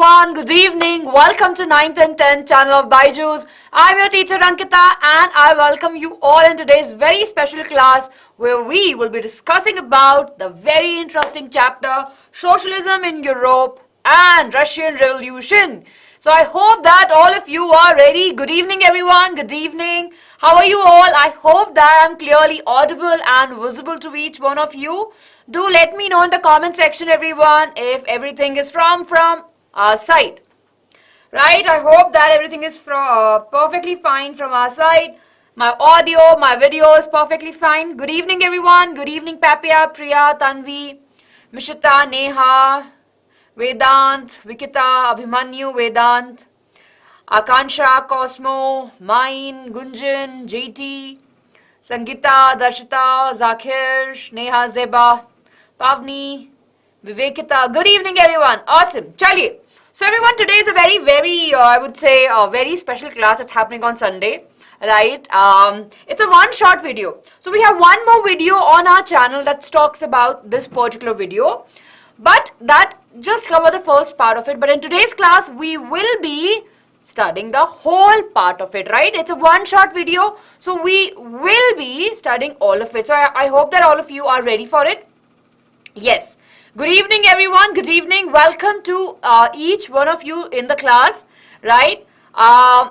everyone, good evening. Welcome to 9th and 10th channel of BYJU'S. I'm your teacher Ankita and I welcome you all in today's very special class where we will be discussing about the very interesting chapter Socialism in Europe and Russian Revolution. So I hope that all of you are ready. Good evening everyone, good evening. How are you all? I hope that I'm clearly audible and visible to each one of you. Do let me know in the comment section everyone if everything is from our side. Right, I hope that everything is perfectly fine from our side. My audio, my video is perfectly fine. Good evening everyone. Good evening Papia, Priya, Tanvi, Mishita, Neha, Vedant, Vikita, Abhimanyu, Vedant, Akansha, Cosmo, Mine, Gunjan, JT, Sangeeta, Darshita, Zakir, Neha, Zeba, Pavni, Vivekita. Good evening everyone. Awesome. Chaliye. So everyone, today is a very I would say a very special class that's happening on Sunday. Right? It's a one shot video. So we have one more video on our channel that talks about this particular video. But that just cover the first part of it. But in today's class, we will be studying the whole part of it, right? It's a one-shot video, so we will be studying all of it. So I hope that all of you are ready for it. Yes. Good evening, everyone. Good evening. Welcome to each one of you in the class, right?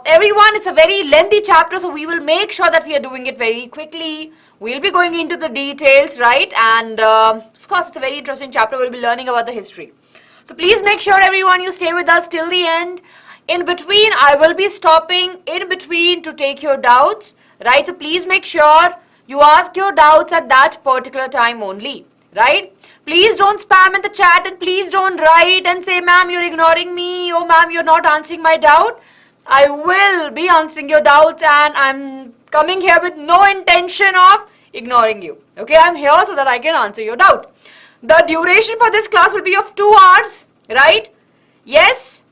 Everyone, it's a very lengthy chapter, so we will make sure that we are doing it very quickly. We'll be going into the details, right? And of course, it's a very interesting chapter. We'll be learning about the history. So please make sure, everyone, you stay with us till the end. In between, I will be stopping in between to take your doubts, right? So please make sure you ask your doubts at that particular time only, right? Please don't spam in the chat and please don't write and say, ma'am, you're ignoring me. Oh, ma'am, you're not answering my doubt. I will be answering your doubts and I'm coming here with no intention of ignoring you. Okay, I'm here so that I can answer your doubt. The duration for this class will be of 2 hours, right? Yes,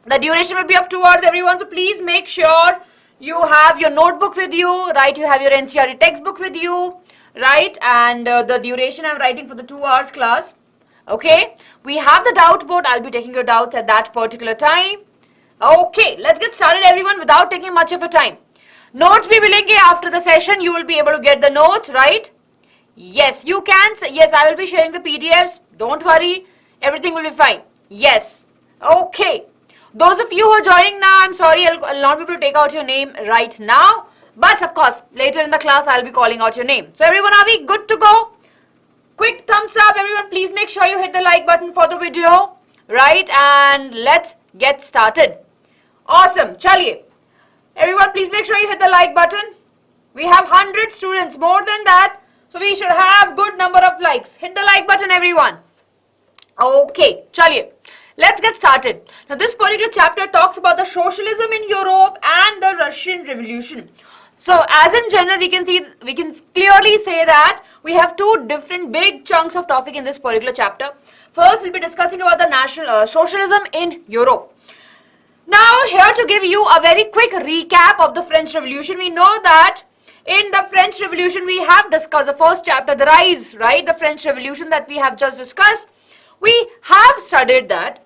the duration will be of 2 hours, everyone. So please make sure you have your notebook with you, right? You have your NCERT textbook with you, right? And the duration I'm writing for the 2 hours class. Okay, we have the doubt board. I'll be taking your doubts at that particular time. Okay, let's get started everyone without taking much of a time. Notes bhi milenge after the session. You will be able to get the notes, right? Yes, you can. Yes, I will be sharing the PDFs. Don't worry. Everything will be fine. Yes. Okay. Those of you who are joining now, I'm sorry, I'll not be able to take out your name right now. But of course, later in the class, I'll be calling out your name. So everyone, are we good to go? Quick thumbs up. Everyone, please make sure you hit the like button for the video. Right? And let's get started. Awesome. Chaliye. Everyone, please make sure you hit the like button. We have 100 students, more than that. So we should have good number of likes. Hit the like button, everyone. Okay. Chaliye. Let's get started. Now, this particular chapter talks about the socialism in Europe and the Russian Revolution. So, as in general, we can clearly say that we have 2 different big chunks of topic in this particular chapter. First, we'll be discussing about the socialism in Europe. Now, here to give you a very quick recap of the French Revolution, we know that in the French Revolution, we have discussed the first chapter, the rise, right? The French Revolution that we have just discussed. We have studied that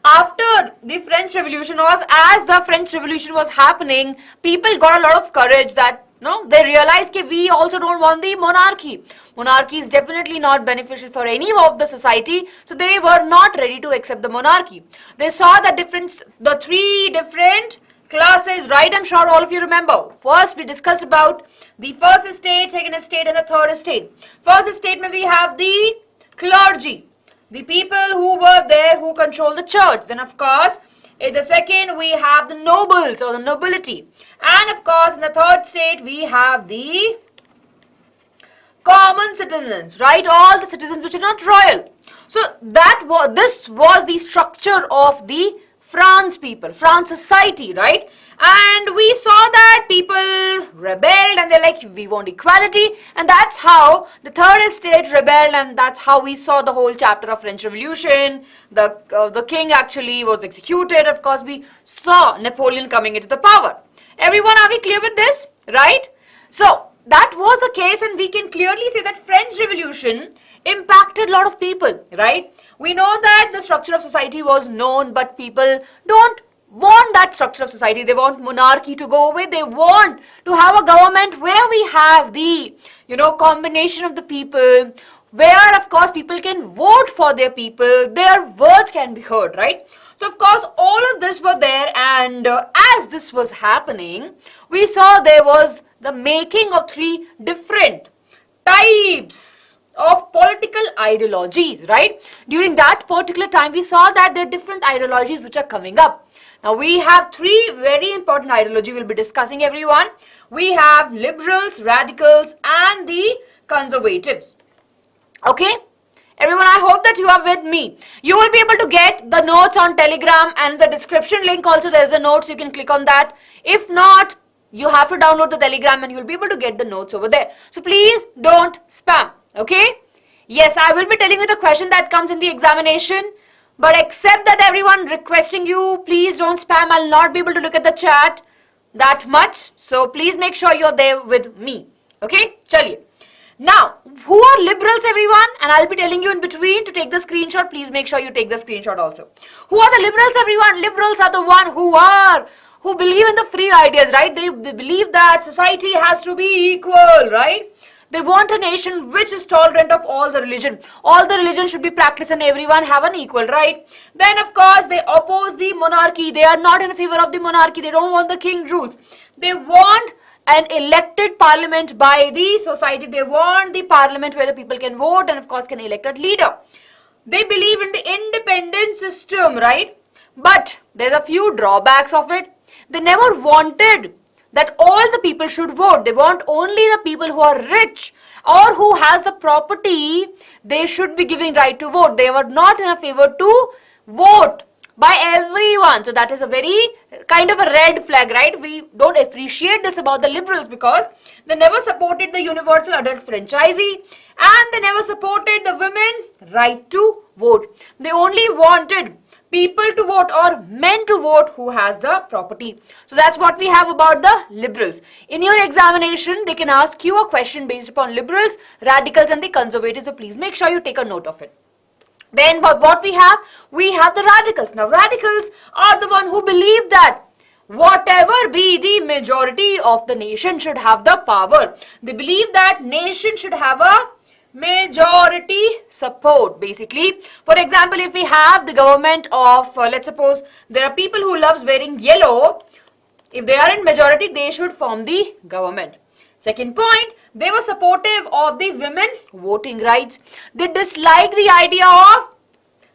after the French Revolution as the French Revolution was happening, people got a lot of courage that, they realized that we also don't want the monarchy. Monarchy is definitely not beneficial for any of the society, so they were not ready to accept the monarchy. They saw the 3 different classes, right? I'm sure all of you remember. First, we discussed about the first estate, second estate, and the third estate. First estate, we have the clergy, the people who were there who control the church. Then of course, in the second we have the nobles or the nobility. And of course, in the third state we have the common citizens, right? All the citizens which are not royal. So this was the structure of the France society, right? And we saw that people rebelled and they're like, we want equality. And that's how the third estate rebelled, and that's how we saw the whole chapter of French Revolution. The king actually was executed. Of course, we saw Napoleon coming into the power. Everyone, are we clear with this? Right? So, that was the case, and we can clearly say that French Revolution impacted a lot of people, right? We know that the structure of society was known, but people don't want that structure of society. They want monarchy to go away. They want to have a government where we have the, combination of the people, where of course people can vote for their people, their words can be heard, right? So of course all of this were there, and as this was happening, we saw there was the making of three different types of political ideologies, right? During that particular time, we saw that there are different ideologies which are coming up. Now we have three very important ideology we'll be discussing, everyone. We have liberals, radicals, and the conservatives. Okay? Everyone, I hope that you are with me. You will be able to get the notes on Telegram, and the description link also there is a note, so you can click on that. If not, you have to download the Telegram and you will be able to get the notes over there. So please don't spam. Okay? Yes, I will be telling you the question that comes in the examination. But except that, everyone, requesting you, please don't spam. I'll not be able to look at the chat that much. So please make sure you're there with me. Okay? Chaliye. Now, who are liberals, everyone? And I'll be telling you in between to take the screenshot. Please make sure you take the screenshot also. Who are the liberals, everyone? Liberals are the one who believe in the free ideas, right? They believe that society has to be equal, right? They want a nation which is tolerant of all the religion. All the religion should be practiced and everyone have an equal right. Then of course they oppose the monarchy. They are not in favor of the monarchy. They don't want the king rules. They want an elected parliament by the society. They want the parliament where the people can vote and of course can elect a leader. They believe in the independent system, right? But there's a few drawbacks of it. They never wanted that all the people should vote. They want only the people who are rich or who has the property, they should be giving right to vote. They were not in a favor to vote by everyone. So that is a very kind of a red flag, right? We don't appreciate this about the liberals because they never supported the universal adult franchisee and they never supported the women right to vote. They only wanted people to vote or men to vote who has the property. So that's what we have about the liberals. In your examination, they can ask you a question based upon liberals, radicals and the conservatives. So please make sure you take a note of it. Then what we have the radicals. Now radicals are the one who believe that whatever be the majority of the nation should have the power. They believe that nation should have a majority support, basically. For example, if we have the government of, let's suppose there are people who loves wearing yellow, if they are in majority, they should form the government. Second point, they were supportive of the women voting rights. They dislike the idea of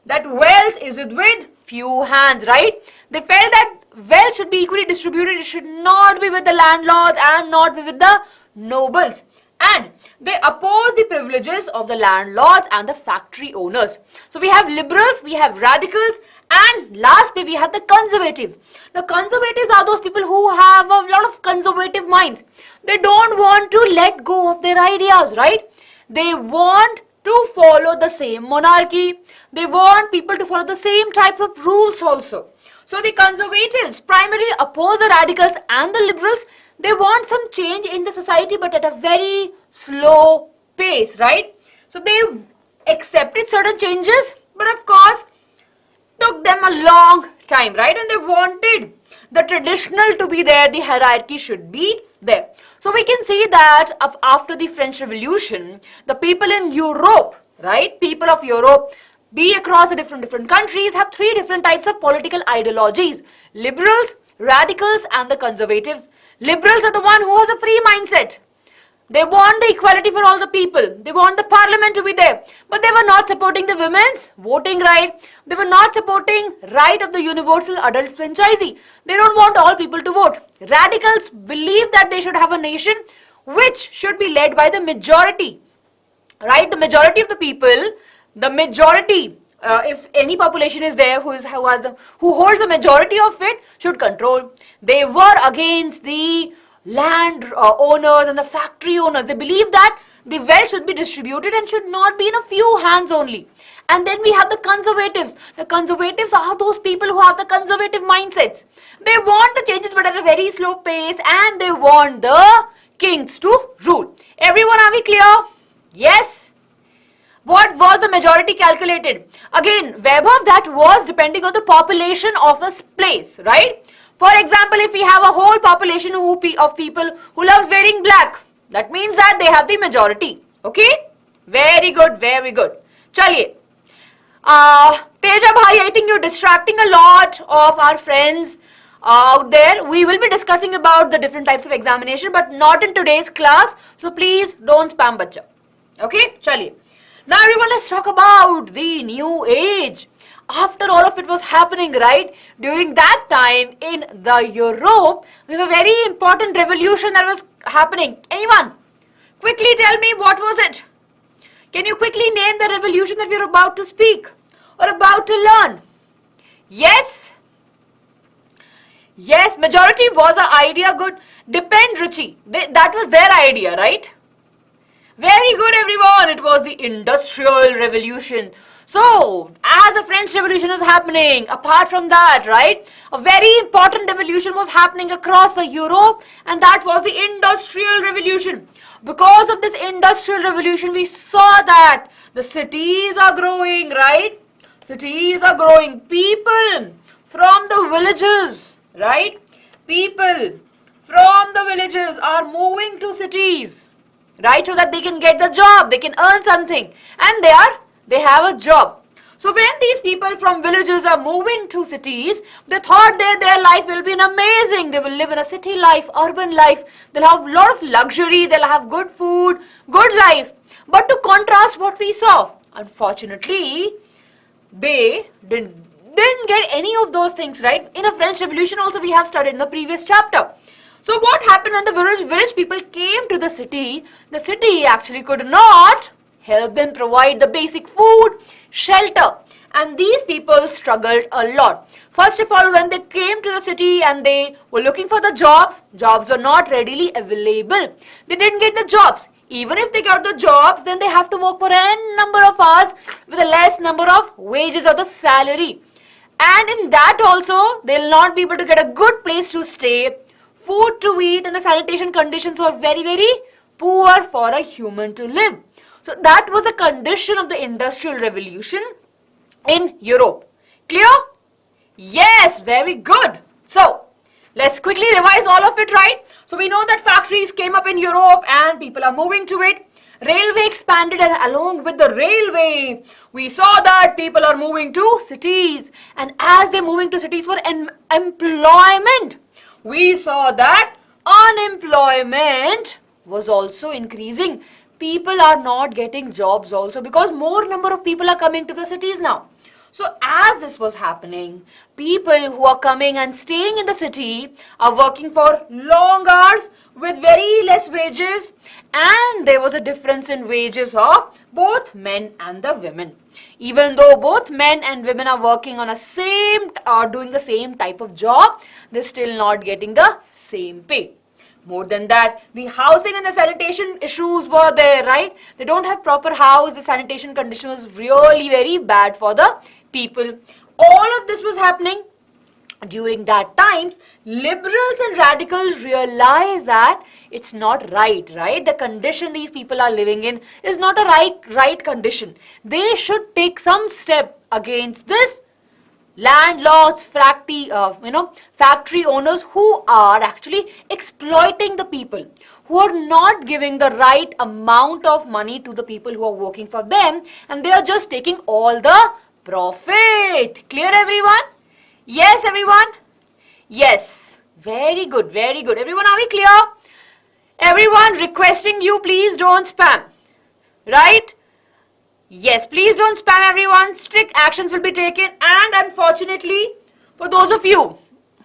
that wealth is with few hands, right? They felt that wealth should be equally distributed. It should not be with the landlords and not be with the nobles. And they oppose the privileges of the landlords and the factory owners. So we have liberals, we have radicals, and lastly we have the conservatives. Now conservatives are those people who have a lot of conservative minds. They don't want to let go of their ideas, right? They want to follow the same monarchy. They want people to follow the same type of rules also. So the conservatives primarily oppose the radicals and the liberals. They want some change in the society but at a very slow pace, right? So they accepted certain changes but of course took them a long time, right? And they wanted the traditional to be there, the hierarchy should be there. So we can see that after the French Revolution, the people in Europe, right? People of Europe, be across the different countries, have three different types of political ideologies. Liberals, radicals and the conservatives. Liberals are the one who has a free mindset. They want the equality for all the people. They want the parliament to be there. But they were not supporting the women's voting right. They were not supporting right of the universal adult franchisee. They don't want all people to vote. Radicals believe that they should have a nation which should be led by the majority. Right? The majority of the people, the majority, if any population is there who holds the majority of it, should control. They were against the land owners and the factory owners. They believe that the wealth should be distributed and should not be in a few hands only. And then we have the conservatives. The conservatives are those people who have the conservative mindsets. They want the changes but at a very slow pace and they want the kings to rule. Everyone, are we clear? Yes? What was the majority calculated? Again, Vaibhav, that was depending on the population of a place, right? For example, if we have a whole population of people who loves wearing black, that means that they have the majority. Okay? Very good, very good. Chaliye. Teja bhai, I think you're distracting a lot of our friends out there. We will be discussing about the different types of examination, but not in today's class. So please don't spam bacha. Okay? Chaliye. Now everyone, let's talk about the new age. After all of it was happening, right? During that time in the Europe, we have a very important revolution that was happening. Anyone? Quickly tell me, what was it? Can you quickly name the revolution that we are about to speak or about to learn? Yes? Yes, majority was an idea good. Depend, Ruchi. That was their idea, right? Very good, everyone. It was the Industrial Revolution. So, as the French Revolution is happening, apart from that, right, a very important revolution was happening across the Europe, and that was the Industrial Revolution. Because of this Industrial Revolution, we saw that the cities are growing, right? Cities are growing. People from the villages, right? People from the villages are moving to cities, right? So that they can get the job, they can earn something, and they have a job. So when these people from villages are moving to cities, they thought that their life will be amazing. They will live in a city life, urban life. They'll have a lot of luxury. They'll have good food, good life. But to contrast what we saw, unfortunately, they didn't get any of those things, right? In a French Revolution also we have studied in the previous chapter. So what happened when the village people came to the city actually could not help them provide the basic food, shelter, and these people struggled a lot. First of all, when they came to the city and they were looking for the jobs were not readily available. They didn't get the jobs. Even if they got the jobs, then they have to work for n number of hours with a less number of wages or the salary. And in that also, they'll not be able to get a good place to stay, food to eat, and the sanitation conditions were very, very poor for a human to live. So that was a condition of the Industrial Revolution in Europe. Clear? Yes, very good. So, let's quickly revise all of it, right? So we know that factories came up in Europe and people are moving to it. Railway expanded, and along with the railway, we saw that people are moving to cities. And as they're moving to cities for employment, we saw that unemployment was also increasing. People are not getting jobs also because more number of people are coming to the cities now. So as this was happening, people who are coming and staying in the city are working for long hours with very less wages, and there was a difference in wages of both men and the women. Even though both men and women are working on doing the same type of job, they're still not getting the same pay. More than that, the housing and the sanitation issues were there, right? They don't have proper house. The sanitation condition was really very bad for the people. All of this was happening during that times. Liberals and radicals realized that it's not right? The condition these people are living in is not a right condition. They should take some step against this. Landlords, factory owners who are actually exploiting the people, who are not giving the right amount of money to the people who are working for them, and they are just taking all the profit. Clear, everyone? Yes, everyone? Yes. Very good, very good. Everyone, are we clear? Everyone, requesting you, please don't spam. Right? Yes, please don't spam, everyone. Strict actions will be taken, and unfortunately, for those of you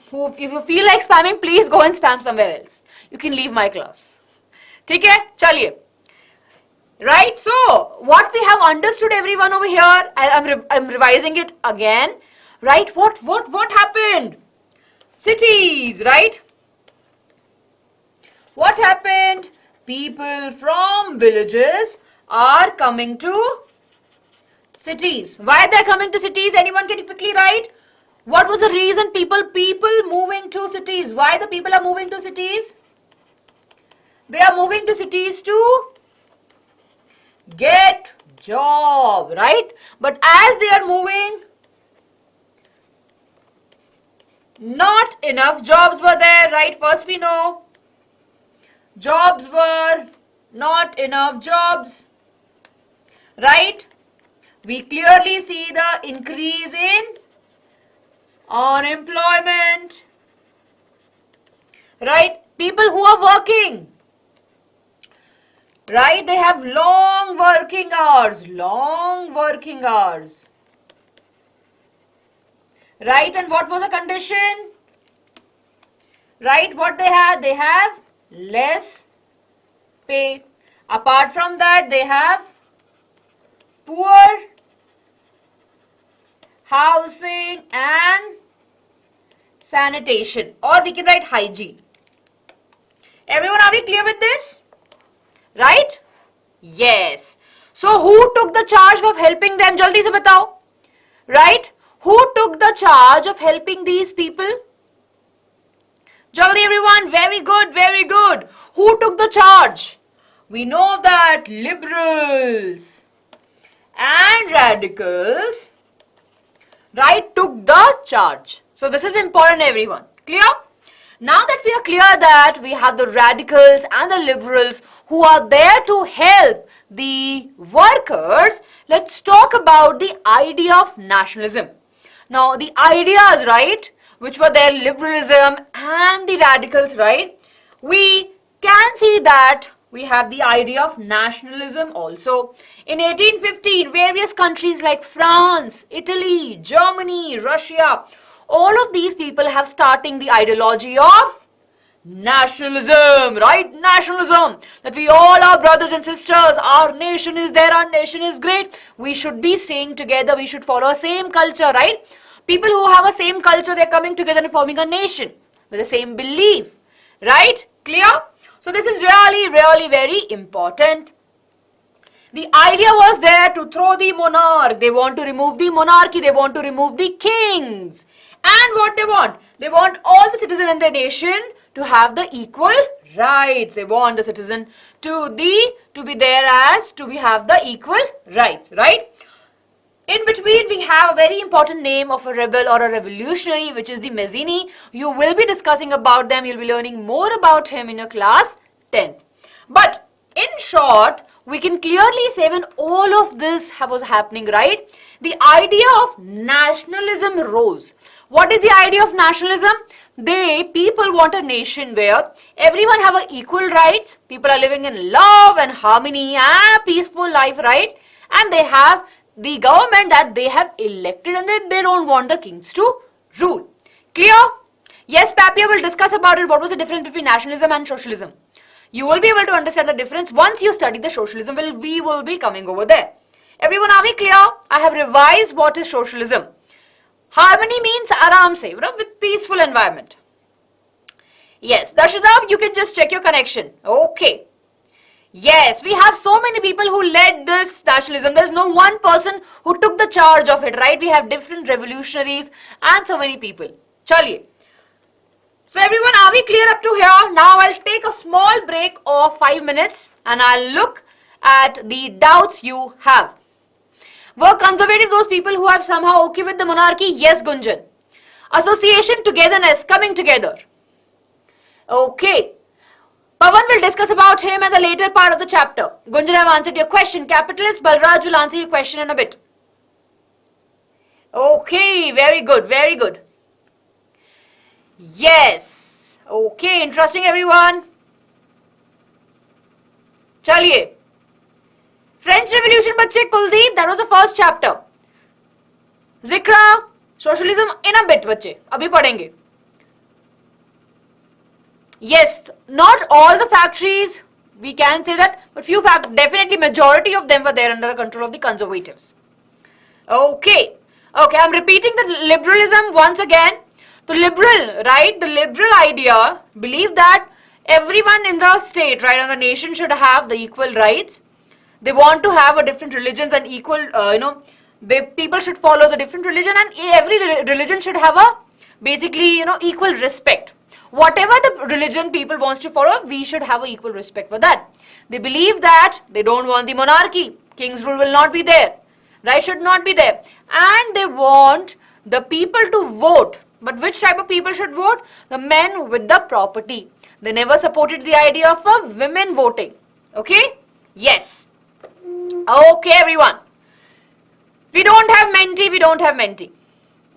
who, if you feel like spamming, please go and spam somewhere else. You can leave my class. Take care. Chaliye. Right? So, what we have understood, everyone over here, I'm revising it again. Right? What happened? Cities, right? What happened? People from villages are coming to cities. Why they're coming to cities? Anyone can quickly write? What was the reason people moving to cities? Why the people are moving to cities? They are moving to cities to get job, right? But as they are moving, not enough jobs were there, right? First we know jobs were not enough jobs, right? We clearly see the increase in unemployment, right? People who are working, right? They have long working hours, right? And what was the condition? Right? What they had? They have less pay. Apart from that, they have poor housing and sanitation, or we can write hygiene. Everyone, are we clear with this? Right? Yes. So who took the charge of helping them? Jaldi se batao. Right? Who took the charge of helping these people? Jaldi everyone. Very good, very good. Who took the charge? We know that liberals and radicals, right, took the charge. So this is important, everyone. Clear? Now that we are clear that we have the radicals and the liberals who are there to help the workers, let's talk about the idea of nationalism. Now the ideas, right, which were there, liberalism and the radicals, right, we can see that we have the idea of nationalism also. In 1815, various countries like France, Italy, Germany, Russia, all of these people have starting the ideology of nationalism, right? Nationalism, that we all are brothers and sisters, our nation is there, our nation is great, we should be staying together, we should follow a same culture, right? People who have a same culture, they're coming together and forming a nation with the same belief, right? Clear? So this is really, really very important. The idea was there to throw the monarch. They want to remove the monarchy. They want to remove the kings. And what they want? They want all the citizens in their nation to have the equal rights. They want the citizen to be there as have the equal rights, right? In between, we have a very important name of a rebel or a revolutionary, which is the Mazzini. You will be discussing about them. You'll be learning more about him in your class 10th. But in short, we can clearly say when all of this was happening, right, the idea of nationalism rose. What is the idea of nationalism? People want a nation where everyone have equal rights. People are living in love and harmony and a peaceful life, right? And they have the government that they have elected and they don't want the kings to rule. Clear? Yes, Papia will discuss about it. What was the difference between nationalism and socialism? You will be able to understand the difference once you study the socialism. We will be coming over there. Everyone, are we clear? I have revised what is socialism. Harmony means aram se, with peaceful environment. Yes, Darshadab, you can just check your connection. Okay. Yes, we have so many people who led this nationalism. There's no one person who took the charge of it, right? We have different revolutionaries and so many people. Chaliye. So everyone, are we clear up to here? Now I'll take a small break of 5 minutes and I'll look at the doubts you have. Were conservative those people who have somehow okay with the monarchy? Yes, Gunjan. Association, togetherness, coming together. Okay. Pavan will discuss about him in the later part of the chapter. Gunjan, I've answered your question. Capitalist, Balraj will answer your question in a bit. Okay, very good, very good. Yes. Okay, interesting everyone. Chaliye. French Revolution, bache, Kuldeep, that was the first chapter. Zikra, socialism in a bit, bache. Abhi padhenge. Yes, not all the factories, we can say that, but few definitely majority of them were there under the control of the conservatives. Okay, I'm repeating the liberalism once again. The liberal, right, the liberal idea believe that everyone in the state, right, and the nation should have the equal rights. They want to have a different religions and equal, people should follow the different religion and every religion should have a basically, equal respect. Whatever the religion people wants to follow, we should have an equal respect for that. They believe that they don't want the monarchy. King's rule will not be there, right? Should not be there. And they want the people to vote. But which type of people should vote? The men with the property. They never supported the idea of women voting. Okay? Yes. Okay, everyone. We don't have mentee, we don't have mentee.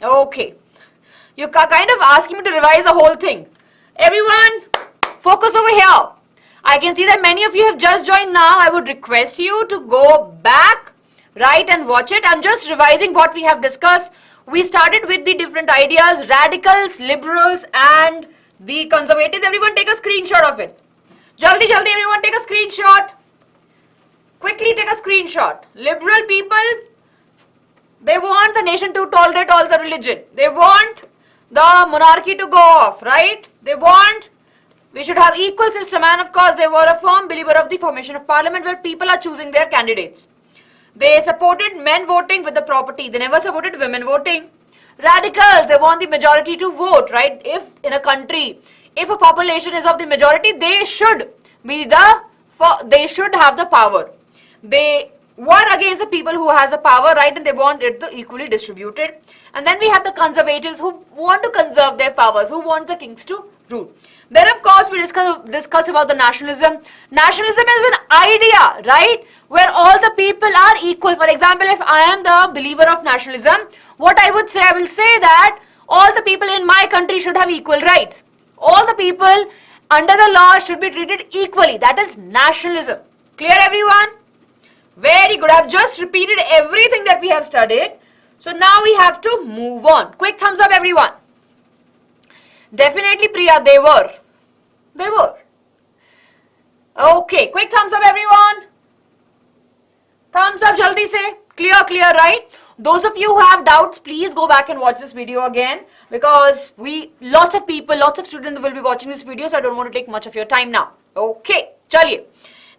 Okay. You're kind of asking me to revise the whole thing. Everyone, focus over here. I can see that many of you have just joined now. I would request you to go back, right, and watch it. I'm just revising what we have discussed. We started with the different ideas, radicals, liberals, and the conservatives. Everyone take a screenshot of it. Jaldi, jaldi, everyone take a screenshot. Quickly take a screenshot. Liberal people, they want the nation to tolerate all the religion. They want the monarchy to go off, right? They want we should have equal system, and of course they were a firm believer of the formation of parliament where people are choosing their candidates. They supported men voting with the property. They never supported women voting. Radicals, they want the majority to vote, right? If in a country, if a population is of the majority, they should have the power. They were against the people who has the power, right? And they want it to equally distributed. And then we have the conservatives who want to conserve their powers, who want the kings to rule. Then of course we discussed about the nationalism. Nationalism is an idea, right, where all the people are equal. For example, if I am the believer of nationalism, what I would say, I will say that all the people in my country should have equal rights. All the people under the law should be treated equally. That is nationalism. Clear, everyone? Very good. I have just repeated everything that we have studied. So now we have to move on. Quick thumbs up, everyone. Definitely, Priya, they were. They were. Okay, quick thumbs up, everyone. Thumbs up, jaldi se. Clear, clear, right? Those of you who have doubts, please go back and watch this video again, because lots of people, lots of students will be watching this video, so I don't want to take much of your time now. Okay, chaliye.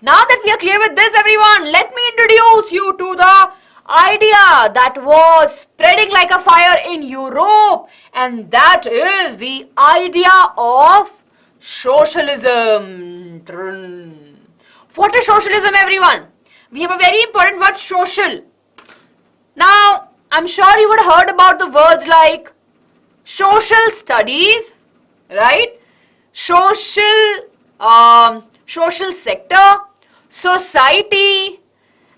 Now that we are clear with this, everyone, let me introduce you to the idea that was spreading like a fire in Europe, and that is the idea of socialism. What is socialism, everyone? We have a very important word, social. Now, I'm sure you would have heard about the words like social studies, right? Social sector, society.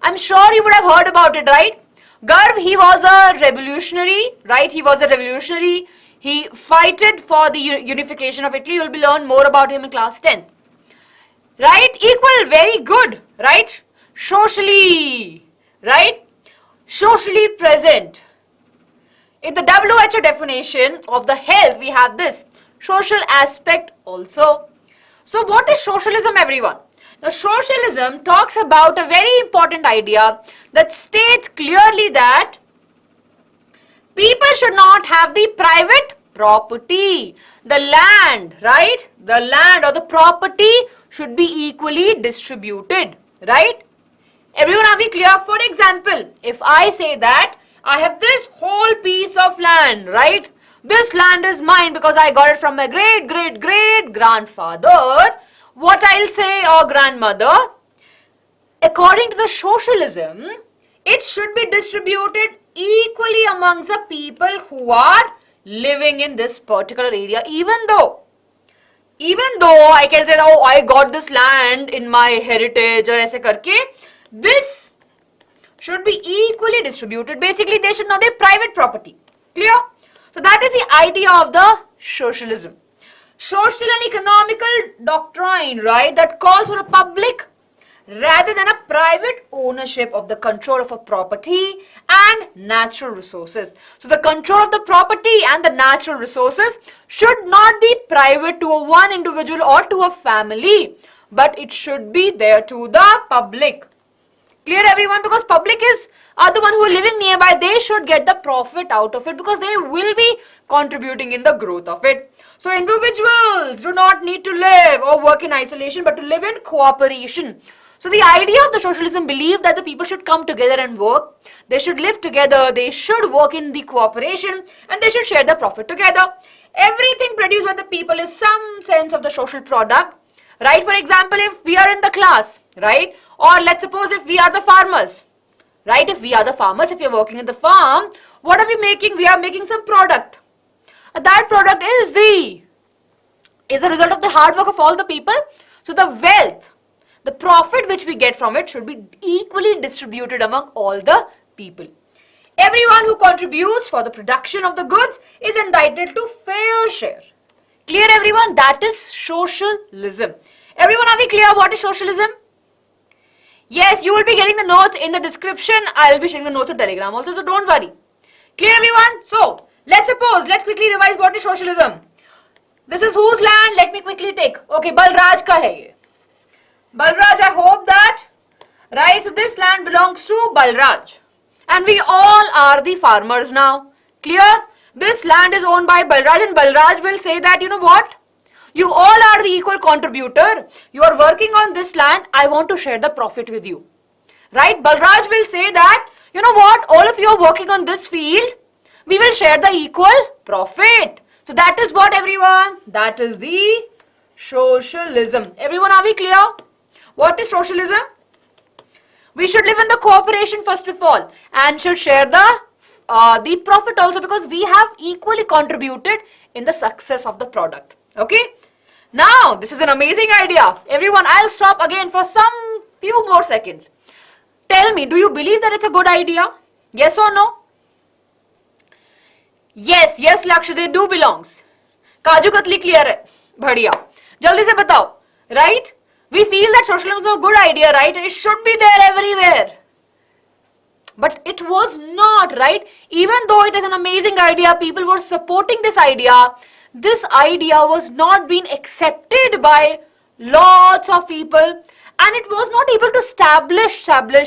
I'm sure you would have heard about it, right? Garv, he was a revolutionary, right? He was a revolutionary. He fighted for the unification of Italy. You will learn more about him in class 10th. Right? Equal, very good, right? Socially, right? Socially present. In the WHO definition of the health, we have this social aspect also. So what is socialism, everyone? Now, socialism talks about a very important idea that states clearly that people should not have the private property. The land, right? The land or the property should be equally distributed, right? Everyone, are we clear? For example, if I say that I have this whole piece of land, right? This land is mine because I got it from my great-great-great-grandfather. What I'll say, or grandmother, according to the socialism, it should be distributed equally amongst the people who are living in this particular area. Even though I can say, oh, I got this land in my heritage or aise karke, this should be equally distributed. Basically, there should not be private property. Clear? So that is the idea of the socialism. Social and economical doctrine, right, that calls for a public rather than a private ownership of the control of a property and natural resources. So the control of the property and the natural resources should not be private to a one individual or to a family, but it should be there to the public. Clear, everyone? Because public are the one who are living nearby. They should get the profit out of it because they will be contributing in the growth of it. So individuals do not need to live or work in isolation, but to live in cooperation. So the idea of the socialism believed that the people should come together and work. They should live together. They should work in the cooperation, and they should share the profit together. Everything produced by the people is some sense of the social product, right? For example, if we are in the class, right? Or let's suppose if we are the farmers, right? If we are the farmers, if we are working in the farm, what are we making? We are making some product. That product is the result of the hard work of all the people. So the wealth, the profit which we get from it should be equally distributed among all the people. Everyone who contributes for the production of the goods is entitled to fair share. Clear everyone? That is socialism. Everyone, are we clear what is socialism? Yes, you will be getting the notes in the description. I will be sharing the notes on Telegram also, so don't worry. Clear everyone? So, let's quickly revise what is socialism. This is whose land? Let me quickly take. Okay, Balraj ka hai ye. Balraj, I hope that, right? So this land belongs to Balraj. And we all are the farmers now. Clear? This land is owned by Balraj, and Balraj will say that, you know what? You all are the equal contributor. You are working on this land. I want to share the profit with you. Right? Balraj will say that, you know what? All of you are working on this field. We will share the equal profit. So that is what, everyone? That is the socialism. Everyone, are we clear? What is socialism? We should live in the cooperation first of all, and should share the profit also, because we have equally contributed in the success of the product. Okay? Now, this is an amazing idea. Everyone, I'll stop again for some few more seconds. Tell me, do you believe that it's a good idea? Yes or no? Yes, Lakshya, they do belongs. Kaju Katli clear hai. Badhiya. Jaldi se batao. Right? We feel that socialism is a good idea, right? It should be there everywhere. But it was not, right? Even though it is an amazing idea, people were supporting this idea. This idea was not being accepted by lots of people, and it was not able to establish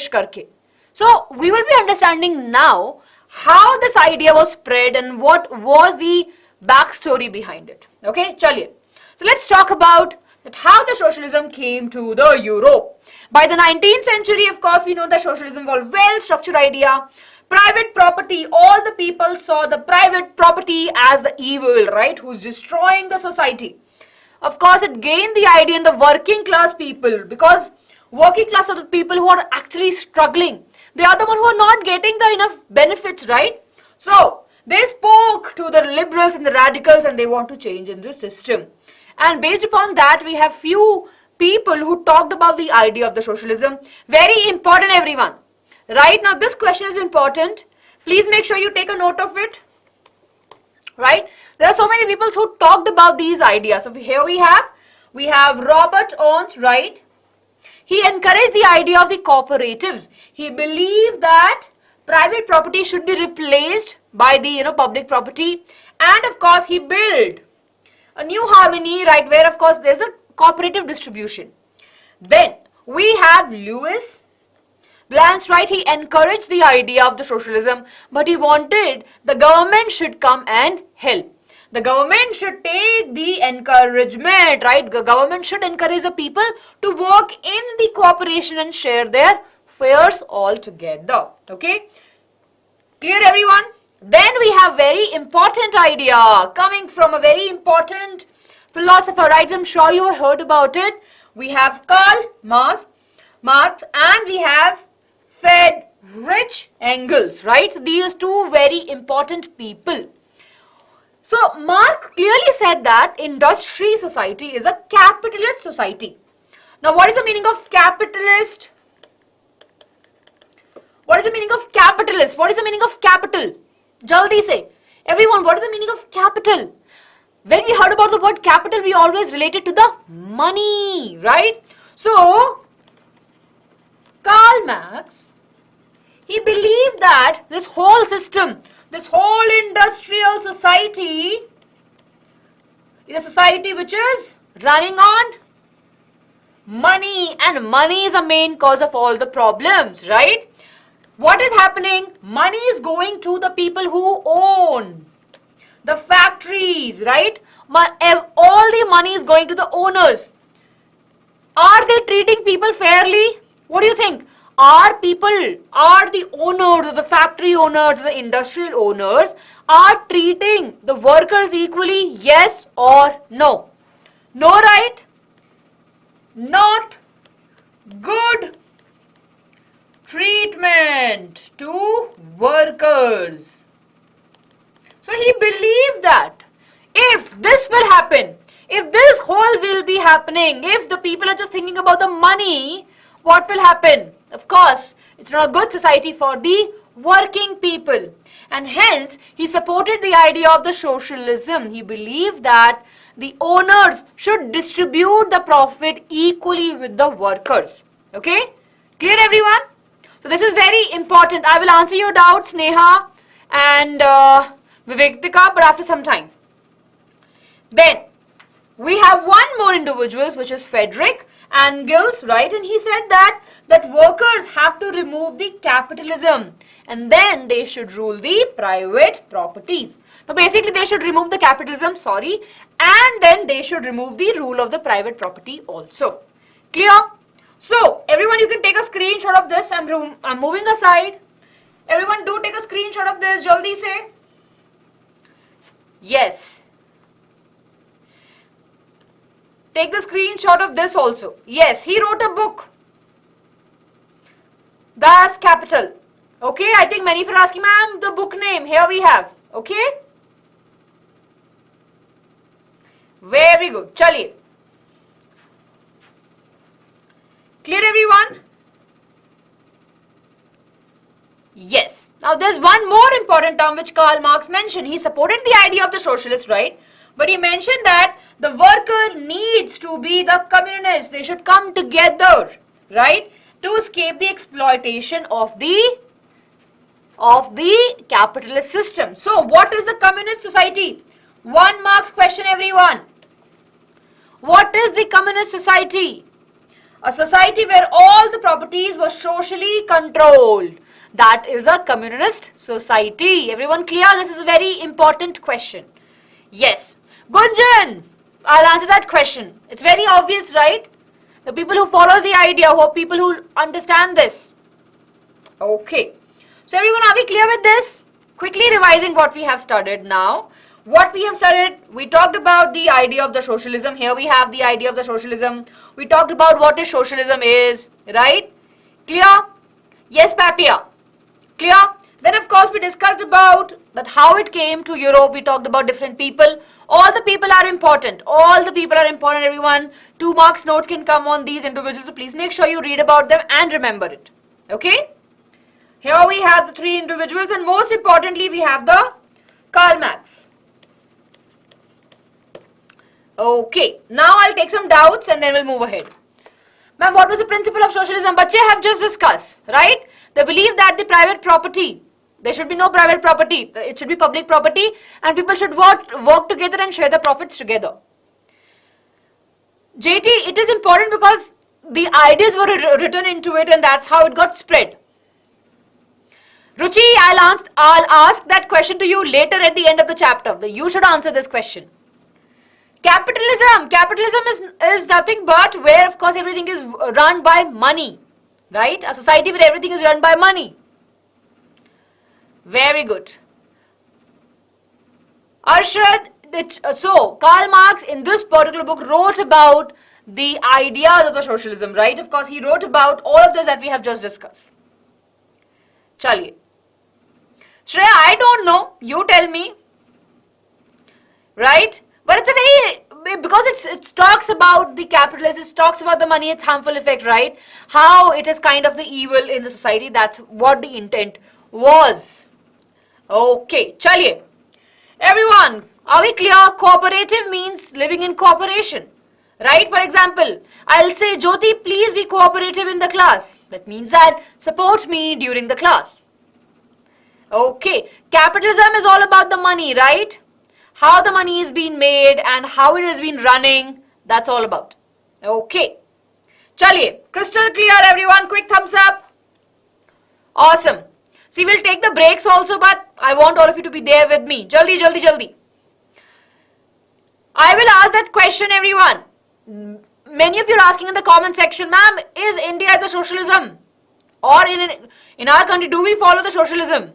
karke. So we will be understanding now how this idea was spread and what was the backstory behind it. Okay, chaliye. So let's talk about that how the socialism came to the Europe. By the 19th century, of course, we know that socialism was a well-structured idea. Private property, all the people saw the private property as the evil, right, who's destroying the society. Of course, it gained the idea in the working class people, because working class are the people who are actually struggling. They are the ones who are not getting the enough benefits, right? So, they spoke to the liberals and the radicals, and they want to change in the system. And based upon that, we have few people who talked about the idea of the socialism. Very important, everyone. Right now, this question is important. Please make sure you take a note of it. Right? There are so many people who talked about these ideas. So here we have Robert Owens, right? He encouraged the idea of the cooperatives. He believed that private property should be replaced by the public property, and of course he built a new harmony, right, where of course there's a cooperative distribution. Then we have Louis Blanche, right? He encouraged the idea of the socialism, but he wanted the government should come and help. The government should take the encouragement, right? The government should encourage the people to work in the cooperation and share their fares all together. Okay? Clear, everyone? Then we have very important idea coming from a very important philosopher, right? I'm sure you have heard about it. We have Karl Marx, and we have Friedrich Engels, right? So these two very important people. So Marx clearly said that industry society is a capitalist society. Now, what is the meaning of capitalist? What is the meaning of capitalist? What is the meaning of capital? Jaldi say. Everyone, what is the meaning of capital? When we heard about the word capital, we always related to the money, right? So, Karl Marx, he believed that this whole system, this whole industrial society is a society which is running on money, and money is the main cause of all the problems, right? What is happening? Money is going to the people who own the factories, right? All the money is going to the owners. Are they treating people fairly? What do you think? Are the owners, or the factory owners, or the industrial owners, are treating the workers equally? Yes or no? No, right? Not good. treatment to workers. So he believed that if this will happen, if this whole will be happening, if the people are just thinking about the money, what will happen? Of course, it's not a good society for the working people. And hence, he supported the idea of the socialism. He believed that the owners should distribute the profit equally with the workers. Okay? Clear, everyone? So this is very important. I will answer your doubts, Neha and Vivektika, but after some time. Then, we have one more individual, which is Frederick Engels, right? And he said that workers have to remove the capitalism and then they should rule the private properties. Now, basically, they should remove the capitalism, and then they should remove the rule of the private property also. Clear? So, everyone, you can take a screenshot of this. I'm moving aside. Everyone, do take a screenshot of this. Jaldi say. Yes. Take the screenshot of this also. Yes, he wrote a book. Das Capital. Okay, I think many of you are asking, ma'am, the book name. Here we have. Okay. Very good. Chaliye. Clear, everyone? Yes. Now, there's one more important term which Karl Marx mentioned. He supported the idea of the socialist, right? But he mentioned that the worker needs to be the communist. They should come together, right, to escape the exploitation of the capitalist system. So, what is the communist society? 1 marks question, everyone. What is the communist society? A society where all the properties were socially controlled. That is a communist society. Everyone clear? This is a very important question. Yes. Gunjan, I'll answer that question. It's very obvious, right? The people who follow the idea, people who understand this. Okay. So everyone, are we clear with this? Quickly revising what we have studied now. What we have studied, we talked about the idea of the socialism. Here we have the idea of the socialism. We talked about what is socialism is, right? Clear? Yes, Papia. Clear? Then of course we discussed about that how it came to Europe. We talked about different people. All the people are important. All the people are important, everyone. 2 marks notes can come on these individuals. So please make sure you read about them and remember it. Okay? Here we have the 3 individuals and most importantly we have the Karl Marx. Okay. Now I'll take some doubts and then we'll move ahead. Ma'am, what was the principle of socialism? Bache have just discussed, right? They believe that the private property, there should be no private property. It should be public property and people should work together and share the profits together. JT, it is important because the ideas were written into it and that's how it got spread. Ruchi, I'll ask that question to you later at the end of the chapter. You should answer this question. Capitalism. Capitalism is nothing but where of course everything is run by money. Right? A society where everything is run by money. Very good. Arshad, so Karl Marx in this particular book wrote about the ideas of the socialism, right? Of course, he wrote about all of this that we have just discussed. Chaliye. Shreya, I don't know. You tell me. Right? But it's a very, because it talks about the capitalists, it talks about the money, its harmful effect, right? How it is kind of the evil in the society. That's what the intent was. Okay, chaliye. Everyone, are we clear? Cooperative means living in cooperation. Right? For example, I'll say, Jyoti, please be cooperative in the class. That means that support me during the class. Okay. Capitalism is all about the money, right? How the money is being made and how it has been running. That's all about. Okay. Chaliye. Crystal clear, everyone. Quick thumbs up. Awesome. See, we'll take the breaks also, but I want all of you to be there with me. Jaldi, jaldi, jaldi. I will ask that question, everyone. Many of you are asking in the comment section, ma'am, is India as a socialism? Or in our country, do we follow the socialism?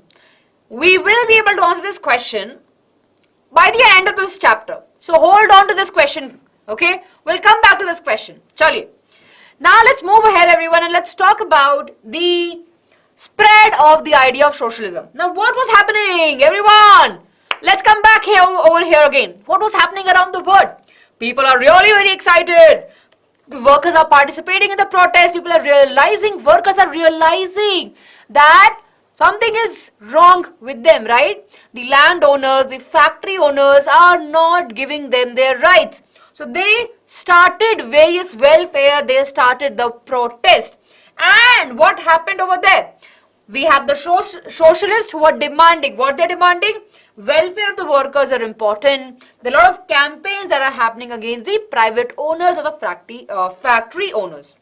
We will be able to answer this question by the end of this chapter. So hold on to this question, okay? We'll come back to this question. Chaliye. Now let's move ahead, everyone, and let's talk about the spread of the idea of socialism. Now what was happening, everyone? Let's come back here over here again. What was happening around the world? People are really very excited. The workers are participating in the protest. Workers are realizing that something is wrong with them, right? The landowners, the factory owners are not giving them their rights. So they started various welfare, they started the protest. And what happened over there? We have the socialists who are demanding, what they're demanding? Welfare of the workers are important. There are a lot of campaigns that are happening against the private owners or the factory owners.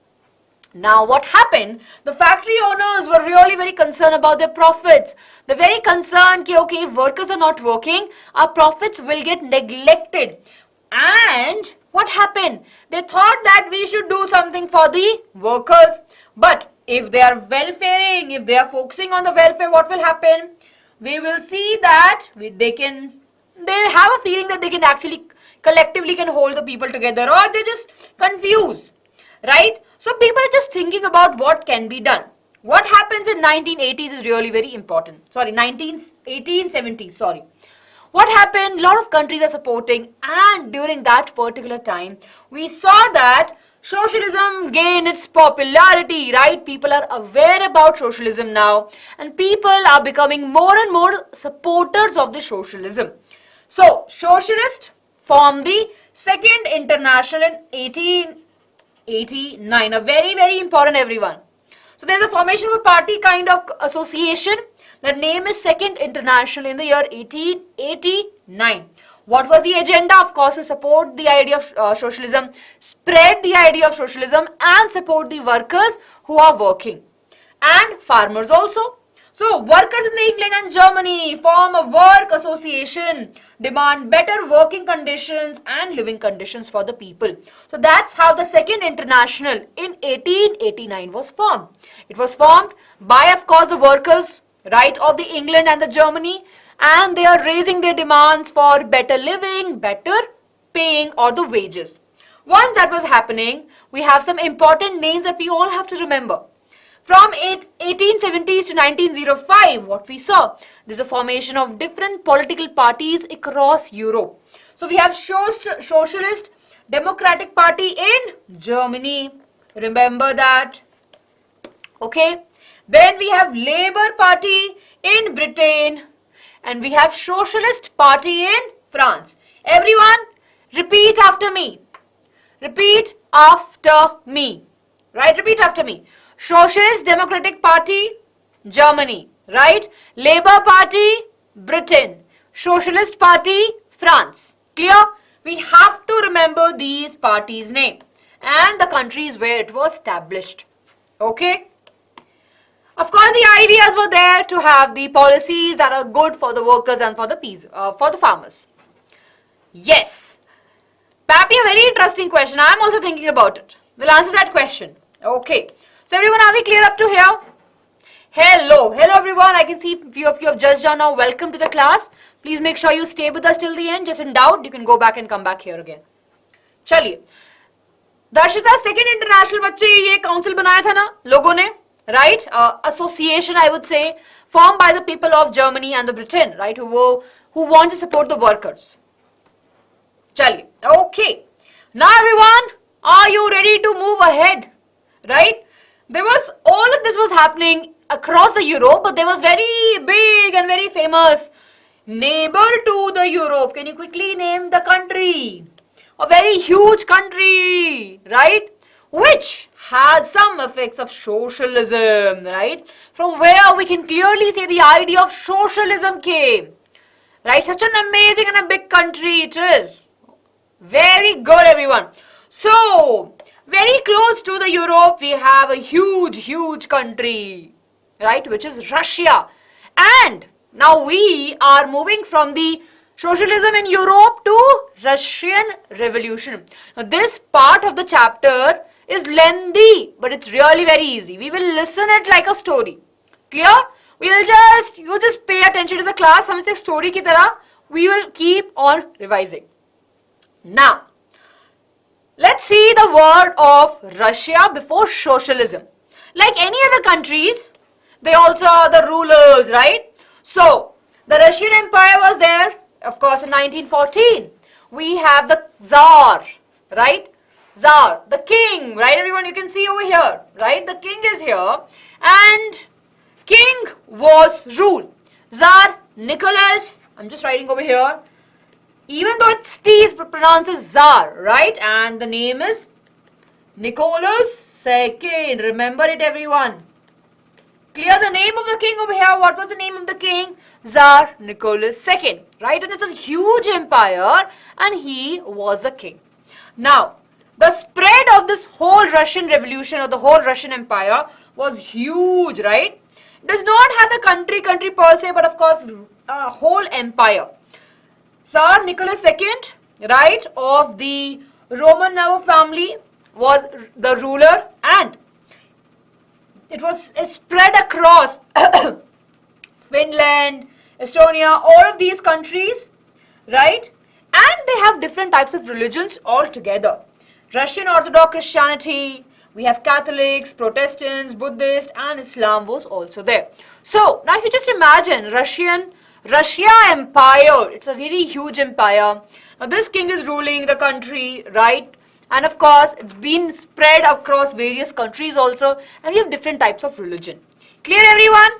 Now what happened? The factory owners were really very concerned about their profits. They're very concerned that okay, if workers are not working, our profits will get neglected. And what happened? They thought that we should do something for the workers. But if they are welfaring, if they are focusing on the welfare, what will happen? We will see that they have a feeling that they can actually collectively can hold the people together, or they're just confused, right? So people are just thinking about what can be done. What happens in 1980s is really very important. 1870s, sorry. What happened? A lot of countries are supporting, and during that particular time, we saw that socialism gained its popularity, right? People are aware about socialism now, and people are becoming more and more supporters of the socialism. So, socialists formed the Second International in 1889. A very, very important, everyone. So, there's a formation of a party kind of association. The name is Second International in the year 1889. What was the agenda? Of course, to support the idea of socialism, spread the idea of socialism, and support the workers who are working. And farmers also. So, workers in England and Germany form a work association, demand better working conditions and living conditions for the people. So, that's how the Second International in 1889 was formed. It was formed by, of course, the workers, right, of the England and the Germany, and they are raising their demands for better living, better paying, or the wages. Once that was happening, we have some important names that we all have to remember. From 1870s to 1905, what we saw, there's a formation of different political parties across Europe. So we have Socialist Democratic Party in Germany. Remember that. Okay. Then we have Labour Party in Britain. And we have Socialist Party in France. Everyone, repeat after me. Repeat after me. Right? Repeat after me. Socialist Democratic Party, Germany. Right? Labour Party, Britain. Socialist Party, France. Clear? We have to remember these parties' name and the countries where it was established. Okay? Of course, the ideas were there to have the policies that are good for the workers and for the farmers. Yes. Pappy, a very interesting question. I am also thinking about it. We'll answer that question. Okay. So everyone, are we clear up to here? Hello. Hello everyone. I can see a few of you have just joined now. Welcome to the class. Please make sure you stay with us till the end. Just in doubt, you can go back and come back here again. चलिए. दर्शिता, second international बच्चे ये council बनाया था ना लोगों ने, right? Association, I would say, formed by the people of Germany and the Britain, right? Who want to support the workers. चलिए. Okay. Now everyone, are you ready to move ahead? Right? All of this was happening across the Europe, but there was very big and very famous neighbor to the Europe. Can you quickly name the country? A very huge country, right? Which has some effects of socialism, right? From where we can clearly say the idea of socialism came, right? Such an amazing and a big country it is. Very good, everyone. So, very close to the Europe, we have a huge country, right? Which is Russia. And now we are moving from the socialism in Europe to Russian Revolution. Now, this part of the chapter is lengthy, but it's really very easy. We will listen it like a story. Clear? You just pay attention to the class. हम इसे story की तरह we will keep on revising. Now, let's see the word of Russia before socialism. Like any other countries, They also are the rulers, right? So, the Russian Empire was there, of course, in 1914. We have the Tsar, right? Tsar, the king, right? Everyone, you can see over here, right? The king is here, and king was rule. Tsar Nicholas, I'm just writing over here, even though it's T is pronounced as Tsar, right? And the name is Nicholas II. Remember it, everyone. Clear the name of the king over here. What was the name of the king? Tsar Nicholas II, right? And it's a huge empire, and he was the king. Now, the spread of this whole Russian revolution or the whole Russian empire was huge, right? It does not have the country per se, but of course, a whole empire. Tsar Nicholas II, right, of the Romanov family was the ruler, and it was spread across Finland, Estonia, all of these countries, right? And they have different types of religions altogether. Russian Orthodox Christianity, we have Catholics, Protestants, Buddhist, and Islam was also there. So, now if you just imagine Russia Empire, it's a very huge empire. Now this king is ruling the country, right? And of course, it's been spread across various countries also, and we have different types of religion. Clear, everyone?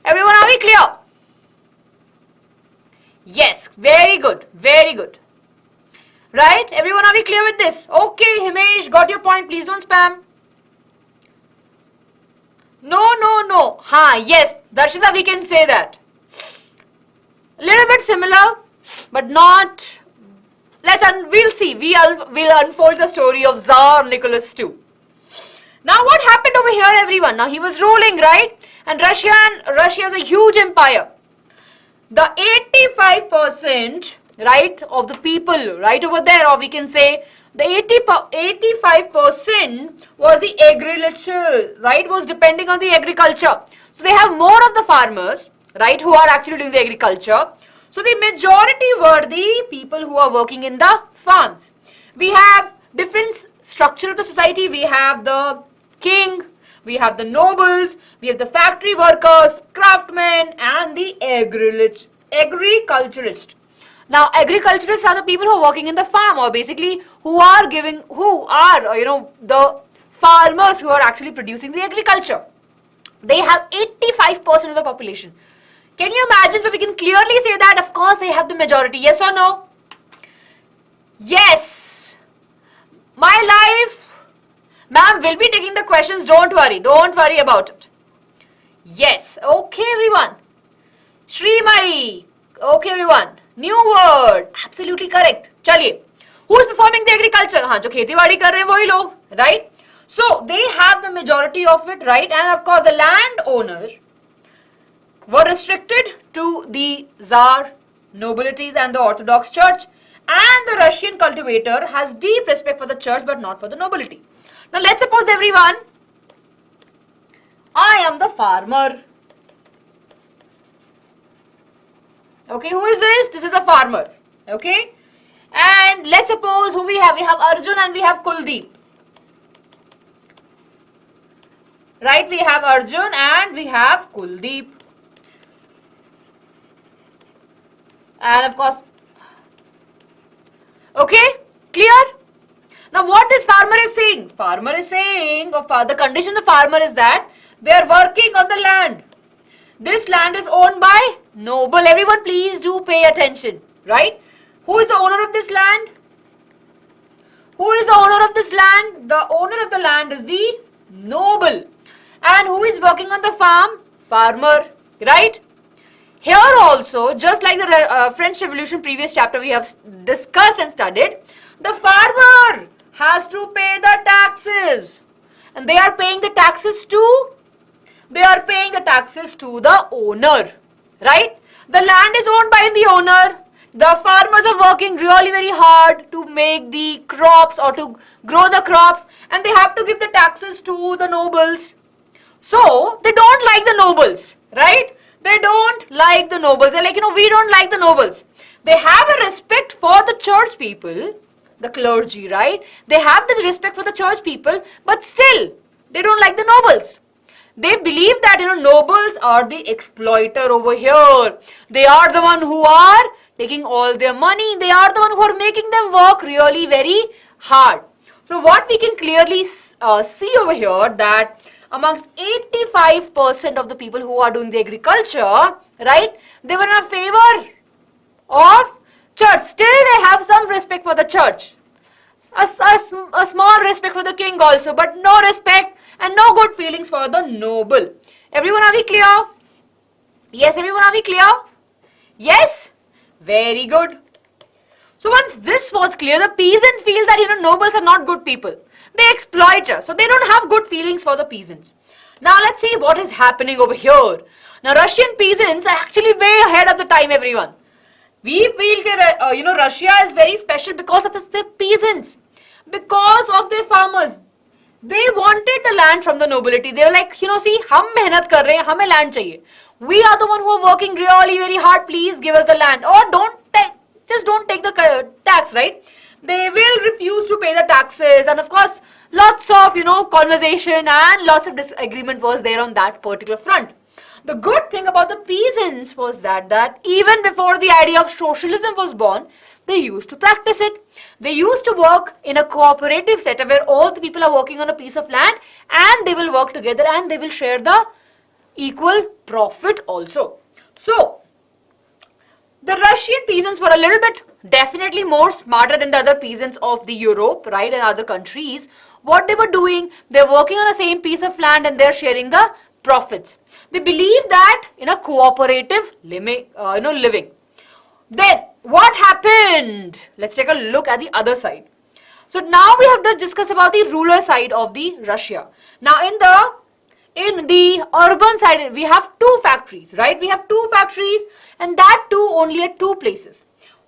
Everyone, are we clear? Yes, very good, very good. Right? Everyone, are we clear with this? Okay, Himesh, got your point. Please don't spam. No. Yes, Darshita, we can say that. A little bit similar, but not. We'll see. We'll unfold the story of Tsar Nicholas II. Now, what happened over here, everyone? Now, he was ruling, right? And Russia is a huge empire. The 85%, right, of the people, right over there, or we can say the 85% was the agriculture, right, was depending on the agriculture. So, they have more of the farmers, right, who are actually doing the agriculture. So, the majority were the people who are working in the farms. We have different structure of the society. We have the king, we have the nobles, we have the factory workers, craftsmen, and the agriculturist. Now, agriculturists are the people who are working in the farm, or basically who are the farmers who are actually producing the agriculture. They have 85% of the population. Can you imagine? So we can clearly say that, of course, they have the majority. Yes or no? Yes. My life, ma'am, will be taking the questions. Don't worry about it. Yes. Okay, everyone. Srimai. Okay, everyone. New word. Absolutely correct. Chaliye. Who is performing the agriculture? हाँ, जो खेती बाड़ी कर रहे हैं वही लोग, right? So they have the majority of it, right? And of course, the landowner were restricted to the Tsar, nobilities, and the Orthodox Church. And the Russian cultivator has deep respect for the church, but not for the nobility. Now, let's suppose, everyone, I am the farmer. Okay, who is this? This is the farmer. Okay, and let's suppose who we have. We have Arjun and we have Kuldeep. Right, we have Arjun and we have Kuldeep. And of course, okay, clear? Now what this farmer is saying? Farmer is saying, the condition of the farmer is that they are working on the land. This land is owned by noble. Everyone please do pay attention, right? Who is the owner of this land? Who is the owner of this land? The owner of the land is the noble. And who is working on the farm? Farmer, right? Here also, just like the French Revolution previous chapter we have discussed and studied, the farmer has to pay the taxes. And they are paying the taxes to? They are paying the taxes to the owner, right? The land is owned by the owner. The farmers are working really very hard to make the crops or to grow the crops, and they have to give the taxes to the nobles. So, they don't like the nobles, right? They don't like the nobles. They're like, we don't like the nobles. They have a respect for the church people, the clergy, right? They have this respect for the church people, but still, they don't like the nobles. They believe that, nobles are the exploiter over here. They are the one who are taking all their money. They are the one who are making them work really very hard. So what we can clearly see over here, that amongst 85% of the people who are doing the agriculture, right, they were in favor of church. Still they have some respect for the church. A small respect for the king also, but no respect and no good feelings for the noble. Everyone, are we clear? Yes, everyone, are we clear? Yes? Very good. So once this was clear, the peasants feel that, nobles are not good people. They exploit us, so they don't have good feelings for the peasants. Now let's see what is happening over here. Now Russian peasants are actually way ahead of the time, everyone. We feel that, Russia is very special because of its peasants, because of their farmers. They wanted the land from the nobility. They were like, see, hum mehnat kar rahe hain, hame land chahiye. We are the one who are working really very hard. Please give us the land, or just don't take the tax, right? They will refuse to pay the taxes, and of course, lots of conversation and lots of disagreement was there on that particular front. The good thing about the peasants was that even before the idea of socialism was born, they used to practice it. They used to work in a cooperative setup where all the people are working on a piece of land and they will work together and they will share the equal profit also. So, the Russian peasants were a little bit definitely more smarter than the other peasants of the Europe, right, and other countries. What they were doing, they're working on the same piece of land and they're sharing the profits. They believe that in a cooperative living. Then what happened? Let's take a look at the other side. So now we have to discuss about the rural side of the Russia. Now in the urban side, we have two factories, right? We have two factories, and that too only at two places.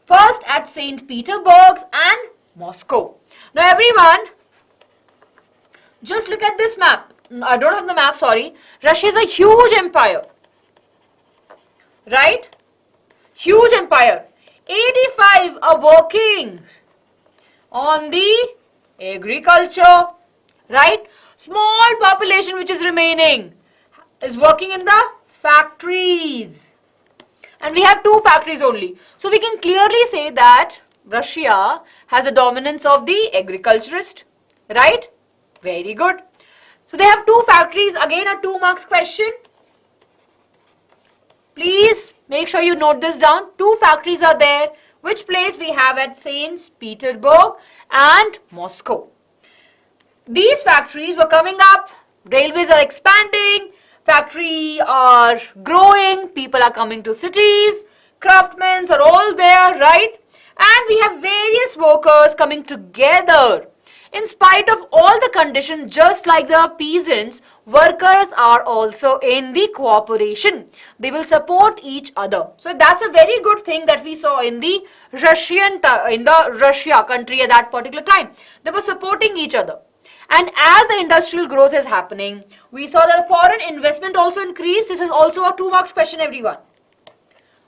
First at St. Petersburg and Moscow. Now everyone, just look at this map. I don't have the map, sorry. Russia is a huge empire, right? Huge empire. 85 are working on the agriculture, right? Small population which is remaining is working in the factories. And we have two factories only. So we can clearly say that Russia has a dominance of the agriculturist, right? Very good. So they have two factories, again a 2 marks question. Please make sure you note this down. Two factories are there. Which place we have at St. Petersburg and Moscow. These factories were coming up, railways are expanding, factories are growing, people are coming to cities, craftsmen are all there, right? And we have various workers coming together. In spite of all the conditions, just like the peasants, workers are also in the cooperation. They will support each other. So that's a very good thing that we saw in the Russia country at that particular time. They were supporting each other. And as the industrial growth is happening, we saw that foreign investment also increased. This is also a 2 marks question, everyone.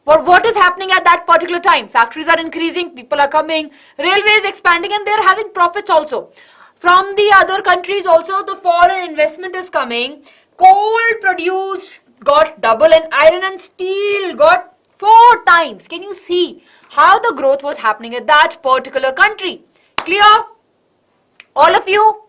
What is happening at that particular time? Factories are increasing, people are coming, railways expanding, and they're having profits also. From the other countries also, the foreign investment is coming. Coal produced got double and iron and steel got 4 times. Can you see how the growth was happening at that particular country? Clear? All of you?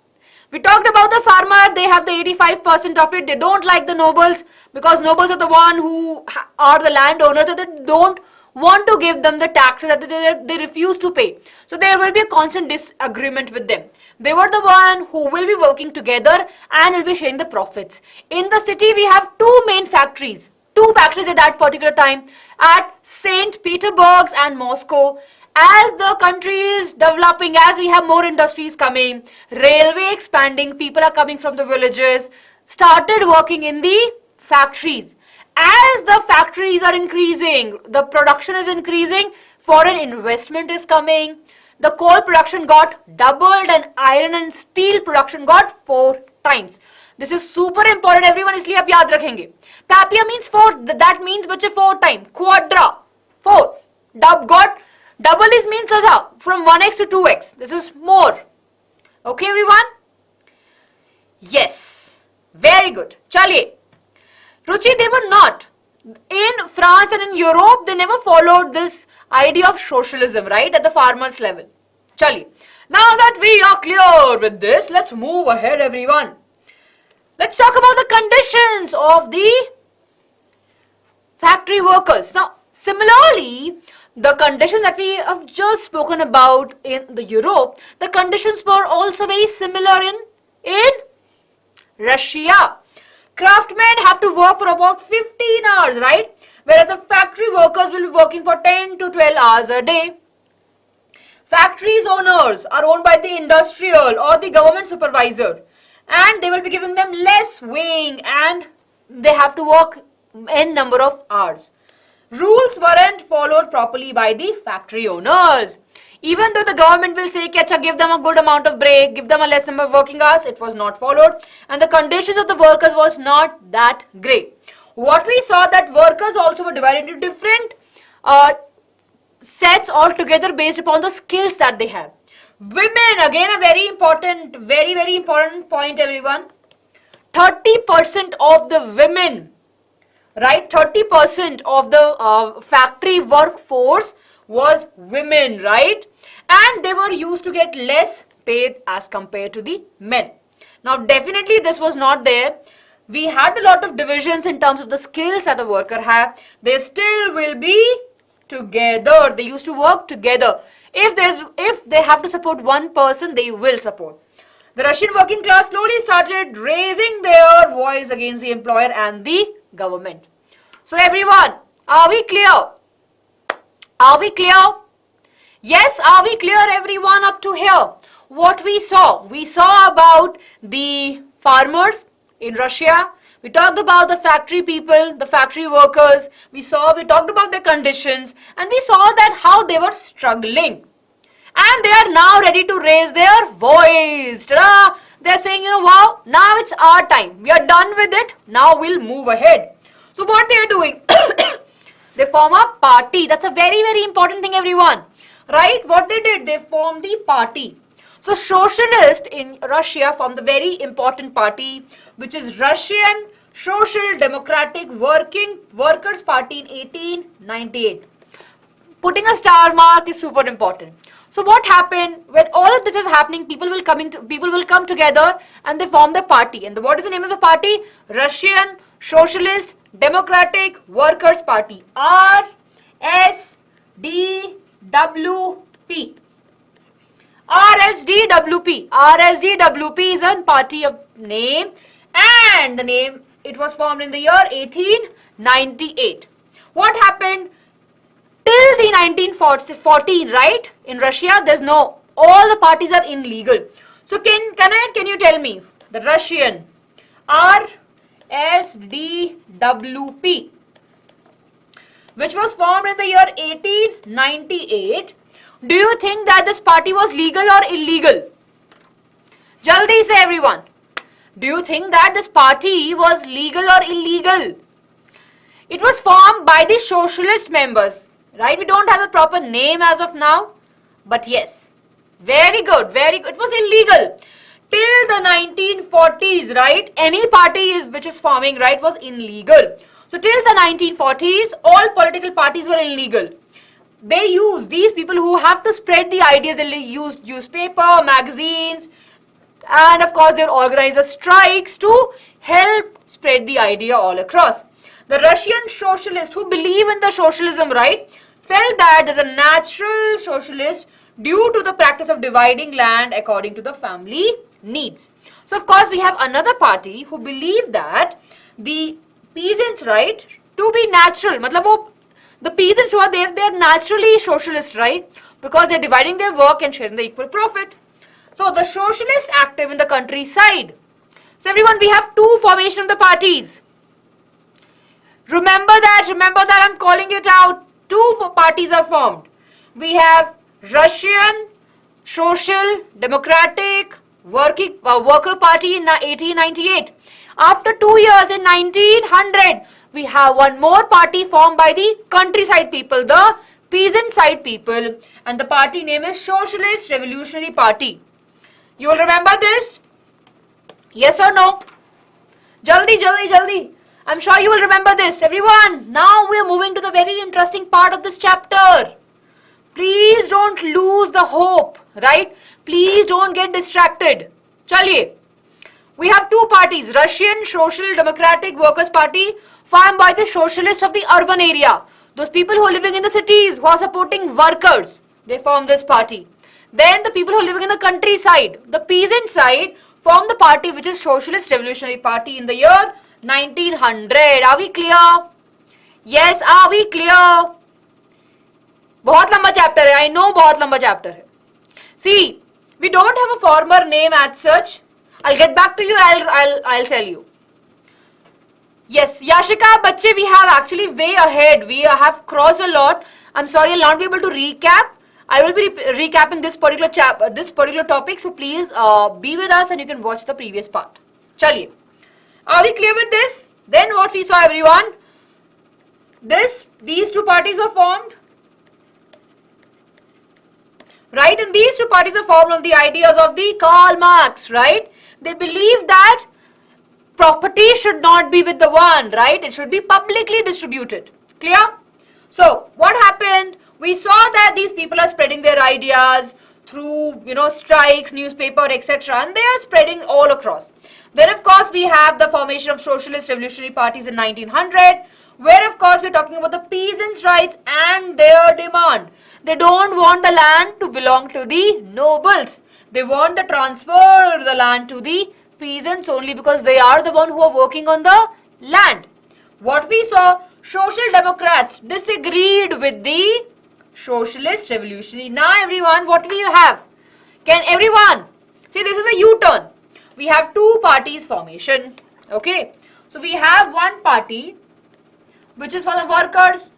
We talked about the farmer, they have the 85% of it. They don't like the nobles because nobles are the one who are the landowners, and they don't want to give them the taxes that they refuse to pay. So there will be a constant disagreement with them. They were the one who will be working together and will be sharing the profits. In the city, we have two main factories. Two factories at that particular time at St. Petersburg and Moscow. As the country is developing, as we have more industries coming, railway expanding, people are coming from the villages, started working in the factories. As the factories are increasing, the production is increasing, foreign investment is coming, the coal production got doubled and iron and steel production got 4 times. This is super important, everyone, इसलिए आप याद रखेंगे. Papia means 4, that means बच्चे 4 times. Quadra, 4. Double is means from 1x to 2x. This is more. Okay, everyone? Yes. Very good. Chaliye. Ruchi, they were not. In France and in Europe, they never followed this idea of socialism, right, at the farmers level. Chaliye. Now that we are clear with this, let's move ahead, everyone. Let's talk about the conditions of the factory workers. Now, similarly, the condition that we have just spoken about in the Europe, the conditions were also very similar in Russia. Craftsmen have to work for about 15 hours, right? Whereas the factory workers will be working for 10 to 12 hours a day. Factories owners are owned by the industrial or the government supervisor, and they will be giving them less wage and they have to work n number of hours. Rules weren't followed properly by the factory owners. Even though the government will say, Kecha, give them a good amount of break, give them a less number of working hours, it was not followed. And the conditions of the workers was not that great. What we saw that workers also were divided into different sets altogether based upon the skills that they have. Women, again a very important point, everyone. 30% of the women, right, 30% of the factory workforce was women, right, and they were used to get less paid as compared to the men. Now definitely this was not there. We had a lot of divisions in terms of the skills that the worker have. They still will be together. They used to work together. If they have to support one person, they will support. The Russian working class slowly started raising their voice against the employer and the government. So everyone, are we clear? Are we clear? Yes, are we clear, everyone, up to here? What we saw about the farmers in Russia. We talked about the factory people, the factory workers. We talked about their conditions, and we saw that how they were struggling. And they are now ready to raise their voice. Ta-da! They're saying, wow, now it's our time. We are done with it. Now we'll move ahead. So what they are doing? They form a party. That's a very important thing, everyone. Right? What they did, they formed the party. So socialists in Russia formed the very important party, which is Russian Social Democratic Workers Party in 1898. Putting a star mark is super important. So what happened when all of this is happening? People will come together and they form the party. And what is the name of the party? Russian Socialist Democratic Workers Party, RSDWP. RSDWP. RSDWP is a party of name, and the name, it was formed in the year 1898. What happened? Till the 1914, right? In Russia, all the parties are illegal. So can you tell me the Russian RSDWP, which was formed in the year 1898, do you think that this party was legal or illegal? Jaldi say, everyone. Do you think that this party was legal or illegal? It was formed by the socialist members, right? We don't have a proper name as of now, but yes. Very good, very good. It was illegal. Till the 1940s, right? Any party which is forming, right, was illegal. So till the 1940s, all political parties were illegal. They use these people who have to spread the ideas. They use newspaper, magazines, and of course they'll organize strikes to help spread the idea all across. The Russian socialists who believe in the socialism, right, felt that the natural socialist due to the practice of dividing land according to the family needs. So of course we have another party who believe that the peasants, right, to be natural, the peasants who are there, they are naturally socialist, right, because they are dividing their work and sharing the equal profit. So the socialist active in the countryside. So everyone, we have two formation of the parties. Remember that I'm calling it out. Two parties are formed. We have Russian Social Democratic Worker Party in 1898. After 2 years in 1900, we have one more party formed by the countryside people, the peasant side people, and the party name is Socialist Revolutionary Party. You will remember this? Yes or no? Jaldi, jaldi, jaldi. I'm sure you will remember this. Everyone, now we are moving to the very interesting part of this chapter. Please don't lose the hope, right? Please don't get distracted. Chaliye. We have two parties, Russian Social Democratic Workers' Party, formed by the socialists of the urban area. Those people who are living in the cities, who are supporting workers, they form this party. Then the people who are living in the countryside, the peasant side, form the party which is Socialist Revolutionary Party in the year 1900. Are we clear? Yes, are we clear? बहुत लंबा chapter है, I know बहुत लंबा chapter है. See, we don't have a former name as such. I'll get back to you. I'll tell you. Yes, Yashika, bache, we have actually way ahead. We have crossed a lot. I'm sorry, I'll not be able to recap. I will be recapping this particular topic. So please be with us and you can watch the previous part. Chaliye. Are we clear with this? Then what we saw, everyone? These two parties were formed. Right? And these two parties are formed on the ideas of the Karl Marx, right? They believe that property should not be with the one, right? It should be publicly distributed. Clear? So, what happened? We saw that these people are spreading their ideas through, strikes, newspaper, etc. And they are spreading all across. Then, of course, we have the formation of socialist revolutionary parties in 1900, where, of course, we're talking about the peasants' rights and their demand. They don't want the land to belong to the nobles. They want the transfer of the land to the peasants only because they are the one who are working on the land. What we saw, social democrats disagreed with the socialist revolutionary. Now everyone, what do you have? Can everyone, see this is a U-turn. We have two parties formation. Okay. So we have one party which is for the workers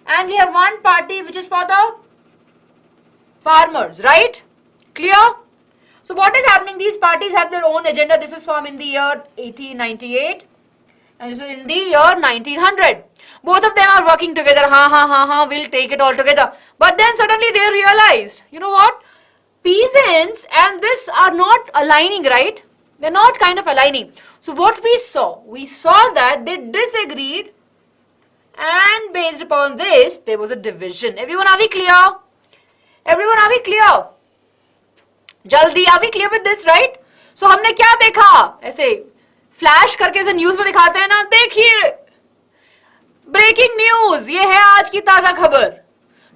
and we have one party which is for the farmers, right? Clear? So what is happening? These parties have their own agenda. This was formed in the year 1898 and this is in the year 1900. Both of them are working together. We'll take it all together. But then suddenly they realized, you know what? Peasants and this are not aligning, right? They're not kind of aligning. So what we saw that they disagreed and based upon this, there was a division. Everyone, are we clear? Everyone, are we clear? जल्दी, are we clear with this, right? So हमने क्या देखा? ऐसे flash करके ऐसे news में दिखाते हैं ना, देखिए ब्रेकिंग न्यूज, ये है आज की ताजा खबर.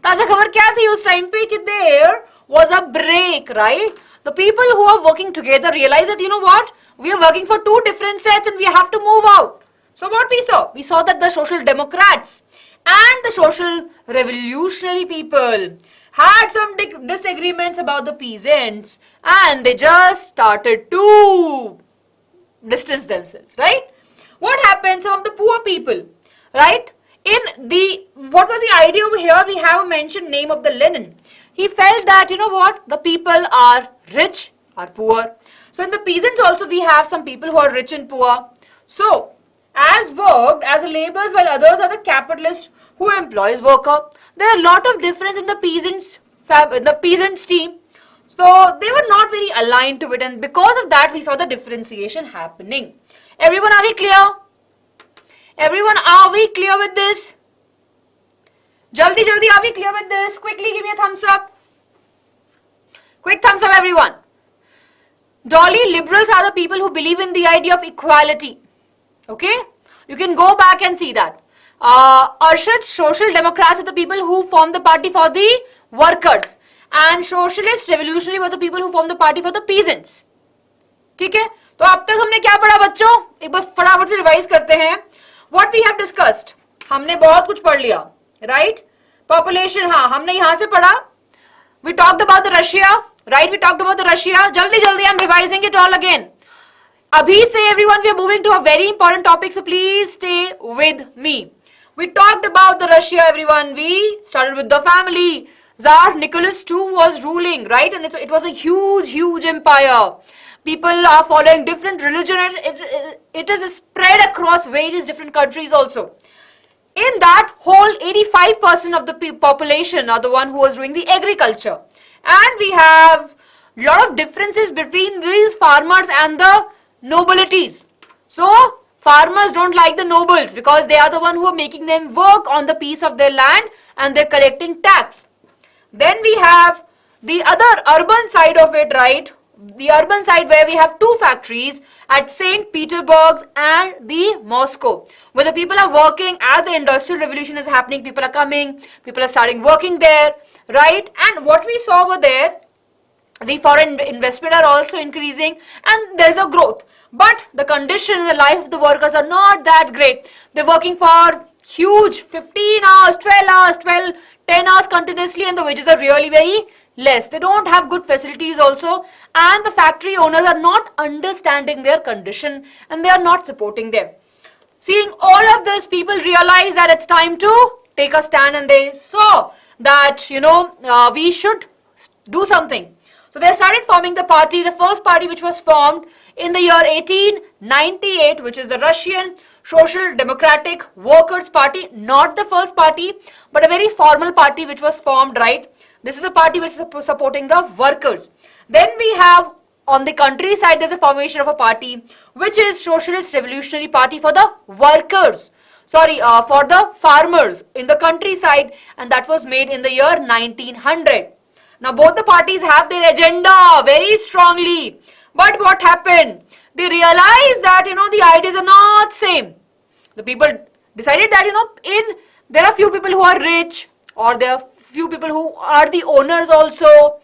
ताजा खबर क्या थी उस टाइम पे कि there was a break, right? The people who are working together realize that, you know what? We are working for two different sets and we have to move out. So what we saw? We saw that the social democrats and the social revolutionary people had some disagreements about the peasants and they just started to distance themselves, right? What happened? Some of the poor people, right? What was the idea over here? We have a mentioned name of the Lenin. He felt that, you know what? The people are rich, are poor. So in the peasants also we have some people who are rich and poor. So as worked as the laborers while others are the capitalists who employs worker. There are a lot of difference in the peasants team. So they were not very aligned to it and because of that we saw the differentiation happening. Everyone, are we clear? Everyone, are we clear with this? Jaldi, are we clear with this? Quickly give me a thumbs up. Quick thumbs up, everyone. Dolly, liberals are the people who believe in the idea of equality. Okay? You can go back and see that. Arshad, social democrats are the people who form the party for the workers. And socialist revolutionary were the people who form the party for the peasants. ठीक है? तो अब तक हमने क्या पढ़ा बच्चों? एक बार फटाफट से रिवाइज करते हैं. What we have discussed? हमने बहुत कुछ पढ़ लिया. Right? Population, हाँ, हमने यहाँ से पढ़ा. We talked about the Russia. Right? We talked about the Russia. जल्दी I'm revising it all again. Abhi se everyone, we are moving to a very important topic, so please stay with me. We talked about the Russia, everyone. We started with the family. Tsar Nicholas II was ruling, right? And it was a huge empire. People are following different religion. It is spread across various different countries also. In that whole 85% of the population are the one who was doing the agriculture. And we have lot of differences between these farmers and the nobilities. So farmers don't like the nobles because they are the one who are making them work on the piece of their land and they're collecting tax. Then we have the other urban side of it, right? The urban side where we have two factories at St. Petersburg and the Moscow, where the people are working as the industrial revolution is happening. People are coming, people are starting working there, right? And what we saw over there, the foreign investment are also increasing and there's a growth. But the condition in the life of the workers are not that great. They're working for huge 15 hours, 12 hours, 10 hours continuously and the wages are really very less. They don't have good facilities also and the factory owners are not understanding their condition and they are not supporting them. Seeing all of this, people realize that it's time to take a stand and they saw that, we should do something. So they started forming the party, the first party which was formed in the year 1898, which is the Russian Social Democratic Workers' Party, not the first party, but a very formal party which was formed, right? This is a party which is supporting the workers. Then we have on the countryside, there's a formation of a party which is Socialist Revolutionary Party for the workers. For the farmers in the countryside, and that was made in the year 1900. Now both the parties have their agenda very strongly. But what happened? They realized that, the ideas are not same. The people decided that, there are few people who are rich or there are few people who are the owners also.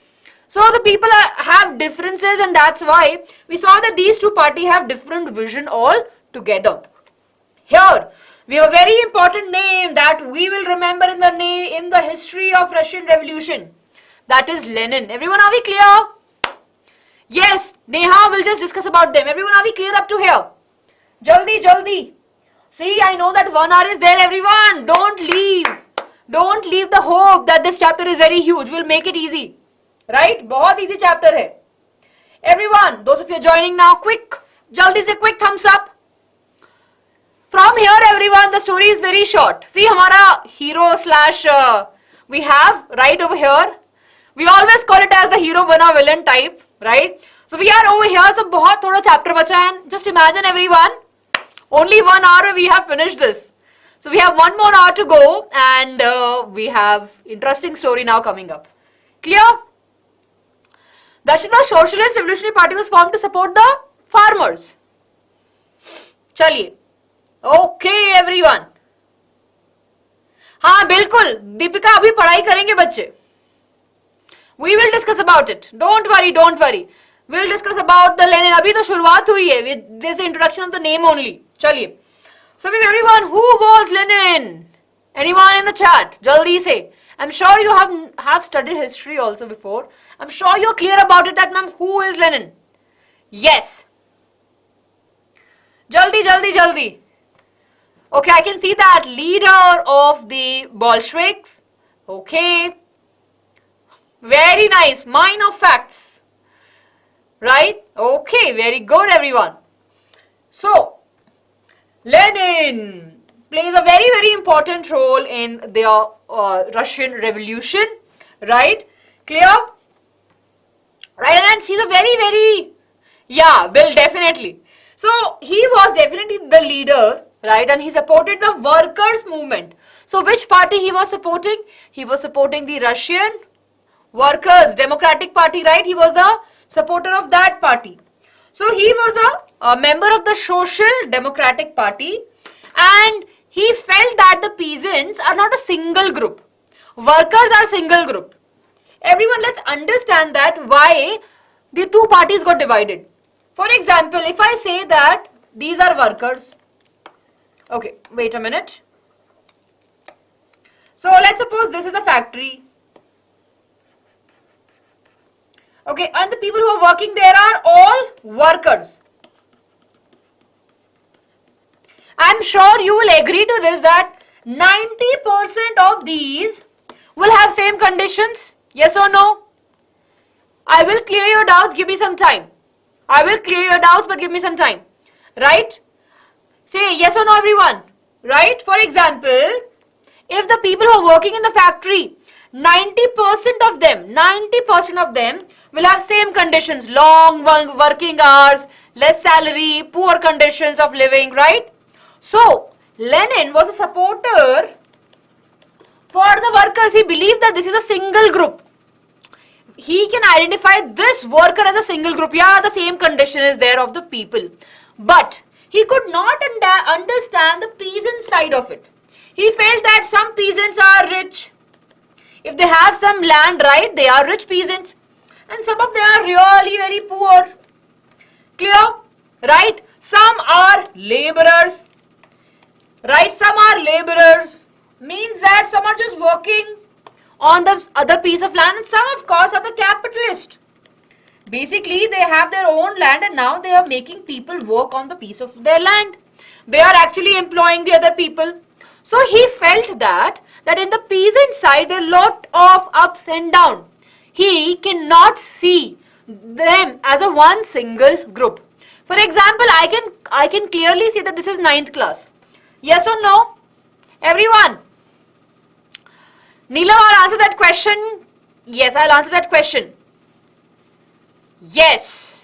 So the people have differences and that's why we saw that these two parties have different vision all together. Here, we have a very important name that we will remember in the history of Russian Revolution. That is Lenin. Everyone, are we clear? Yes, Neha will just discuss about them. Everyone, are we clear up to here? Jaldi, jaldi. See, I know that 1 hour is there, everyone. Don't leave. Don't leave the hope that this chapter is very huge. We'll make it easy. Right? बहुत easy chapter है. Everyone, those of you joining now, quick. Jaldi se quick thumbs up. From here, everyone, the story is very short. See, हमारा hero slash we have right over here. We always call it as the hero bana villain type, right? So we are over here. So बहुत थोड़ा chapter बचा है. Just imagine everyone, only 1 hour we have finished this. So we have 1 more hour to go and we have interesting story now coming up. Clear? The Socialist Revolutionary Party was formed to support the farmers. चलिए. Okay everyone. हाँ बिल्कुल. दीपिका अभी पढ़ाई करेंगे बच्चे. We will discuss about it. Don't worry, don't worry. We will discuss about the Lenin. अभी तो शुरुआत हुई है. This is the introduction of the name only. चलिए. So everyone, who was Lenin? Anyone in the chat? Jaldi say. I'm sure you have studied history also before. I'm sure you're clear about it that ma'am, who is Lenin? Yes. Jaldi, jaldi, jaldi. Okay, I can see that. Leader of the Bolsheviks. Okay. Very nice. Mine of facts. Right? Okay, very good everyone. So, Lenin plays a very, very important role in the Russian Revolution. Right? Clear? Right, and he's a very, very, Bill, definitely. So, he was definitely the leader, right? And he supported the workers' movement. So, which party he was supporting? He was supporting the Russian Workers' Democratic Party, right? He was the supporter of that party. So, he was a member of the Social Democratic Party and he felt that the peasants are not a single group. Workers are single group. Everyone, let's understand that why the two parties got divided. For example, if I say that these are workers. Okay, wait a minute. So, let's suppose this is a factory. Okay, and the people who are working there are all workers. I'm sure you will agree to this that 90% of these will have same conditions. Yes or no? I will clear your doubts. Give me some time. I will clear your doubts, but give me some time. Right? Say yes or no, everyone. Right? For example, if the people who are working in the factory, 90% of them will have same conditions, long working hours, less salary, poor conditions of living, right? So, Lenin was a supporter for the workers. He believed that this is a single group. He can identify this worker as a single group. Yeah, the same condition is there of the people. But he could not understand the peasant side of it. He felt that some peasants are rich. If they have some land, right, they are rich peasants. And some of them are really very poor. Clear? Right? Some are laborers. Right? Some are laborers. Means that some are just working on the other piece of land, and some of course are the capitalists. Basically, they have their own land and now they are making people work on the piece of their land. They are actually employing the other people. So he felt that in the peasant side there are a lot of ups and downs. He cannot see them as a one single group. For example, I can clearly see that this is 9th class. Yes or no? Everyone? Neelam, I'll answer that question. Yes, I'll answer that question. Yes.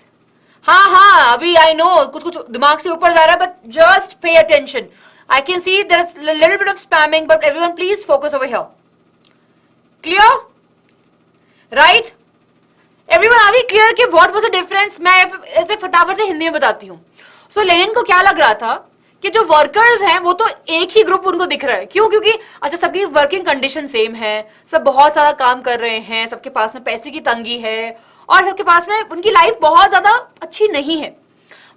हाँ, अभी I know कुछ दिमाग से ऊपर जा रहा है, but just pay attention. I can see there's a little bit of spamming, but everyone please focus over here. Clear? Right? Everyone, are we clear कि what was the difference? मैं ऐसे फटाफट से हिंदी में बताती हूँ. So लेनिन को क्या लग रहा था कि जो वर्कर्स हैं वो तो एक ही ग्रुप उनको दिख रहा है. क्यों? क्योंकि अच्छा सबकी वर्किंग कंडीशन सेम है, सब बहुत सारा काम कर रहे हैं, सबके पास में पैसे की तंगी है और सबके पास में उनकी लाइफ बहुत ज्यादा अच्छी नहीं है.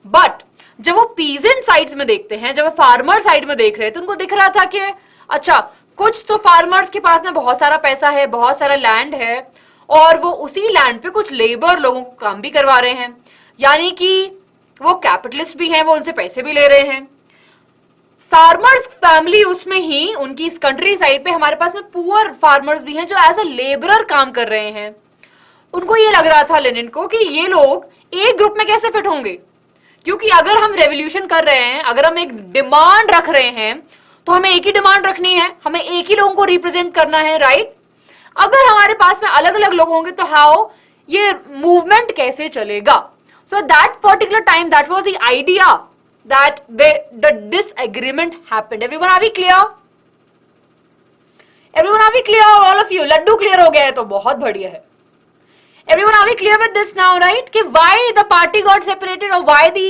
बट जब वो पीजेंट साइड्स में देखते हैं, जब वो फार्मर साइड में देख रहे हैं, तो उनको दिख रहा था कि अच्छा कुछ तो फार्मर्स के पास में बहुत सारा पैसा है, बहुत सारा लैंड है और वो उसी लैंड पे कुछ लेबर लोगों को काम भी करवा रहे हैं. यानी कि वो कैपिटलिस्ट भी हैं, वो उनसे पैसे भी ले रहे हैं. फार्मर्स फैमिली उसमें ही उनकी इस कंट्री साइड पे हमारे पास में पुअर फार्मर्स भी हैं जो एज अ लेबरर काम कर रहे हैं. उनको ये लग रहा था लेनिन को कि ये लोग एक ग्रुप में कैसे फिट होंगे, क्योंकि अगर हम रेवोल्यूशन कर रहे हैं, अगर हम एक डिमांड रख रहे हैं तो हमें एक ही डिमांड रखनी है, हमें एक ही लोगों को रिप्रेजेंट करना है, राइट? अगर हमारे पास में अलग अलग लोग होंगे तो हाउ ये मूवमेंट कैसे चलेगा? So that particular time that was the idea that the disagreement happened. Everyone, are we clear? Everyone, are we clear? All of you, laddu clear हो गया है तो बहुत बढ़िया है. Everyone, are we clear with this now, right? कि why the party got separated or why the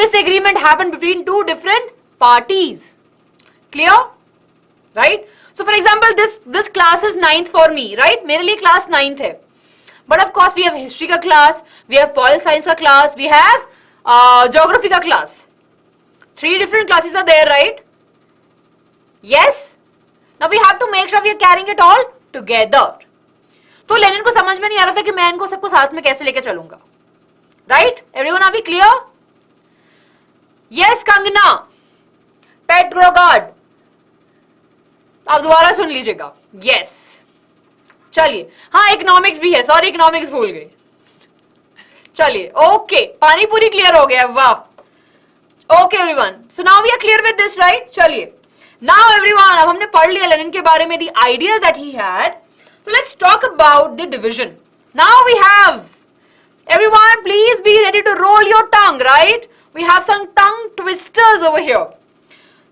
disagreement happened between two different parties? Clear? Right? So for example, this class is 9th for me, right? मेरे लिए class 9th है. But of course, we have history का class, we have pol science का class, we have geography का class. 3 different classes are there, right? Yes? Now we have to make sure we are carrying it all together. तो Lenin को समझ में नहीं आ रहा था कि मैं इनको सबको साथ में कैसे लेके चलूंगा. Right? Everyone, are we clear? Yes, Kangana. Petrograd. आप दोबारा सुन लीजिएगा. Yes. चलिए. हाँ, इकोनॉमिक्स भी है. सॉरी, इकोनॉमिक्स भूल गई. चलिए. ओके. पानी पूरी क्लियर हो गया. वाह. Okay everyone, so now we are clear with this, right? चलिए. Now everyone, अब हमने पढ़ लिया लेनिन के बारे में, the ideas that he had. So let's talk about the division. Now we have, everyone please be ready to roll your tongue, right? We have some tongue twisters over here.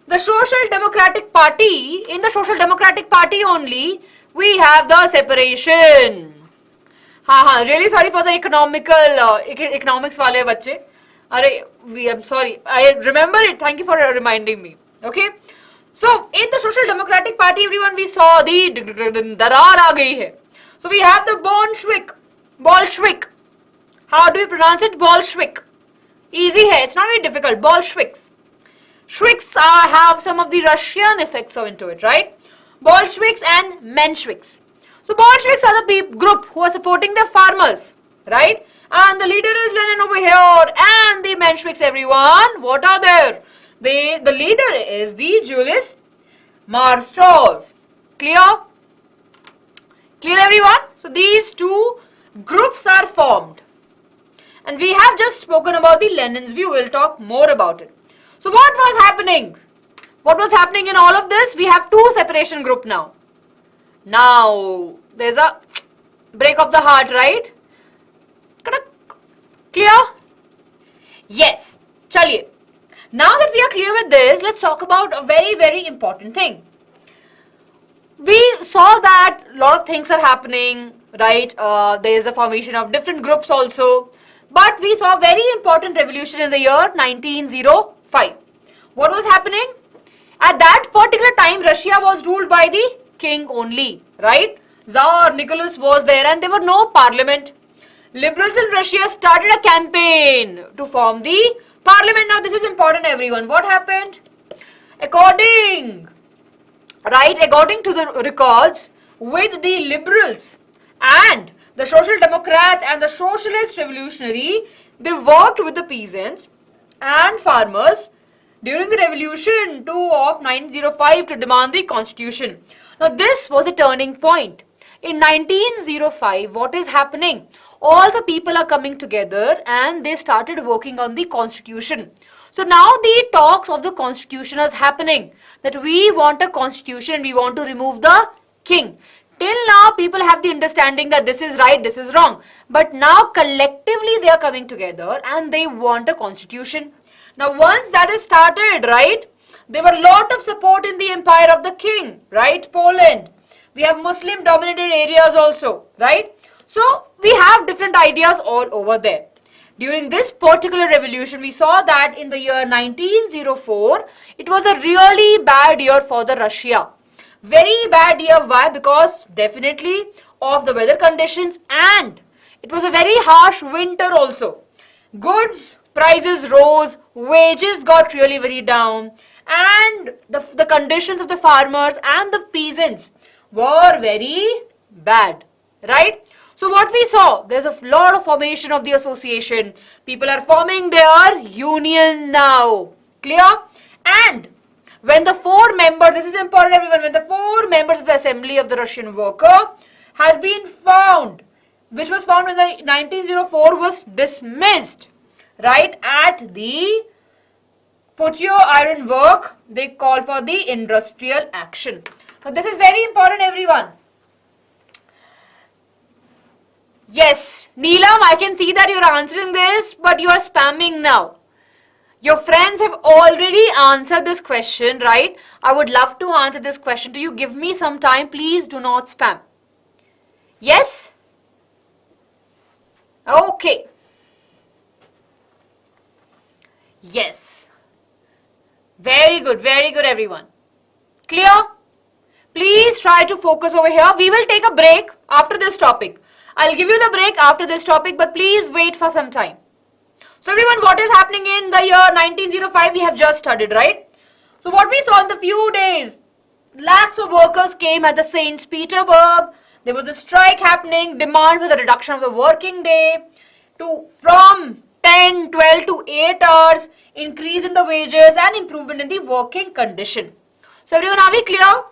The Social Democratic Party, in the Social Democratic Party only, we have the separation. हाँ, really sorry for the economics वाले बच्चे. I'm sorry. I remember it. Thank you for reminding me. Okay. So, in the Social Democratic Party, everyone, we saw the darar aa gayi hai. So, we have the Bolshevik. How do you pronounce it? Bolshevik. Easy hai. It's not very difficult. Bolsheviks. Shviks have some of the Russian effects into it, right? Bolsheviks and Mensheviks. So, Bolsheviks are the group who are supporting the farmers, right? And the leader is Lenin over here, and the Mensheviks, everyone, what are there? The leader is the Julius Marstov. Clear? Clear, everyone? So these two groups are formed. And we have just spoken about the Lenin's view. We'll talk more about it. So what was happening? What was happening in all of this? We have two separation group now. Now, there's a break of the heart, right? Clear? Yes. Chaliye. Now that we are clear with this, let's talk about a very, very important thing. We saw that a lot of things are happening, right? There is a formation of different groups also. But we saw a very important revolution in the year 1905. What was happening? At that particular time, Russia was ruled by the king only, right? Tsar Nicholas was there and there were no parliament. Liberals in Russia started a campaign to form the parliament. Now this is important, everyone. What happened? According to the records, with the liberals and the social democrats and the socialist revolutionary, they worked with the peasants and farmers during the revolution of 1905 to demand the constitution. Now this was a turning point. In 1905, what is happening? All the people are coming together and they started working on the constitution. So now the talks of the constitution is happening, that we want a constitution, we want to remove the king. Till now people have the understanding that this is right, this is wrong. But now collectively they are coming together and they want a constitution. Now once that is started, right, there were a lot of support in the empire of the king, right, Poland. We have Muslim dominated areas also, right. So we have different ideas all over there. During this particular revolution, we saw that in the year 1904, it was a really bad year for the Russia. Very bad year. Why? Because definitely of the weather conditions and it was a very harsh winter also. Goods prices rose, wages got really very down and the conditions of the farmers and the peasants were very bad, right? So what we saw, there's a lot of formation of the association. People are forming their union now. Clear? And when the four members, this is important everyone, when the four members of the Assembly of the Russian Worker has been found, which was found when the 1904 was dismissed, right, at the Potio Iron Work, they call for the industrial action. So this is very important everyone. Yes, Neelam, I can see that you're answering this, but you are spamming now. Your friends have already answered this question, right? I would love to answer this question to you. Give me some time. Please do not spam. Yes? Okay. Yes. Very good everyone. Clear? Please try to focus over here. We will take a break after this topic. I'll give you the break after this topic, but please wait for some time. So everyone, what is happening in the year 1905? We have just studied, right? So what we saw in the few days, lakhs of workers came at the St. Petersburg. There was a strike happening, demand for the reduction of the working day from 10, 12 to 8 hours, increase in the wages and improvement in the working condition. So everyone, are we clear?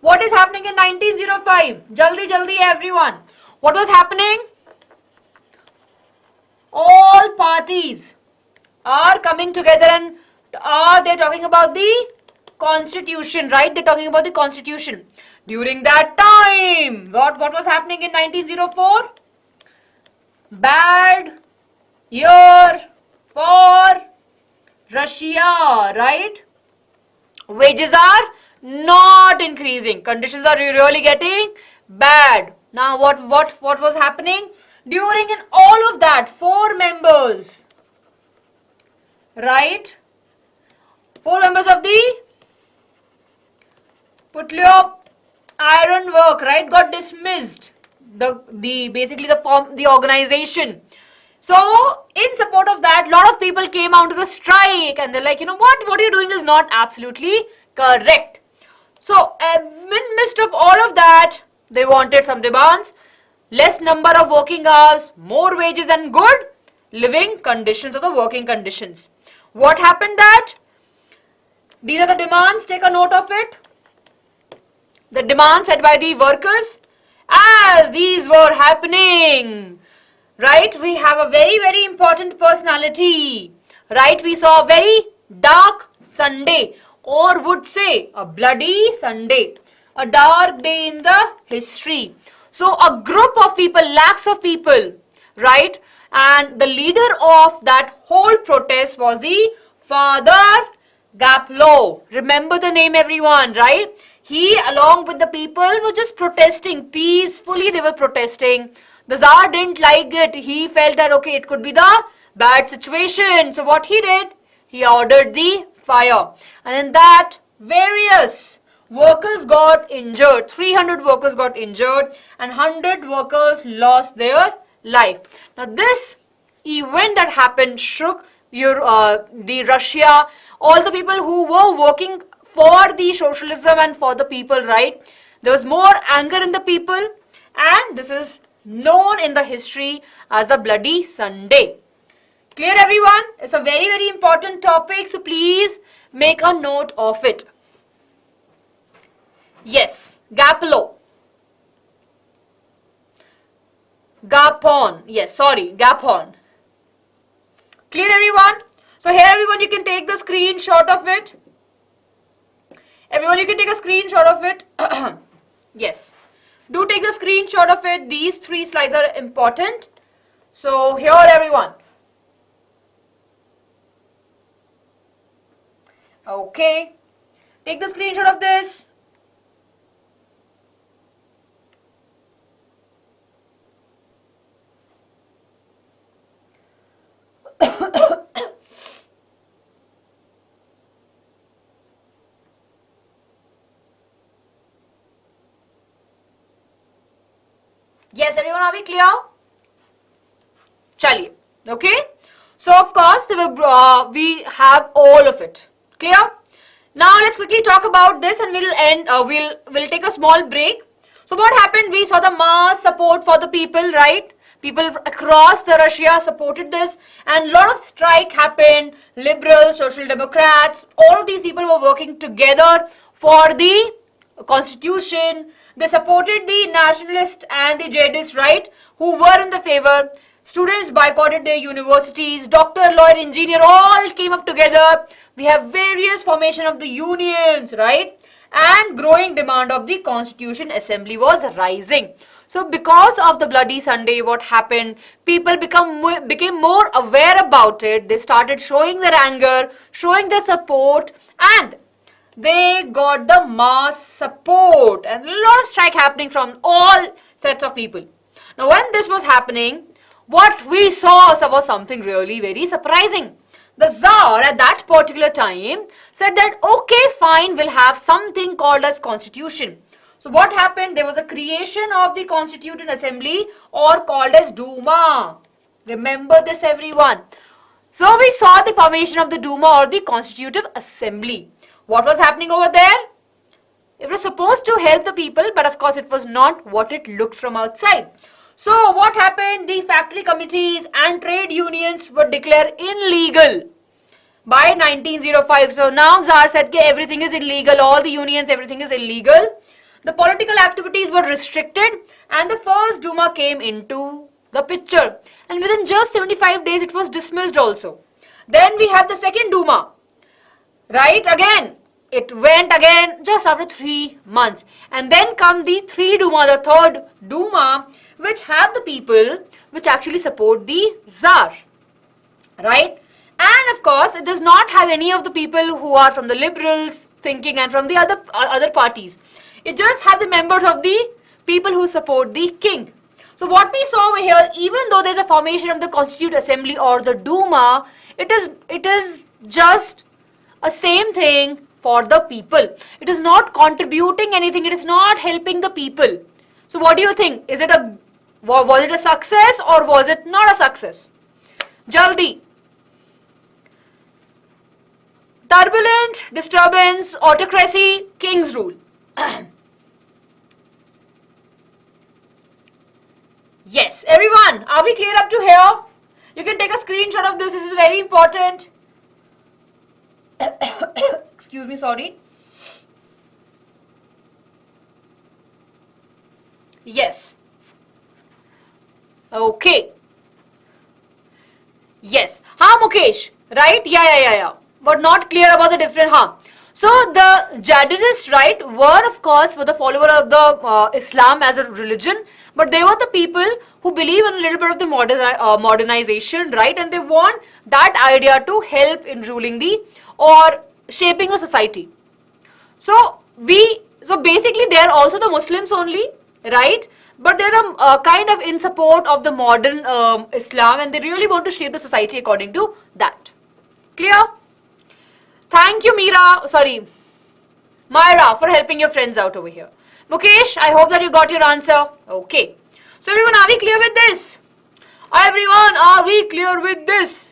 What is happening in 1905? Jaldi everyone. What was happening? All parties are coming together and they're talking about the constitution, right? They're talking about the constitution. During that time, what was happening in 1904? Bad year for Russia, right? Wages are not increasing. Conditions are really getting bad. Now what was happening? During in all of that, four members, right? Four members of the Putliop Iron Work, right, got dismissed. The organization. So in support of that, lot of people came out to the strike and they're like, you know what are you doing is not absolutely correct. So in midst of all of that, they wanted some demands, less number of working hours, more wages and good living conditions or the working conditions. What happened that? These are the demands, take a note of it. The demands set by the workers as these were happening, right? We have a very important personality, right? We saw a very dark Sunday or would say a bloody Sunday. A dark day in the history. So a group of people, lakhs of people, right? And the leader of that whole protest was the Father Gaplo. Remember the name, everyone, right? He, along with the people, were just protesting peacefully. They were protesting. The Tsar didn't like it. He felt that, okay, it could be the bad situation. So what he did, he ordered the fire. And in that, various workers got injured. 300 workers got injured and 100 workers lost their life. Now this event that happened shook the Russia, all the people who were working for the socialism and for the people, right? There was more anger in the people, and this is known in the history as the Bloody Sunday. Clear, everyone? It's a very, very important topic, so please make a note of it. Yes, Gapon. Yes, sorry, Gapon. Clear, everyone? So here, everyone, you can take the screenshot of it. Everyone, you can take a screenshot of it. Yes. Do take the screenshot of it. These 3 slides are important. So here, everyone. Okay. Take the screenshot of this. Yes, everyone, are we clear? Chaliye. Okay. So of course, we have all of it. Clear? Now let's quickly talk about this, and we'll take a small break. So what happened? We saw the mass support for the people, right? People across the Russia supported this, and a lot of strike happened. Liberals, social democrats, all of these people were working together for the constitution. They supported the nationalists and the jihadists, right, who were in the favor. Students boycotted their universities. Doctor, lawyer, engineer all came up together. We have various formation of the unions, right, and growing demand of the Constitution Assembly was rising. So because of the Bloody Sunday, what happened? People became more aware about it. They started showing their anger, showing their support, and they got the mass support, and a lot of strike happening from all sets of people. Now when this was happening, what we saw was something really very surprising. The Tsar at that particular time said that, okay, fine, we'll have something called as constitution. So what happened? There was a creation of the Constituent Assembly, or called as Duma. Remember this, everyone. So we saw the formation of the Duma, or the Constitutive Assembly. What was happening over there? It was supposed to help the people, but of course it was not what it looked from outside. So what happened? The factory committees and trade unions were declared illegal by 1905. So now Tsar said that everything is illegal, all the unions, everything is illegal. The political activities were restricted, and the first Duma came into the picture. And within just 75 days, it was dismissed also. Then we have the second Duma. Right, again, it went again just after 3 months. And then come the the third Duma, which have the people which actually support the Tsar. Right? And of course, it does not have any of the people who are from the liberals thinking and from the other parties. It just have the members of the people who support the king. So what we saw over here, even though there's a formation of the Constituent Assembly or the Duma, it is just a same thing for the people. It is not contributing anything. It is not helping the people. So what do you think? Was it a success or was it not a success? Jaldi. Turbulent, disturbance, autocracy, king's rule. Yes, everyone, are we clear up to here? You can take a screenshot of this. This is very important. Excuse me, sorry. Yes. Okay. Yes. Mukesh. Right? Yeah. But not clear about the different, So the jihadists, right, were of course were the follower of the Islam as a religion, but they were the people who believe in a little bit of the modernization, right, and they want that idea to help in ruling the or shaping a society. So basically they are also the Muslims only, right? But they're kind of in support of the modern Islam, and they really want to shape the society according to that. Clear? Thank you, Meera. Sorry, Myra, for helping your friends out over here. Mukesh, I hope that you got your answer. Okay. So everyone, are we clear with this? Everyone, are we clear with this?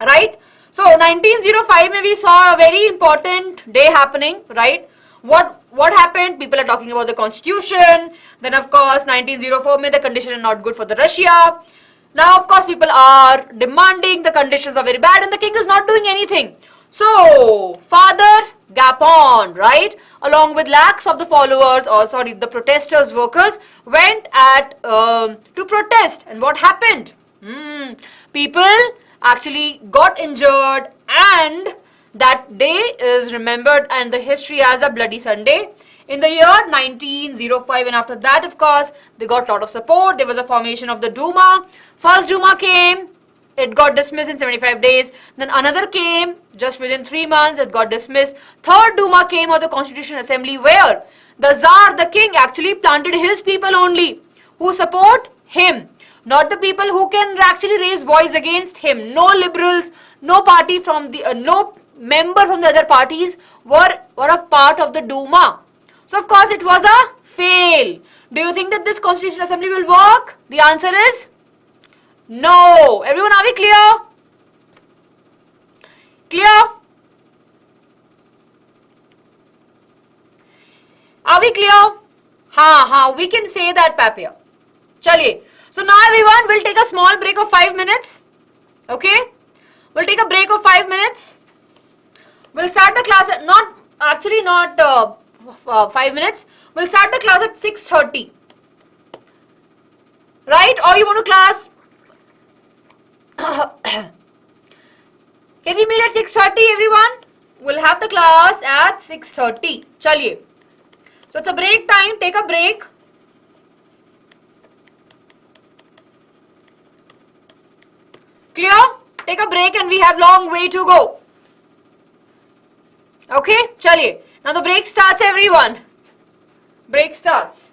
Right? So 1905 mein we saw a very important day happening, right? What happened? People are talking about the constitution. Then of course 1904 mein the conditions are not good for the Russia. Now of course people are demanding, the conditions are very bad, and the king is not doing anything. So Father Gapon, right, along with lakhs of the followers, or sorry, the protesters, workers, went to protest. And what happened? People actually got injured, and that day is remembered in the history as a Bloody Sunday in the year 1905. And after that, of course, they got a lot of support. There was a formation of the Duma. First Duma came, it got dismissed in 75 days. Then another came just within 3 months, it got dismissed. Third Duma came, or the Constitution Assembly, where the Tsar, the king, actually planted his people only who support him, not the people who can actually raise voice against him. No liberals, no party from the no member from the other parties were a part of the Duma. So of course it was a fail. Do you think that this Constitution Assembly will work? The answer is no. Everyone, are we clear? Clear? Are we clear? We can say that, Papia. Chaliye. So now everyone, we'll take a small break of 5 minutes. Okay? We'll take a break of 5 minutes. We'll start the class at not 5 minutes. We'll start the class at 6:30. Right? Or you want to class? Can we meet at 6:30, everyone? We'll have the class at 6:30. Chaliye. So it's a break time. Take a break. Clear? Take a break, and we have long way to go. Okay? Chaliye. Now the break starts, everyone. Break starts.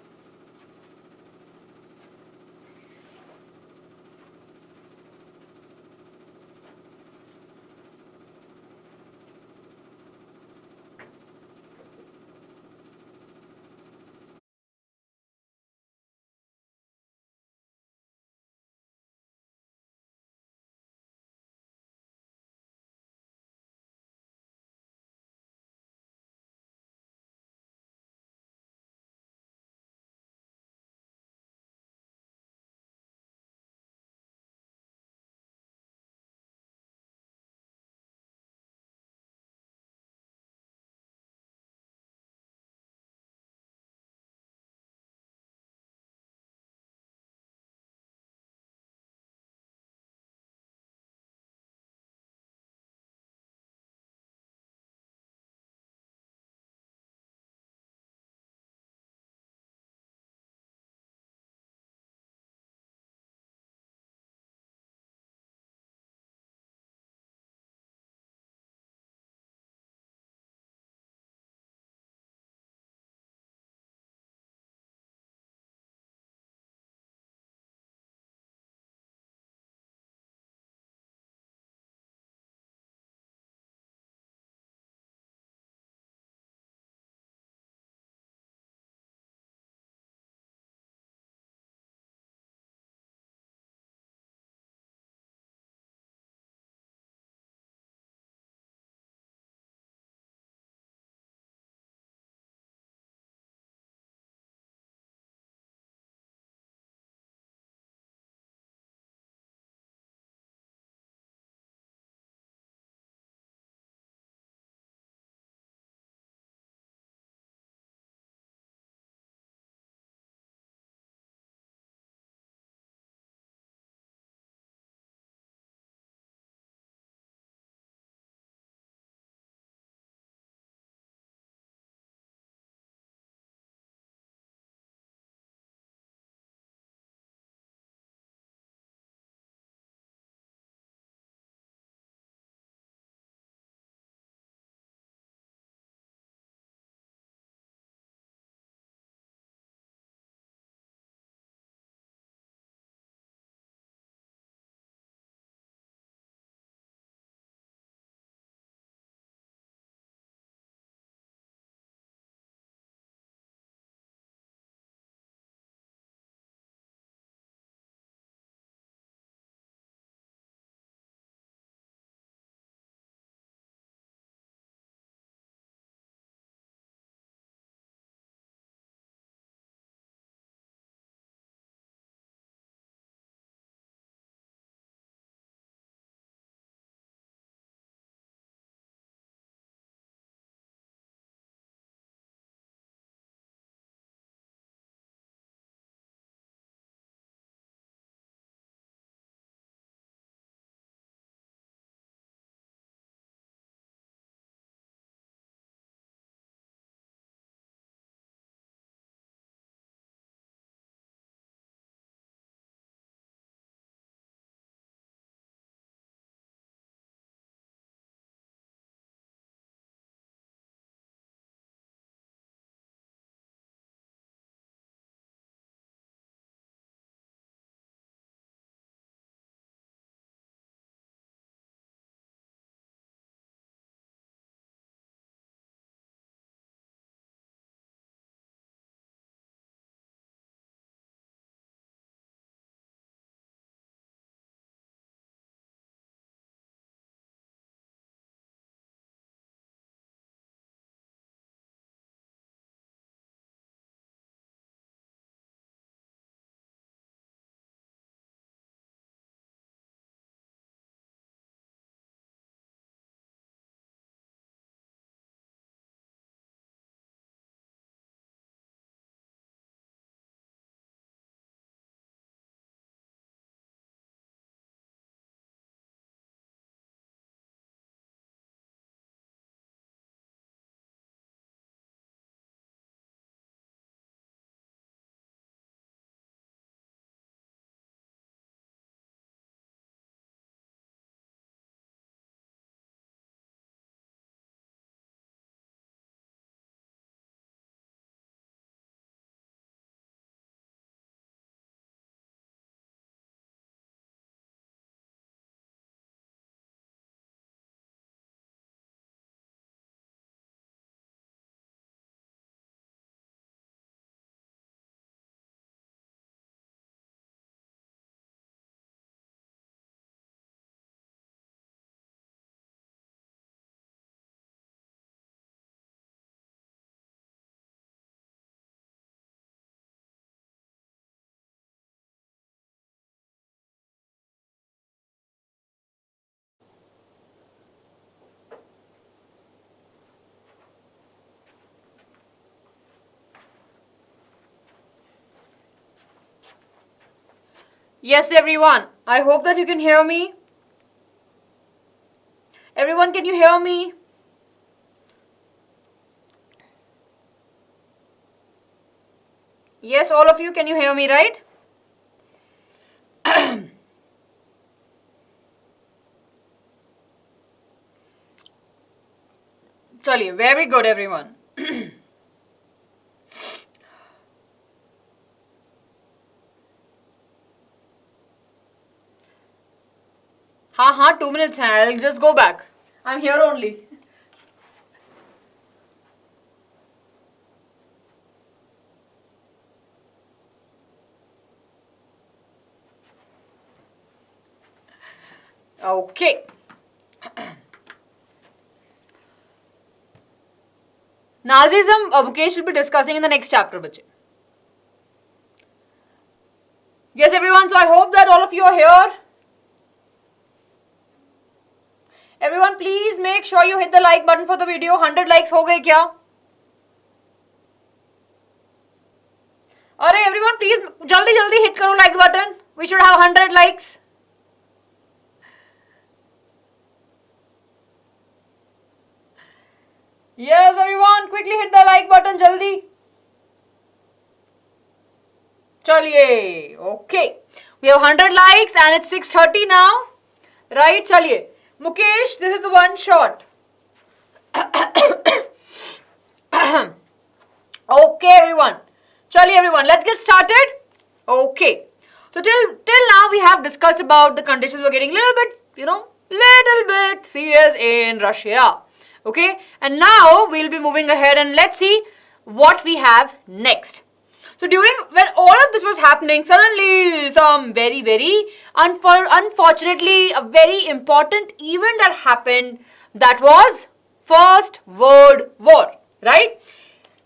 Yes, everyone. I hope that you can hear me. Everyone, can you hear me? Yes, all of you, can you hear me, right? Chaliye, very good, everyone. हाँ 2 minutes हैं. I'll just go back. I'm here only. Okay. Nazism, Mukesh will be discussing in the next chapter, bache. Yes, everyone. So I hope that all of you are here. Everyone, please make sure you hit the like button for the video. 100 likes हो गए क्या? अरे everyone, please जल्दी जल्दी hit करो like button. We should have 100 likes. Yes, everyone, quickly hit the like button, jaldi. Chaliye, okay. We have 100 likes and it's 6:30 now. Right, chaliye. Mukesh, this is the one shot. Okay, everyone. Chaliye, everyone, let's get started. Okay. So till now we have discussed about the conditions. We're getting a little bit, little bit serious in Russia. Okay, and now we'll be moving ahead and let's see what we have next. So when all of this was happening, suddenly some very unfortunately a very important event that happened, that was First World War, right?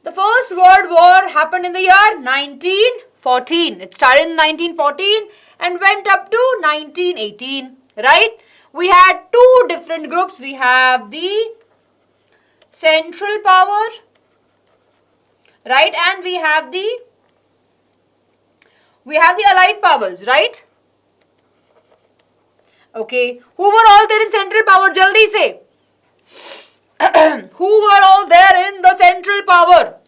The First World War happened in the year 1914. It started in 1914 and went up to 1918, right? We had two different groups. We have the Central Power, right, and we have the Allied Powers, right? Okay, who were all there in Central Power? Jaldi say. Who were all there in the Central Power?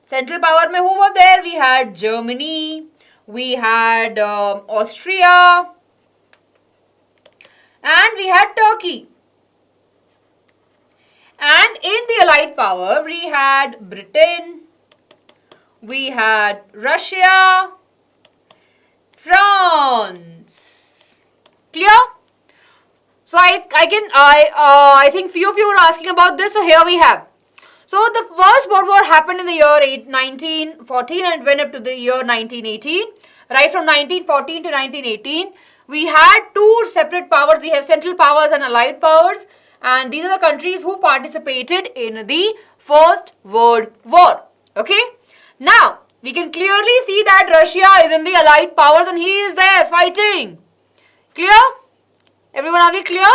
Central Power mein who were there? We had Germany, we had Austria, and we had Turkey. And in the Allied Power, we had Britain, we had Russia, France. Clear? So I think few of you were asking about this. So here we have. So the First World War happened in the year 1914 and went up to the year 1918. Right from 1914 to 1918, we had two separate powers. We have Central Powers and Allied Powers. And these are the countries who participated in the First World War. Okay. Now, we can clearly see that Russia is in the Allied Powers and he is there fighting. Clear? Everyone, are we clear?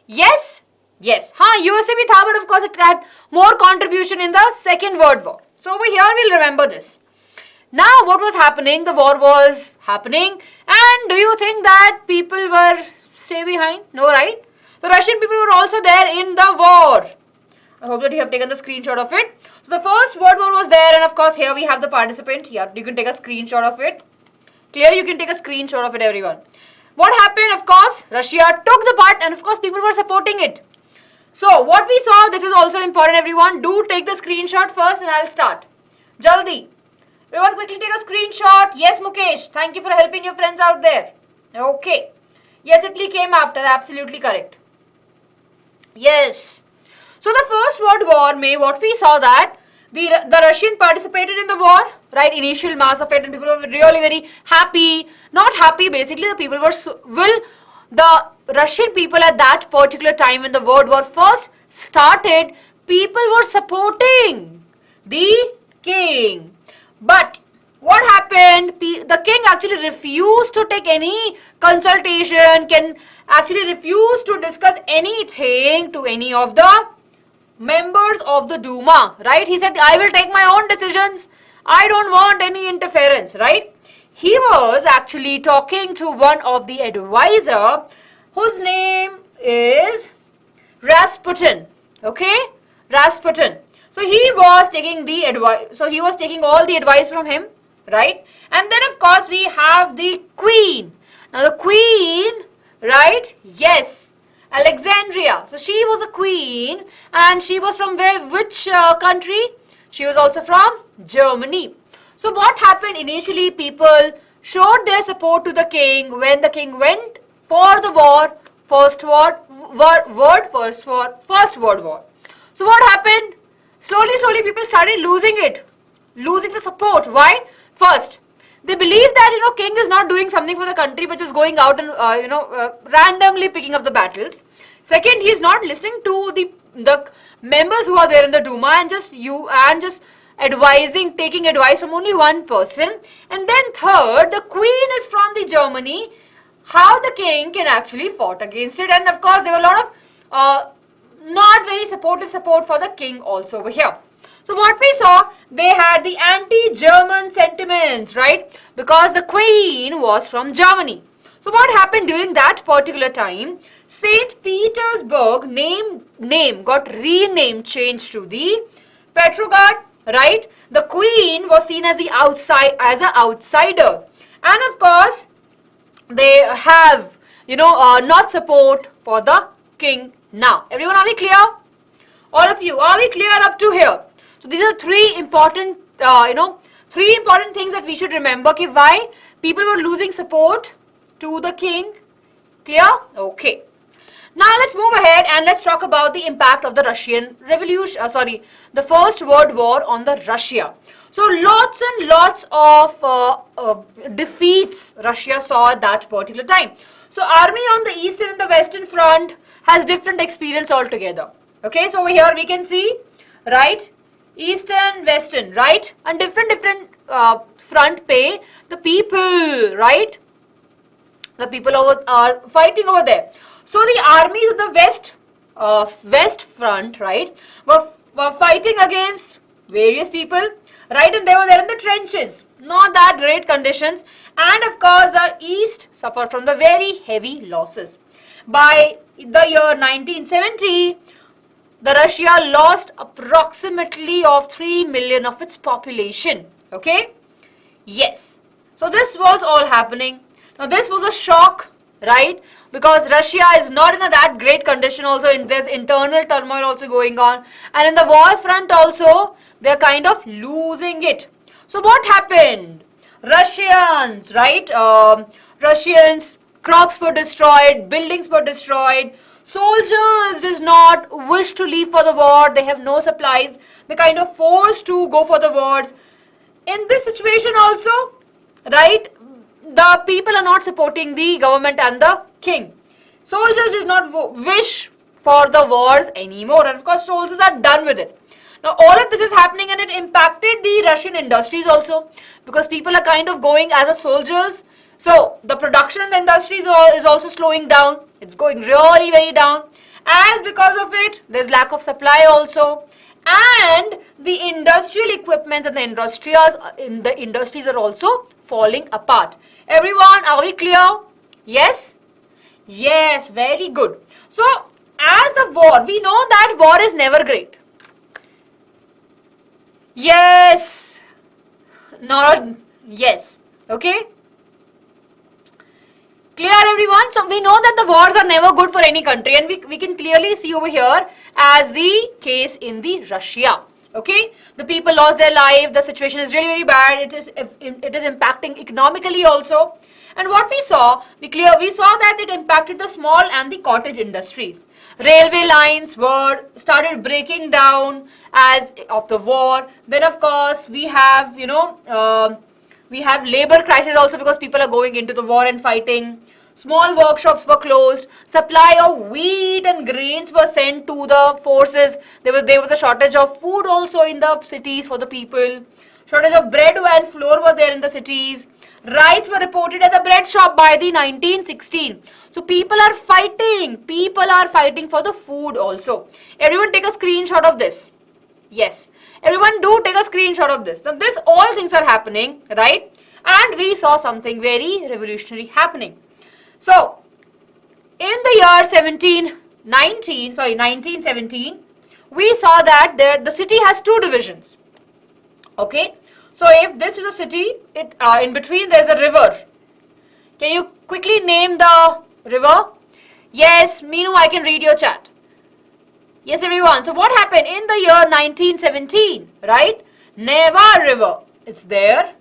Yes? Yes. USA bhi tha, but of course it had more contribution in the Second World War. So over here we'll remember this. Now what was happening? The war was happening. And do you think that people were stay behind? No, right? The Russian people were also there in the war. I hope that you have taken the screenshot of it. So the First World War was there, and of course here we have the participant. Yeah, you can take a screenshot of it. Clear? You can take a screenshot of it, everyone. What happened? Of course, Russia took the part, and of course people were supporting it. So what we saw, this is also important, everyone. Do take the screenshot first, and I'll start. Jaldi. Everyone, quickly take a screenshot. Yes, Mukesh. Thank you for helping your friends out there. Okay. Yes, Italy came after. Absolutely correct. Yes. So the First World War, what we saw that the Russian participated in the war, right? Initial mass of it, and people were really very happy. Not happy, basically. The people were the Russian people at that particular time when the World War first started, people were supporting the king. But what happened? The king actually refused to take any consultation, actually refused to discuss anything to any of the members of the Duma, right? He said, I will take my own decisions. I don't want any interference, right? he was actually talking to one of the advisor whose name is Rasputin. Okay, Rasputin. So he was taking the advice. So he was taking all the advice from him, right? And then of course we have the queen. Now the queen, right? Yes, Alexandria. So she was a queen, and she was from which country? She was also from Germany. So what happened initially? People showed their support to the king when the king went for the war, First World War. So what happened? Slowly people started losing it, losing the support. Why? First, they believe that king is not doing something for the country, but just going out and randomly picking up the battles. Second, he is not listening to the members who are there in the Duma and just advising, taking advice from only one person. And then third, the queen is from the Germany. How the king can actually fought against it, and of course there were a lot of not very supportive support for the king also over here. So what we saw, they had the anti-German sentiments, right? Because the queen was from Germany. So what happened during that particular time? St. Petersburg name got renamed, changed to the Petrograd, right? The queen was seen as an outsider, and of course they have not support for the king now. Everyone, are we clear? All of you, are we clear up to here? So these are three important things that we should remember. Okay, why people were losing support to the king. Clear? Okay. Now let's move ahead and let's talk about the impact of the Russian Revolution, the First World War on the Russia. So lots and lots of defeats Russia saw at that particular time. So army on the eastern and the western front has different experience altogether. Okay, so over here we can see, right, eastern, western, right, and different front pay the people, right, the people are fighting over there. So the armies of the west front, right, were fighting against various people, right, and they were there in the trenches, not that great conditions, and of course the east suffered from the very heavy losses. By the year 1970, the Russia lost approximately of 3 million of its population. Okay, yes, so this was all happening. Now this was a shock, right, because Russia is not in a that great condition also, there's internal turmoil also going on, and in the war front also they're kind of losing it. So what happened? Russians, right, Russians, crops were destroyed, buildings were destroyed, soldiers did not wish to leave for the war, they have no supplies, they kind of forced to go for the wars. In this situation also, right, the people are not supporting the government and the king. Soldiers did not wish for the wars anymore, and of course soldiers are done with it. Now all of this is happening, and it impacted the Russian industries also, because people are kind of going as a soldiers. So the production in the industries is also slowing down. It's going really very down, as because of it there's lack of supply also, and the industrial equipments and the industries are also falling apart. Everyone, are we clear? Yes? Yes, very good. So as the war, we know that war is never great. Yes. Not yes. Okay. Clear, everyone? So we know that the wars are never good for any country, and we can clearly see over here as the case in the Russia. Okay, the people lost their life, the situation is really very bad, it is impacting economically also. And what we saw, we saw that it impacted the small and the cottage industries. Railway lines started breaking down as of the war. Then of course we have we have labor crisis also, because people are going into the war and fighting. Small workshops were closed. Supply of wheat and grains were sent to the forces. There was a shortage of food also in the cities for the people. Shortage of bread and flour were there in the cities. Riots were reported at the bread shop by the 1916. So people are fighting. People are fighting for the food also. Everyone take a screenshot of this. Yes. Everyone do take a screenshot of this. Now this all things are happening, right? and we saw something very revolutionary happening. So, in the year 1917, we saw that the city has two divisions. Okay, so if this is a city, in between there is a river. Can you quickly name the river? Yes, Meenu, I can read your chat. Yes, everyone. So what happened in the year 1917, right? Neva River, it's there.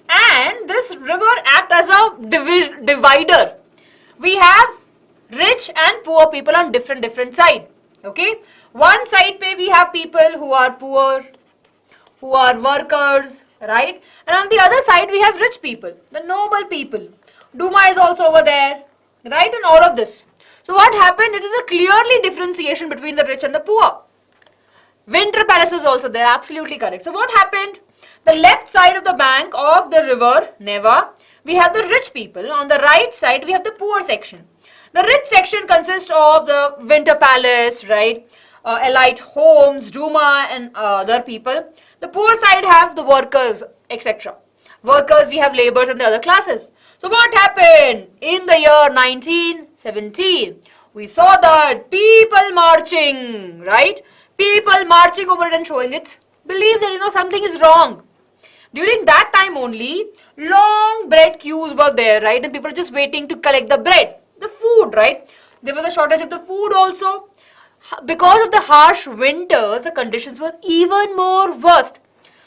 And this river acts as a divider. We have rich and poor people on different side. Okay? One side pe we have people who are poor, who are workers, right? And on the other side we have rich people, the noble people. Duma is also over there, right? And all of this. So what happened? It is a clearly differentiation between the rich and the poor. Winter Palace is also there, absolutely correct. So what happened? The left side of the bank of the river Neva, we have the rich people. On the right side, we have the poor section. The rich section consists of the Winter Palace, right? Elite homes, Duma and other people. The poor side have the workers, etc. Workers, we have laborers and the other classes. So what happened? In the year 1917, we saw that people marching, right? People marching over it and showing its belief that, something is wrong. During that time only, long bread queues were there, right? And people were just waiting to collect the bread, the food, right? There was a shortage of the food also. Because of the harsh winters, the conditions were even more worst.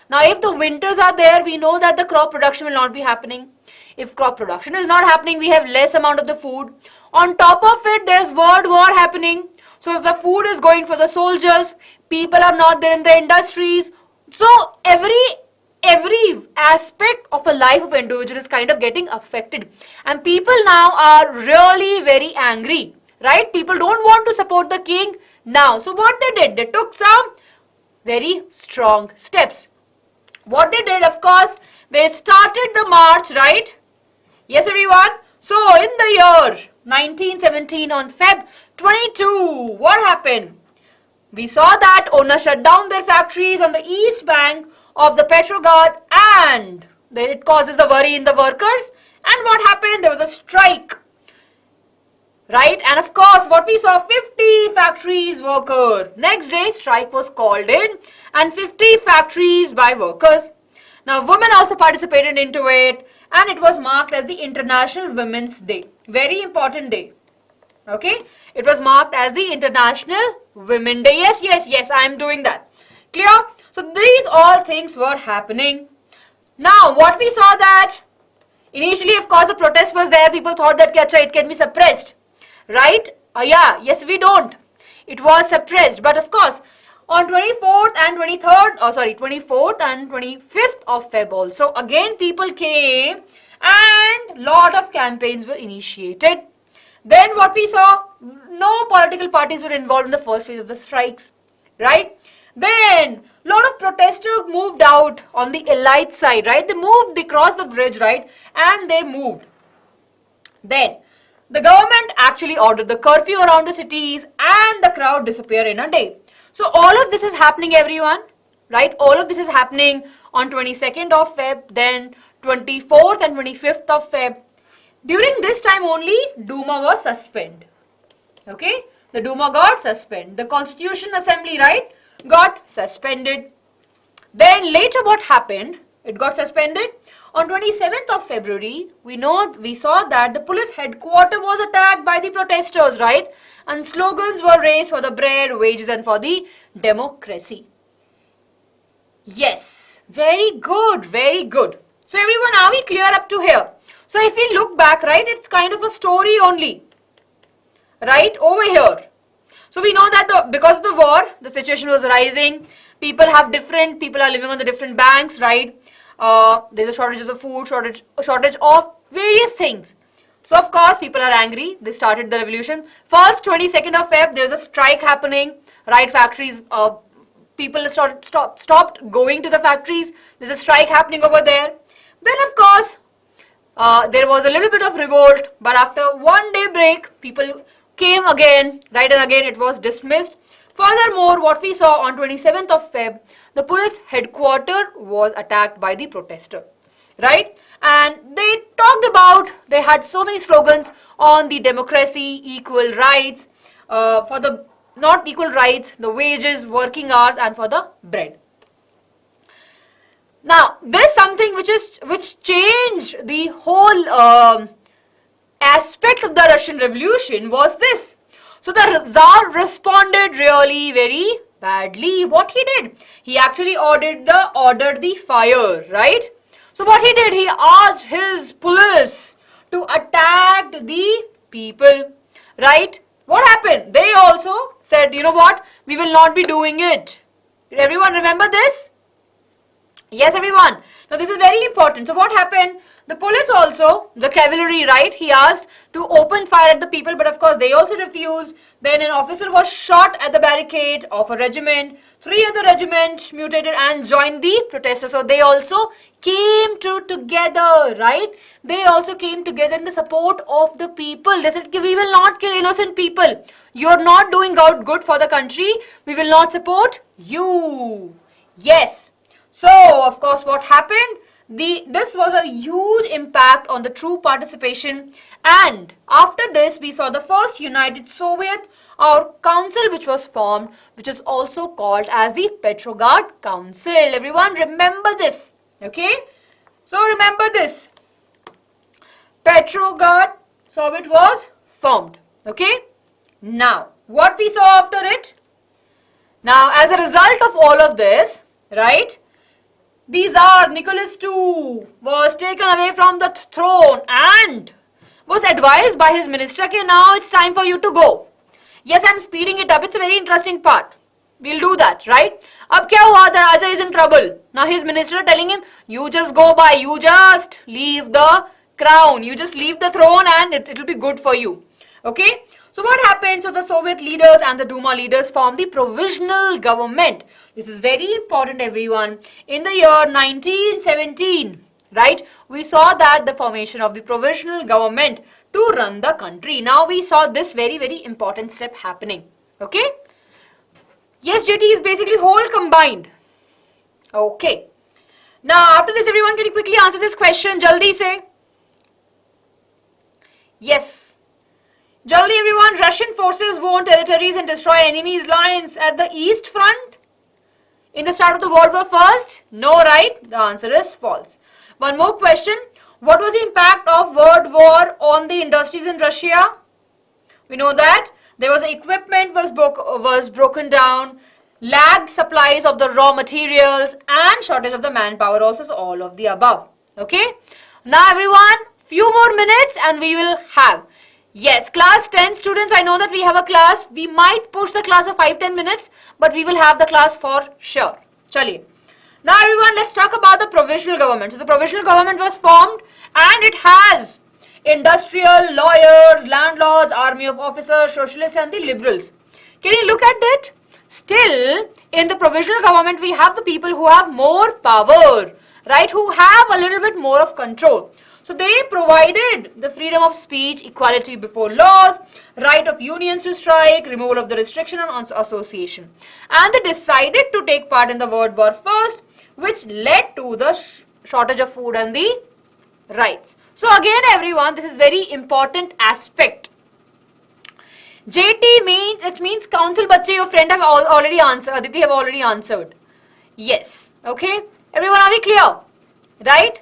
Now, if the winters are there, we know that the crop production will not be happening. If crop production is not happening, we have less amount of the food. On top of it, there's world war happening. So, if the food is going for the soldiers, people are not there in the industries. So, every aspect of a life of individual is kind of getting affected. And people now are really very angry, right? People don't want to support the king now. So, what they did? They took some very strong steps. What they did, of course, they started the march, right? Yes, everyone. So, in the year 1917 on Feb 22, what happened? We saw that owners shut down their factories on the east bank of the Petrograd and it causes the worry in the workers. And what happened? There was a strike, right? And of course, what we saw, 50 factories worker. Next day, strike was called in and 50 factories by workers. Now, women also participated into it and it was marked as the International Women's Day. Very important day. Okay? It was marked as the International Women Day. Yes, I am doing that. Clear? So, these all things were happening. Now, what we saw that initially, of course, the protest was there. People thought that it can be suppressed. Right? Yes, we don't. It was suppressed. But of course, on 24th and 25th of Feb also, again people came and lot of campaigns were initiated. Then what we saw, no political parties were involved in the first phase of the strikes, right? Then lot of protesters moved out on the elite side, right? They crossed the bridge, right? And they moved. Then the government actually ordered the curfew around the cities and the crowd disappeared in a day. So all of this is happening, everyone, right? All of this is happening on 22nd of Feb, then 24th and 25th of Feb. During this time only, Duma was suspended. Okay? The Duma got suspended. The Constitution Assembly, right, got suspended. Then later what happened? It got suspended. On 27th of February, we saw that the police headquarters was attacked by the protesters, right? And slogans were raised for the bread, wages and for the democracy. Yes, very good, very good. So everyone, are we clear up to here? So if we look back, right, it's kind of a story only, right, over here. So we know that because of the war, the situation was rising. People are living on the different banks, right? There's a shortage of the food, shortage of various things. So of course people are angry. They started the revolution. First 22nd of Feb, there's a strike happening, right? Factories, people stopped going to the factories. There's a strike happening over there. Then of course there was a little bit of revolt, but after one day break, people came again, right? And again it was dismissed. Furthermore, what we saw on 27th of Feb, the police headquarters was attacked by the protester. right? And they talked about, they had so many slogans on the democracy, equal rights, for the, not equal rights, the wages, working hours, and for the bread. Now, this something which changed the whole aspect of the Russian Revolution was this. So the Tsar responded really very badly. What he did? He actually ordered the fire, right? So what he did? He asked his police to attack the people, right? What happened? They also said, you know what? We will not be doing it. Did everyone remember this? Yes, everyone. Now, this is very important. So, what happened? The police also, the cavalry, right? He asked to open fire at the people, but of course, they also refused. Then an officer was shot at the barricade of a regiment. 3 other regiments mutated and joined the protesters. So, they also came together, right? They also came together in the support of the people. They said, we will not kill innocent people. You are not doing out good for the country. We will not support you. Yes. So, of course, what happened? This was a huge impact on the true participation, and after this we saw the first United Soviet or Council which was formed, which is also called as the Petrograd Council. Everyone remember this, okay? So remember this. Petrograd Soviet was formed, okay? Now, what we saw after it? Now, as a result of all of this, right? The Tsar Nicholas II was taken away from the throne and was advised by his minister, okay, now it's time for you to go. Yes, I'm speeding it up. It's a very interesting part. We'll do that, right? Ab kya hua? The Raja is in trouble. Now his minister telling him, you just go by, you just leave the crown, you just leave the throne and it'll be good for you. Okay? So what happened? So the Soviet leaders and the Duma leaders formed the provisional government. This is very important, everyone. In the year 1917, right, we saw that the formation of the provisional government to run the country. Now we saw this very, very important step happening. Okay? Yes, JT is basically whole combined. Okay. Now after this, everyone, can you quickly answer this question? Jaldi say. Yes. Jaldi, everyone. Russian forces won territories and destroy enemies' lines at the east front in the start of the World War First? No, right? The answer is false. One more question. What was the impact of World War on the industries in Russia? We know that there was equipment was broken down, lagged supplies of the raw materials, and shortage of the manpower also. So all of the above. Okay. Now, everyone, few more minutes and we will have. Yes, class 10 students, I know that we have a class. We might push the class of 5-10 minutes, but we will have the class for sure. Chaliye. Now everyone, let's talk about the provisional government. So the provisional government was formed and it has industrial, lawyers, landlords, army of officers, socialists and the liberals. Can you look at it? Still, in the provisional government, we have the people who have more power, right? Who have a little bit more of control. So they provided the freedom of speech, equality before laws, right of unions to strike, removal of the restriction on association. And they decided to take part in the World War First, which led to the shortage of food and the rights. So again, everyone, this is very important aspect. JT means, it means council bache, your friend have already answered, Aditi have already answered. Yes, okay. Everyone, are we clear? Right?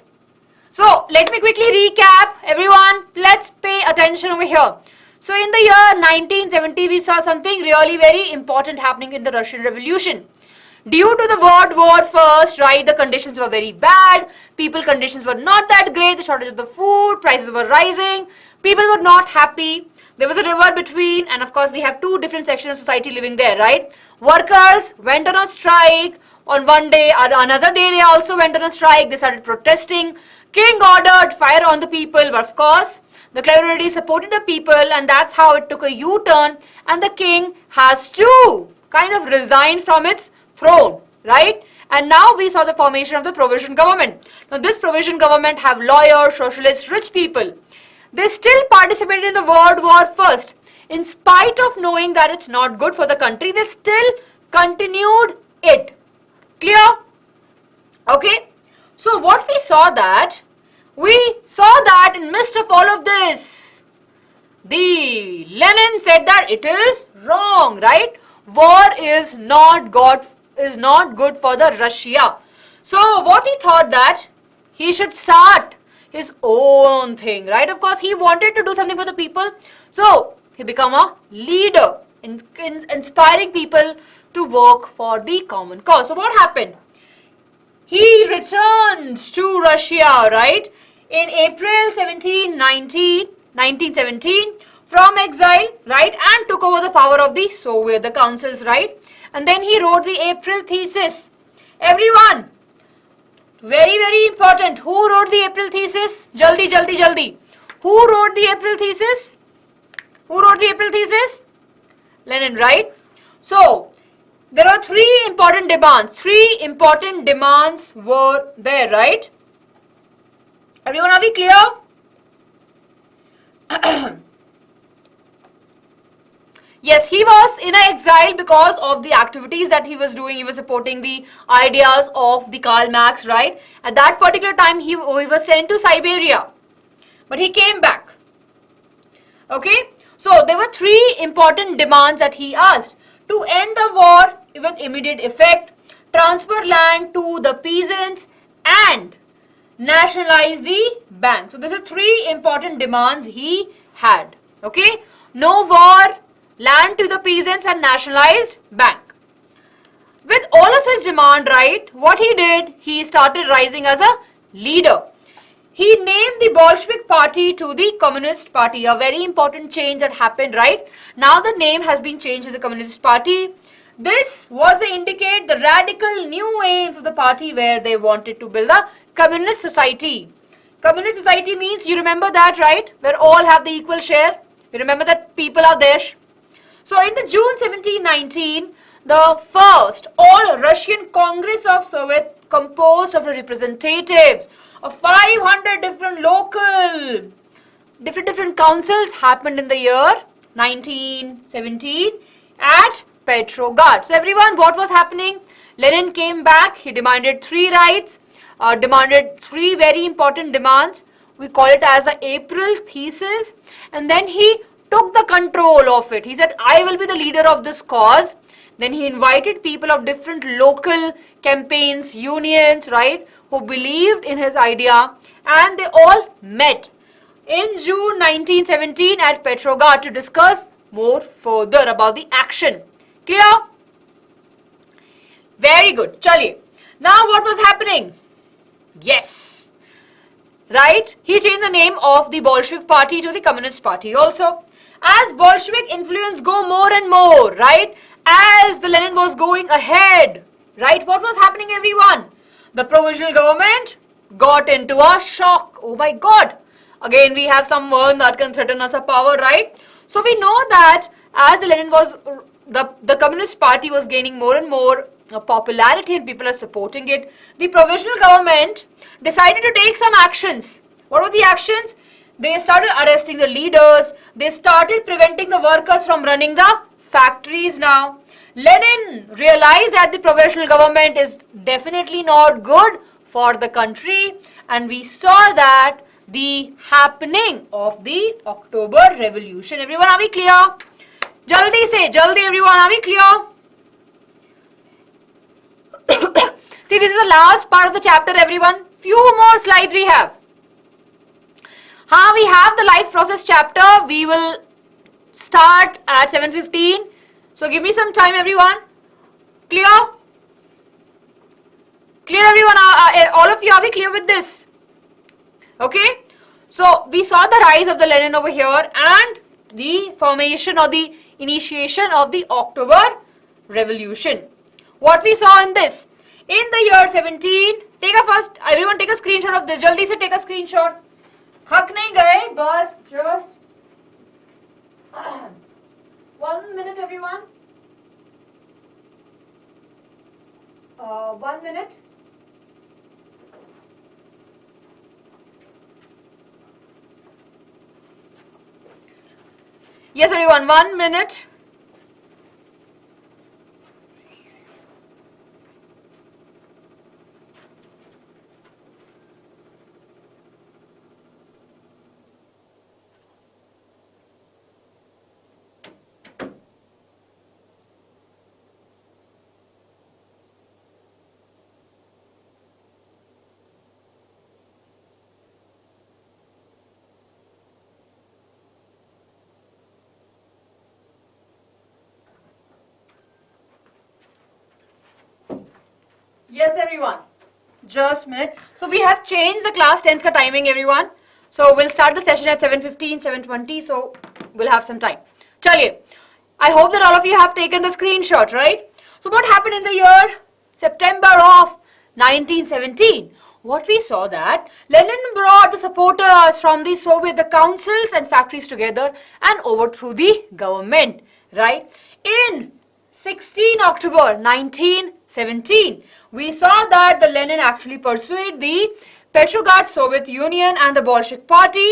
So, let me quickly recap. Everyone, let's pay attention over here. So, in the year 1970, we saw something really very important happening in the Russian Revolution. Due to the World War First, right, the conditions were very bad. People conditions were not that great. The shortage of the food, prices were rising. People were not happy. There was a river between, and of course, we have two different sections of society living there, right? Workers went on a strike on one day, another day they also went on a strike. They started protesting. King ordered fire on the people, but of course, the cavalry supported the people and that's how it took a U-turn and the king has to kind of resign from its throne, right? And now we saw the formation of the provisional government. Now this provisional government have lawyers, socialists, rich people. They still participated in the World War First. In spite of knowing that it's not good for the country, they still continued it. Clear? Okay. So what we saw that We saw that in midst of all of this, the Lenin said that it is wrong, right? War is not good for the Russia. So what he thought that he should start his own thing, right? Of course, he wanted to do something for the people. So he became a leader in inspiring people to work for the common cause. So what happened? He returned to Russia, right, in April 1917 from exile, right, and took over the power of the Soviet, the councils, right. And then he wrote the April thesis. Everyone, very, very important. Who wrote the April thesis? Jaldi, jaldi, jaldi. Who wrote the April thesis? Who wrote the April thesis? Lenin, right? So, there are three important demands. Three important demands were there, right? Everyone, are we clear? Yes, he was in exile because of the activities that he was doing. He was supporting the ideas of the Karl Marx, right? At that particular time, he was sent to Siberia. But he came back. Okay? So, there were three important demands that he asked. To end the war with immediate effect, transfer land to the peasants, and nationalize the bank. So, these are three important demands he had. Okay? No war, land to the peasants, and nationalized bank. With all of his demand, right, what he did, he started rising as a leader. He named the Bolshevik party to the Communist Party, a very important change that happened, right? Now the name has been changed to the Communist Party. This was to indicate the radical new aims of the party where they wanted to build a communist society. Communist society means, you remember that, right? Where all have the equal share. You remember that people are there. So in the June 1719, the first All-Russian Congress of Soviet composed of the representatives of 500 different local, different councils happened in the year 1917 at Petrograd. So everyone, what was happening? Lenin came back, he demanded three rights, demanded three very important demands. We call it as the April thesis, and then he took the control of it. He said, I will be the leader of this cause. Then he invited people of different local campaigns, unions, right, who believed in his idea, and they all met in June 1917 at Petrograd to discuss more further about the action. Clear? Very good. Chaliye. Now what was happening? Yes. Right? He changed the name of the Bolshevik party to the Communist Party also. As Bolshevik influence go more and more, right? As the Lenin was going ahead, right? What was happening, everyone? The provisional government got into a shock. Oh my God. Again, we have someone that can threaten us a power, right? So we know that as the Lenin was, the Communist Party was gaining more and more popularity and people are supporting it. The provisional government decided to take some actions. What were the actions? They started arresting the leaders. They started preventing the workers from running the factories now. Lenin realized that the provisional government is definitely not good for the country, and we saw that the happening of the October Revolution. Everyone, are we clear? Jaldi say, jaldi everyone, are we clear? See, this is the last part of the chapter, everyone. Few more slides we have. We have the life process chapter. We will start at 7:15. So give me some time, everyone. Clear? Clear, everyone? All of you, are we clear with this? Okay. So we saw the rise of the Lenin over here and the formation or the initiation of the October Revolution. What we saw in this? In the year 17, everyone take a screenshot of this. Jaldi se take a screenshot. थक नहीं गए, बस just 1 minute, everyone. 1 minute. Yes, everyone, 1 minute. Yes, everyone. Just a minute. So we have changed the class 10th ka timing, everyone. So we'll start the session at 7:15, 7:20. So we'll have some time. Chaliye. I hope that all of you have taken the screenshot, right? So what happened in the year September of 1917? What we saw that Lenin brought the supporters from the Soviet, the councils and factories together and overthrew the government, right? In 16 October 1917, we saw that the Lenin actually persuaded the Petrograd Soviet Union and the Bolshevik Party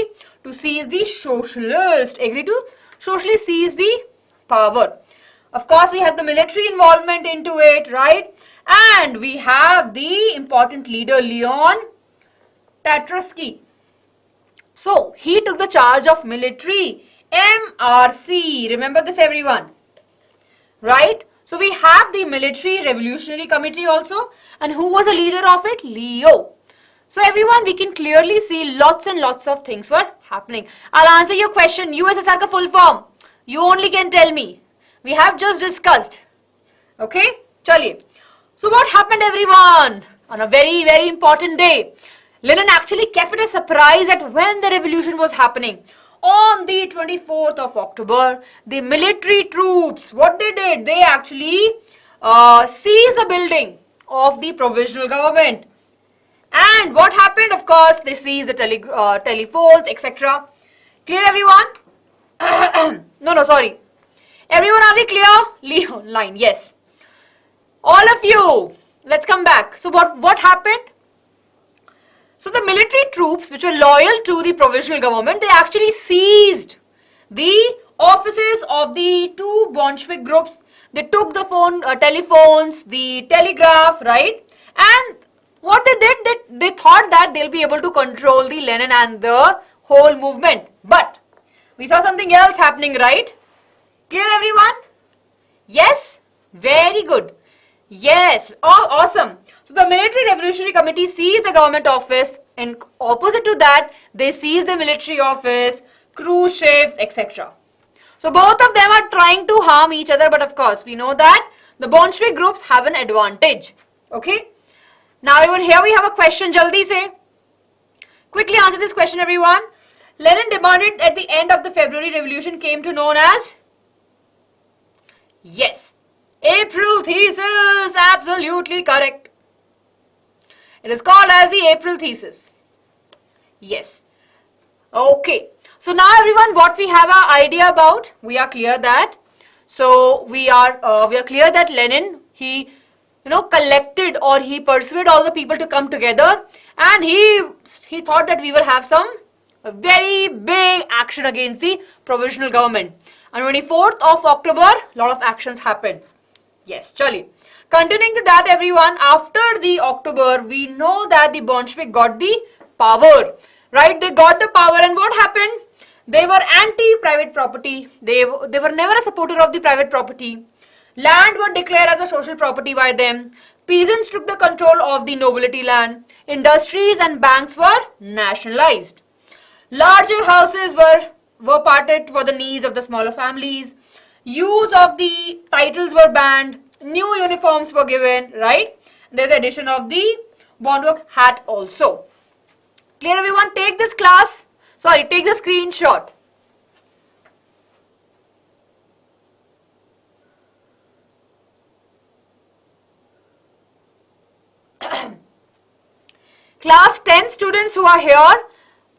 to seize the socialist, agree to socially seize the power. Of course, we had the military involvement into it, right? And we have the important leader Leon Trotsky. So, he took the charge of military, MRC. Remember this, everyone? Right? So, we have the Military Revolutionary Committee also. And who was the leader of it? Leo. So, everyone, we can clearly see lots and lots of things were happening. I'll answer your question. USSR ka full form. You only can tell me. We have just discussed. Okay? Chaliye. So what happened, everyone? On a very, very important day, Lenin actually kept it a surprise at when the revolution was happening. On the 24th of October, the military troops, what they did? They actually seized the building of the provisional government. And what happened? Of course, they seized the telephones, etc. Clear, everyone? No, sorry. Everyone, are we clear? Leon line, yes. All of you, let's come back. So what happened? So the military troops which were loyal to the provisional government, they actually seized the offices of the two Bolshevik groups. They took the telephones, the telegraph, right? And what they did, they thought that they'll be able to control the Lenin and the whole movement. But we saw something else happening, right? Clear, everyone? Yes? Very good. Yes, oh, awesome. So the Military Revolutionary Committee seized the government office, and opposite to that, they seized the military office, cruise ships, etc. So both of them are trying to harm each other, but of course, we know that the Bolshevik groups have an advantage. Okay? Now everyone, here we have a question, jaldi se. Quickly answer this question, everyone. Lenin demanded at the end of the February Revolution came to known as? Yes. April thesis, absolutely correct. It is called as the April thesis. Yes. Okay. So now everyone, what we have an idea about, we are clear that. So we are clear that Lenin, he collected or he persuaded all the people to come together, and he thought that we will have some very big action against the provisional government. On 24th of October, a lot of actions happened. Yes, chali. Continuing to that, everyone, after the October, we know that the Bolshevik got the power, right? They got the power, and what happened? They were anti-private property. They were never a supporter of the private property. Land were declared as a social property by them. Peasants took the control of the nobility land. Industries and banks were nationalized. Larger houses were parted for the needs of the smaller families. Use of the titles were banned. New uniforms were given, right? There's the addition of the bondwork hat also. Clear, everyone? Take this class. Sorry, take the screenshot. Class 10 students who are here,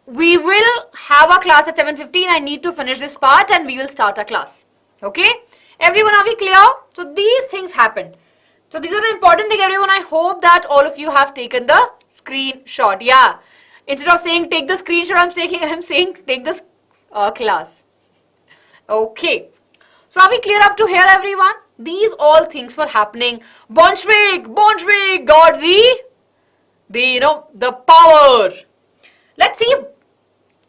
we will have a class at 7:15. I need to finish this part and we will start our class. Okay? Everyone, are we clear? So these things happened. So these are the important things, everyone. I hope that all of you have taken the screenshot. Yeah. Instead of saying take the screenshot, I'm saying take this class. Okay. So are we clear up to here, everyone? These all things were happening. Bolshevik got the power. Let's see.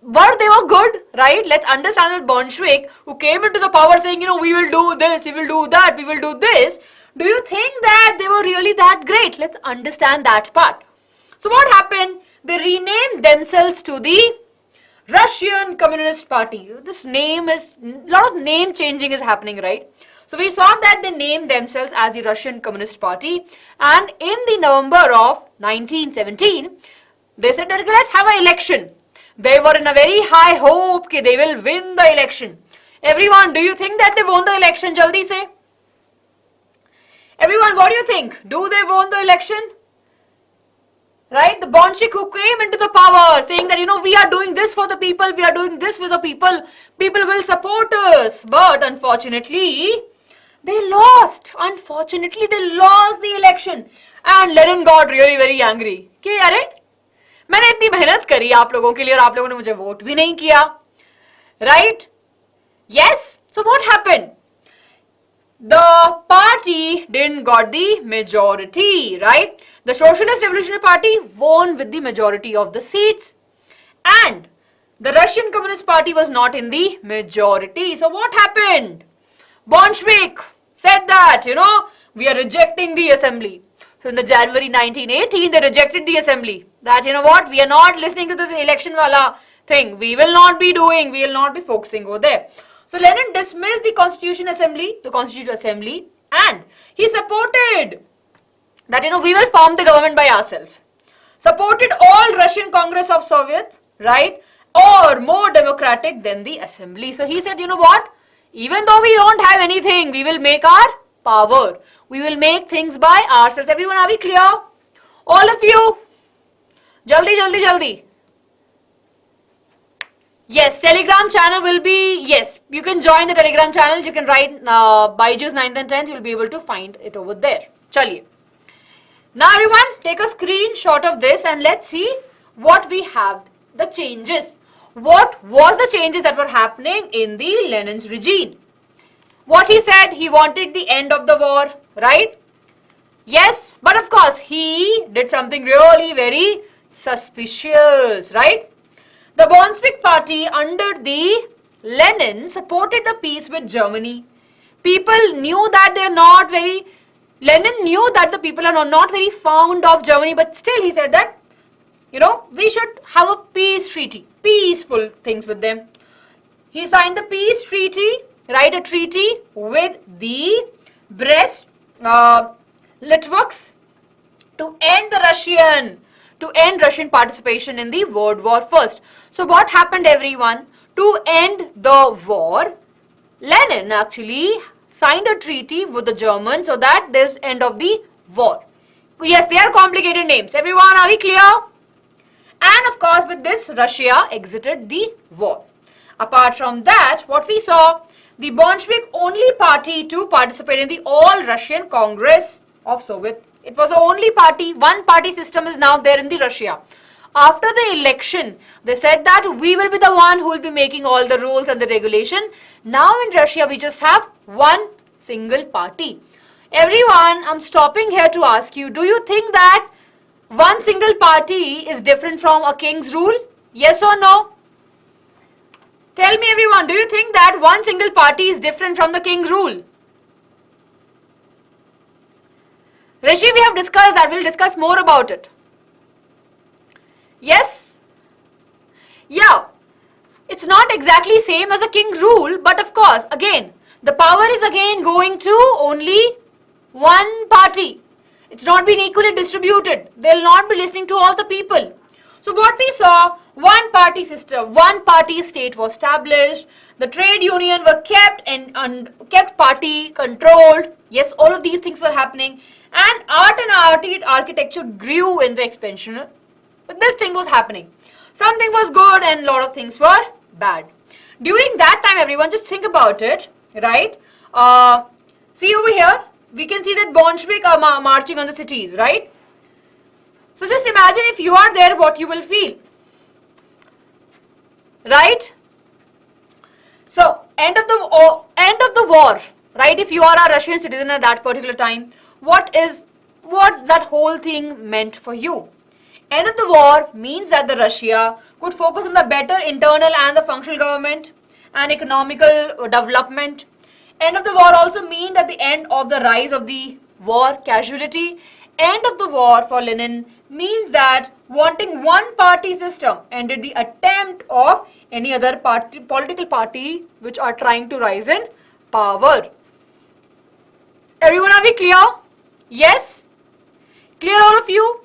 But they were good, right? Let's understand that Bolshevik who came into the power saying, we will do this, we will do that, we will do this. Do you think that they were really that great? Let's understand that part. So what happened? They renamed themselves to the Russian Communist Party. This name is, a lot of name changing is happening, right? So we saw that they named themselves as the Russian Communist Party, and in the November of 1917, they said that let's have an election. They were in a very high hope that they will win the election. Everyone, do you think that they won the election? Jaldi say. Everyone, what do you think? Do they won the election? Right? The Bolshevik who came into the power saying that, we are doing this for the people, we are doing this for the people, people will support us. But unfortunately, they lost. Unfortunately, they lost the election. And Lenin got really very angry. कि अरे मैंने इतनी मेहनत करी आप लोगों के लिए और आप लोगों ने मुझे वोट भी नहीं किया. Right? Yes. So what happened? The party didn't got the majority, right? The Socialist Revolutionary Party won with the majority of the seats, and the Russian Communist Party was not in the majority. So what happened? Bolshevik said that, we are rejecting the assembly. So in the January 1918, they rejected the assembly. That, we are not listening to this election wala thing. We will not be focusing over there. So Lenin dismissed the Constituent Assembly, and he supported that, we will form the government by ourselves. Supported all Russian Congress of Soviets, right, or more democratic than the assembly. So he said, even though we don't have anything, we will make our power. We will make things by ourselves. Everyone, are we clear? All of you? Jaldi. Yes, Telegram channel will be, yes, you can join the Telegram channel. You can write BYJU'S 9th and 10th. You'll be able to find it over there. Chaliye. Now everyone, take a screenshot of this and let's see what we have, the changes. What was the changes that were happening in the Lenin's regime? What he said, he wanted the end of the war, right? Yes, but of course, he did something really very suspicious, right? The Bolshevik Party under the Lenin supported the peace with Germany. People knew that Lenin knew that the people are not very fond of Germany, but still he said that, we should have a peace treaty, peaceful things with them. He signed the peace treaty, right, a treaty with the Brest Litvaks to end Russian participation in the World War First. So what happened, everyone? To end the war, Lenin actually signed a treaty with the Germans so that there's end of the war. Yes, they are complicated names. Everyone, are we clear? And of course, with this, Russia exited the war. Apart from that, what we saw, the Bolshevik only party to participate in the All-Russian Congress of Soviet. It was the only party, one party system is now there in the Russia. After the election, they said that we will be the one who will be making all the rules and the regulation. Now in Russia, we just have one single party. Everyone, I'm stopping here to ask you, do you think that one single party is different from a king's rule? Yes or no? Tell me everyone, do you think that one single party is different from the king's rule? Rishi, we have discussed that. We'll discuss more about it. Yes? Yeah. It's not exactly same as a king rule, but of course, again, the power is again going to only one party. It's not been equally distributed. They'll not be listening to all the people. So what we saw, one party system, one party state was established. The trade union were kept and kept party controlled. Yes, all of these things were happening. And art and architecture grew in the expansion. But this thing was happening. Something was good and a lot of things were bad. During that time, everyone, just think about it, right? See over here, we can see that Bolshevik are marching on the cities, right? So just imagine if you are there, what you will feel, right? So end of the war, right? If you are a Russian citizen at that particular time, what that whole thing meant for you? End of the war means that the Russia could focus on the better internal and the functional government and economical development. End of the war also means that the end of the rise of the war casualty. End of the war for Lenin means that wanting one party system ended the attempt of any other political party which are trying to rise in power. Everyone, are we clear? Yes? Clear all of you?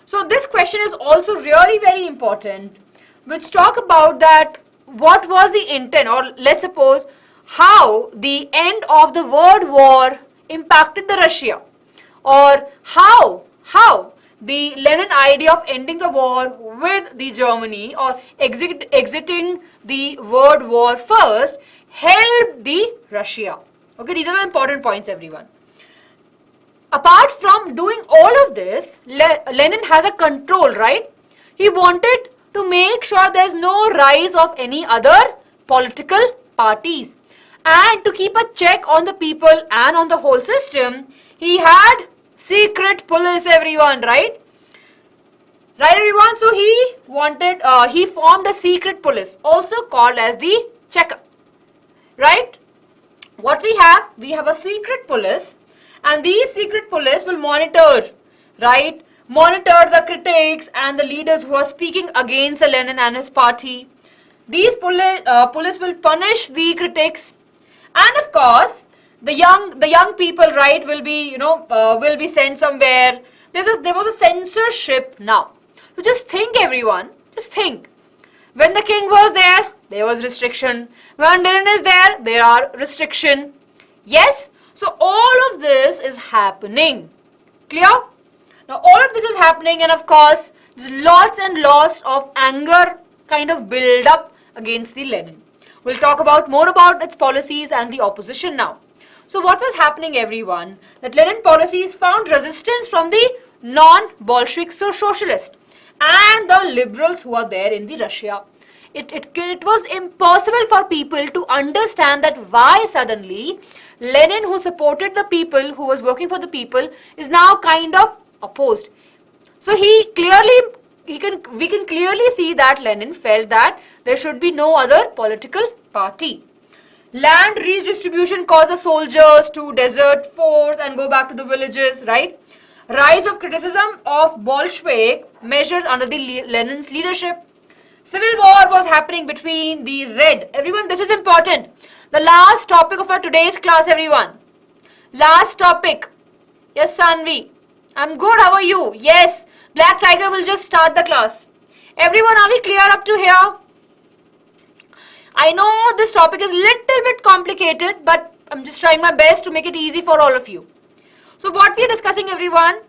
So this question is also really very important, which talk about that what was the intent, or let's suppose how the end of the World War impacted the Russia, or how the Lenin idea of ending the war with the Germany or exiting the World War first helped the Russia. Okay, these are the important points, everyone. Apart from doing all of this, Lenin has a control, right? He wanted to make sure there's no rise of any other political parties. And to keep a check on the people and on the whole system, he had secret police, everyone, right? Right, everyone? So he formed a secret police, also called as the Cheka, right? What we have a secret police, and these secret police will monitor, right? Monitor the critics and the leaders who are speaking against the Lenin and his party. These police will punish the critics, and of course, the young people, right, will be sent somewhere. There was a censorship now. So just think, everyone. Just think. When the king was there was restriction. When Lenin is there are restriction. Yes. So all of this is happening. Clear? Now all of this is happening, and of course there's lots and lots of anger kind of build up against the Lenin. We'll talk about more about its policies and the opposition now. So what was happening, everyone? That Lenin policies found resistance from the non-Bolshevik socialists and the liberals who are there in the Russia. It was impossible for people to understand that why suddenly Lenin, who supported the people, who was working for the people, is now kind of opposed. So we can clearly see that Lenin felt that there should be no other political party. Land redistribution caused the soldiers to desert force and go back to the villages, right? Rise of criticism of Bolshevik measures under the Lenin's leadership. Civil war was happening between the red. Everyone, this is important. The last topic of our today's class, everyone. Last topic. Yes, Sanvi. I'm good. How are you? Yes. Black Tiger will just start the class. Everyone, are we clear up to here? I know this topic is little bit complicated, but I'm just trying my best to make it easy for all of you. So what we are discussing, everyone,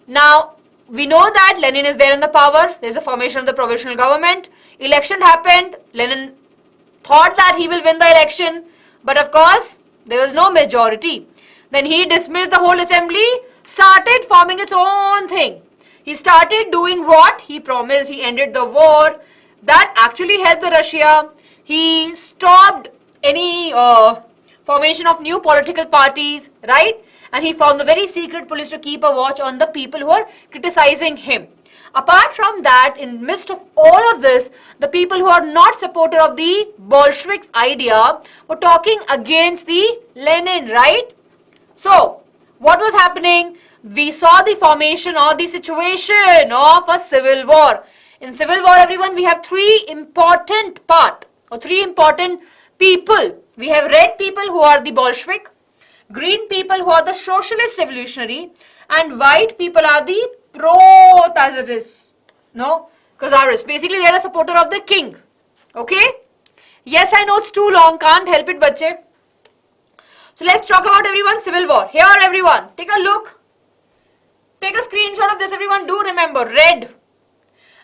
now we know that Lenin is there in the power. There's a formation of the provisional government. Election happened. Lenin thought that he will win the election, but of course there was no majority. Then he dismissed the whole assembly, started forming its own thing. He started doing what he promised. He ended the war. That actually helped the Russia. He stopped any formation of new political parties, right? And he formed a very secret police to keep a watch on the people who are criticizing him. Apart from that, in midst of all of this, the people who are not supporter of the Bolsheviks idea were talking against the Lenin, right? So, what was happening? We saw the formation or the situation of a civil war. In civil war, everyone, we have three important people. We have red people who are the Bolshevik, green people who are the socialist revolutionary, and white people are the pro-Tsarist. No? Tsarist. Basically, they are the supporter of the king. Okay? Yes, I know it's too long. Can't help it, bache. So let's talk about, everyone, civil war. Here, everyone, take a look. Take a screenshot of this, everyone. Do remember, red.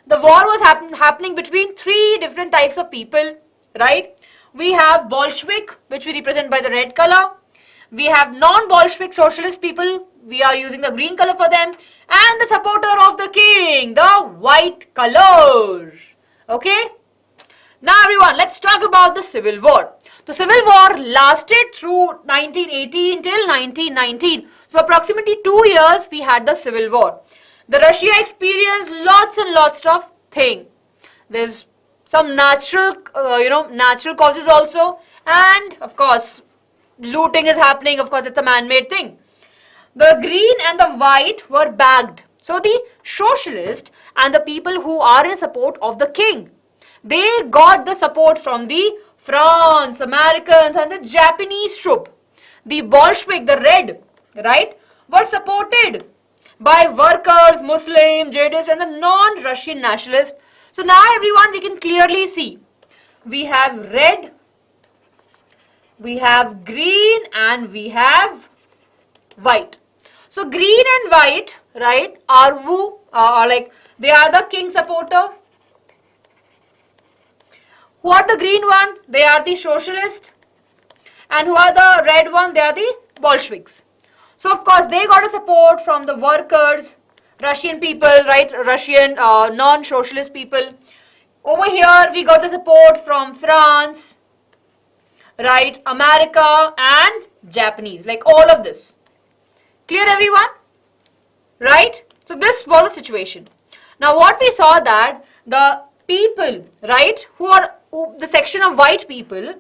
The war was happening between three different types of people, right? We have Bolshevik, which we represent by the red color. We have non-Bolshevik socialist people. We are using the green color for them. And the supporter of the king, the white color. Okay? Now, everyone, let's talk about the civil war. The civil war lasted through 1918 till 1919. So, approximately 2 years we had the civil war. The Russia experienced lots and lots of things. There's some natural causes also. And, of course, looting is happening. Of course, it's a man-made thing. The green and the white were backed. So, the socialists and the people who are in support of the king, they got the support from the France, Americans and the Japanese troop. The Bolshevik, the red, right, were supported by workers, Muslim, Jihadists and the non-Russian nationalists. So now everyone, we can clearly see we have red, we have green and we have white. So green and white, right, are who? Like they are the king supporter. Who are the green one? They are the socialists. And who are the red one? They are the Bolsheviks. So of course they got a support from the workers, Russian people, right, Russian non-socialist people. Over here we got the support from France, right, America and Japanese, like all of this. Clear everyone? Right? So this was the situation. Now what we saw that the people, right, the section of white people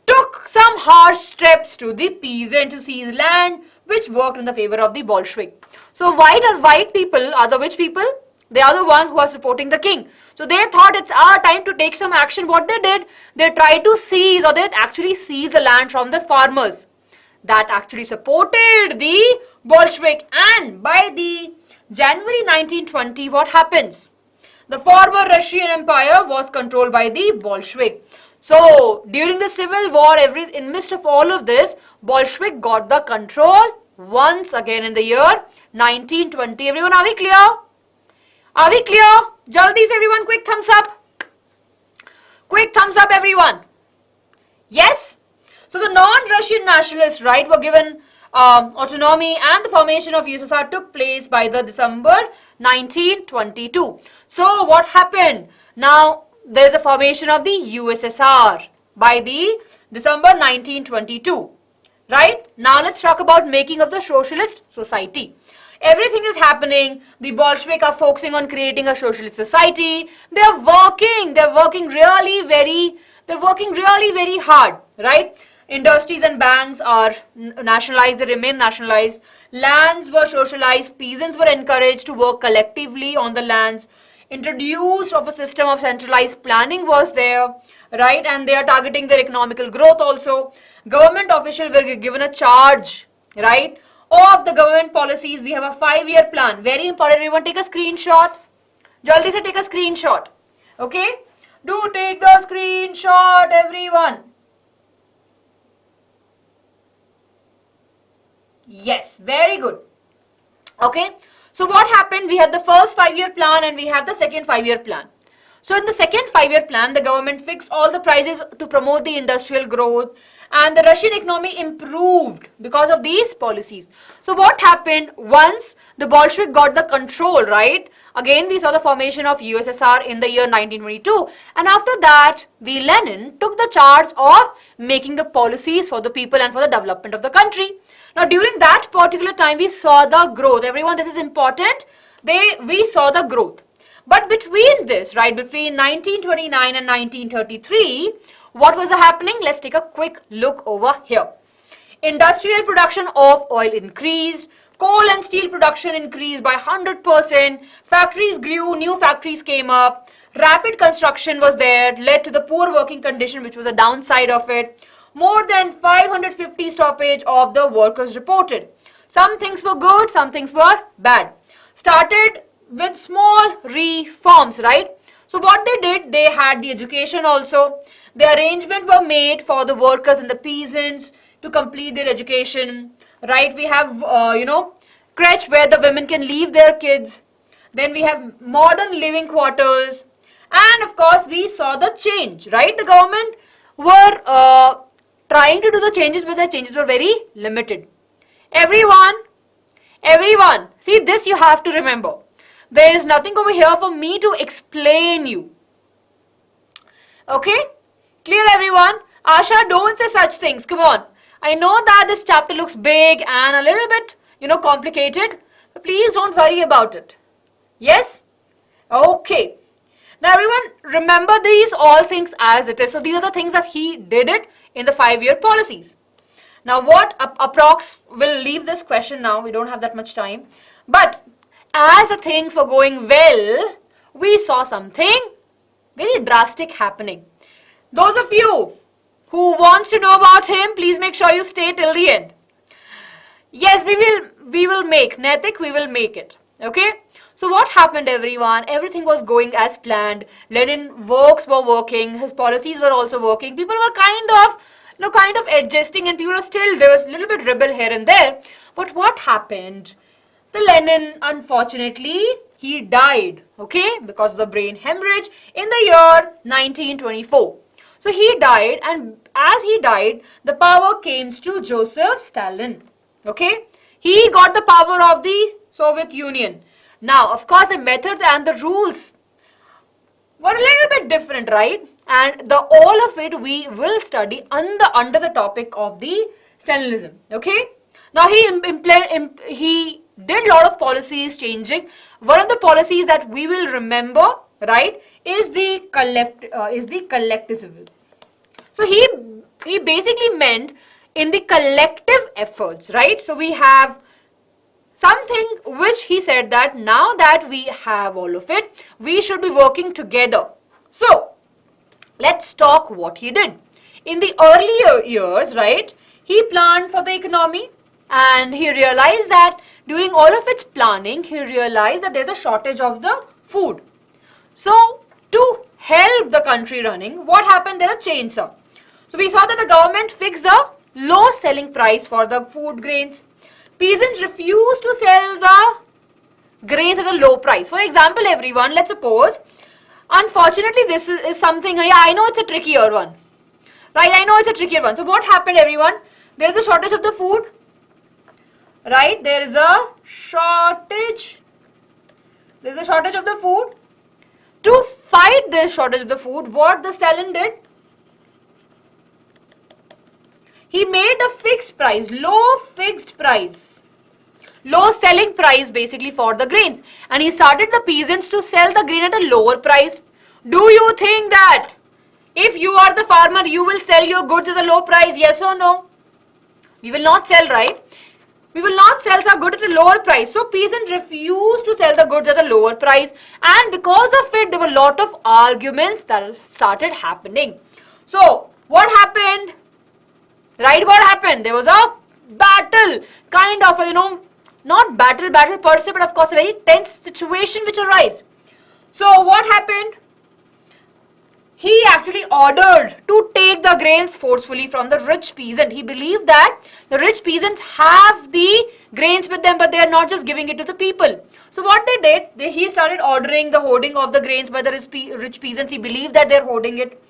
took some harsh steps to the peasant to seize land which worked in the favor of the Bolshevik. So white people are the which people? They are the one who are supporting the king. So they thought it's our time to take some action. What they did, they tried to seize or they actually seized the land from the farmers that actually supported the Bolshevik. And by the January 1920, what happens? The former Russian Empire was controlled by the Bolshevik. So during the civil war, in midst of all of this, Bolshevik got the control once again in the year 1920. Everyone, are we clear? Are we clear? Jaldi se everyone, quick thumbs up. Quick thumbs up everyone. Yes? So the non-Russian nationalists, right, were given autonomy and the formation of USSR took place by the December 1922. So what happened? Now there is a formation of the USSR by the December 1922. Right? Now let's talk about making of the socialist society. Everything is happening. The Bolshevik are focusing on creating a socialist society. They're working really very hard, right? Industries and banks are nationalized, they remain nationalized. Lands were socialized, peasants were encouraged to work collectively on the lands. Introduced of a system of centralized planning was there, right? And they are targeting their economical growth also. Government officials were given a charge, right, of the government policies. We have a 5-year plan. Very important, everyone, take a screenshot. Jaldi se take a screenshot. Okay? Do take the screenshot, everyone. Yes, very good. Okay? So what happened? We had the first 5-year plan and we had the second 5-year plan. So in the second 5-year plan, the government fixed all the prices to promote the industrial growth and the Russian economy improved because of these policies. So what happened once the Bolshevik got the control, right? Again, we saw the formation of USSR in the year 1922 and after that, the Lenin took the charge of making the policies for the people and for the development of the country. Now during that particular time, we saw the growth. Everyone, this is important. We saw the growth. But between this, right, between 1929 and 1933, what was happening? Let's take a quick look over here. Industrial production of oil increased. Coal and steel production increased by 100%. Factories grew, new factories came up. Rapid construction was there, led to the poor working condition, which was a downside of it. More than 550 stoppage of the workers reported. Some things were good, some things were bad. Started with small reforms, right? So what they did, they had the education also. The arrangement were made for the workers and the peasants to complete their education, right? We have, crèche where the women can leave their kids. Then we have modern living quarters. And of course, we saw the change, right? The government were trying to do the changes, but the changes were very limited. Everyone, see this you have to remember. There is nothing over here for me to explain you. Okay? Clear everyone? Asha, don't say such things. Come on. I know that this chapter looks big and a little bit, complicated. But please don't worry about it. Yes? Okay. Now everyone, remember these all things as it is. So these are the things that he did it in the 5-year policies. Now what approx, we'll leave this question now. We don't have that much time. But as the things were going well, we saw something very drastic happening. Those of you who wants to know about him, please make sure you stay till the end. Yes, we will make Naitik, we will make it. Okay. So what happened, everyone? Everything was going as planned. Lenin works were working, his policies were also working. People were kind of adjusting, and people were still, there was a little bit rebel here and there. But what happened? The Lenin, unfortunately, he died, okay, because of the brain hemorrhage in the year 1924. So he died, and as he died, the power came to Joseph Stalin. Okay, he got the power of the Soviet Union. Now, of course, the methods and the rules were a little bit different, right? And all of it we will study under the topic of the Stalinism. Okay. Now he did a lot of policies changing. One of the policies that we will remember, right, is the collectivism. So he basically meant in the collective efforts, right? So we have something which he said that now that we have all of it, we should be working together. So let's talk what he did. In the earlier years, right, he planned for the economy, and he realized that during all of its planning, he realized that there's a shortage of the food. So to help the country running, what happened? There are changes. So we saw that the government fixed the low selling price for the food grains. Peasants refused to sell the grains at a low price. For example, everyone, let's suppose, unfortunately, this is something, yeah, I know it's a trickier one. Right, I know it's a trickier one. So what happened, everyone? There is a shortage of the food. Right, there is a shortage. There is a shortage of the food. To fight this shortage of the food, what the Stalin did? He made a fixed price, low selling price basically for the grains. And he started the peasants to sell the grain at a lower price. Do you think that if you are the farmer, you will sell your goods at a low price? Yes or no? We will not sell, right? We will not sell our goods at a lower price. So peasants refused to sell the goods at a lower price. And because of it, there were a lot of arguments that started happening. So what happened? Right, what happened? There was a battle, kind of, not battle per se, but of course a very tense situation which arose. So what happened? He actually ordered to take the grains forcefully from the rich peasant. He believed that the rich peasants have the grains with them, but they are not just giving it to the people. So what they did, he started ordering the hoarding of the grains by the rich peasants. He believed that they're hoarding it.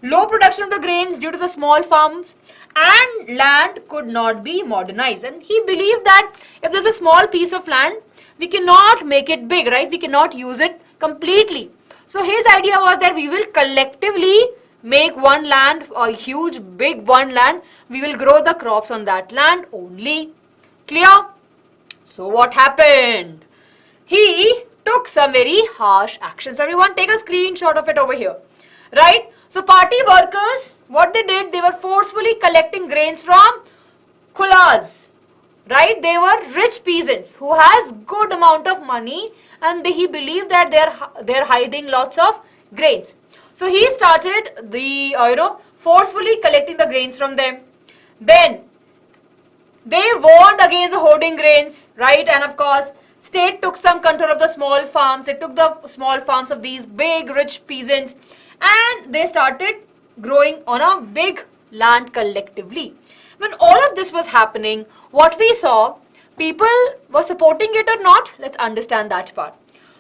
Low production of the grains due to the small farms, and land could not be modernized. And he believed that if there's a small piece of land, we cannot make it big, right? We cannot use it completely. So his idea was that we will collectively make one land, a huge big one land. We will grow the crops on that land only. Clear? So what happened? He took some very harsh actions. Everyone take a screenshot of it over here. Right? So party workers, what they did, they were forcefully collecting grains from khulas. Right? They were rich peasants who has good amount of money, and he believed that they're hiding lots of grains. So he started the forcefully collecting the grains from them. Then they warned against the hoarding grains, right? And of course, state took some control of the small farms. They took the small farms of these big rich peasants, and they started growing on a big land collectively. When all of this was happening, what we saw, people were supporting it or not, let's understand that part.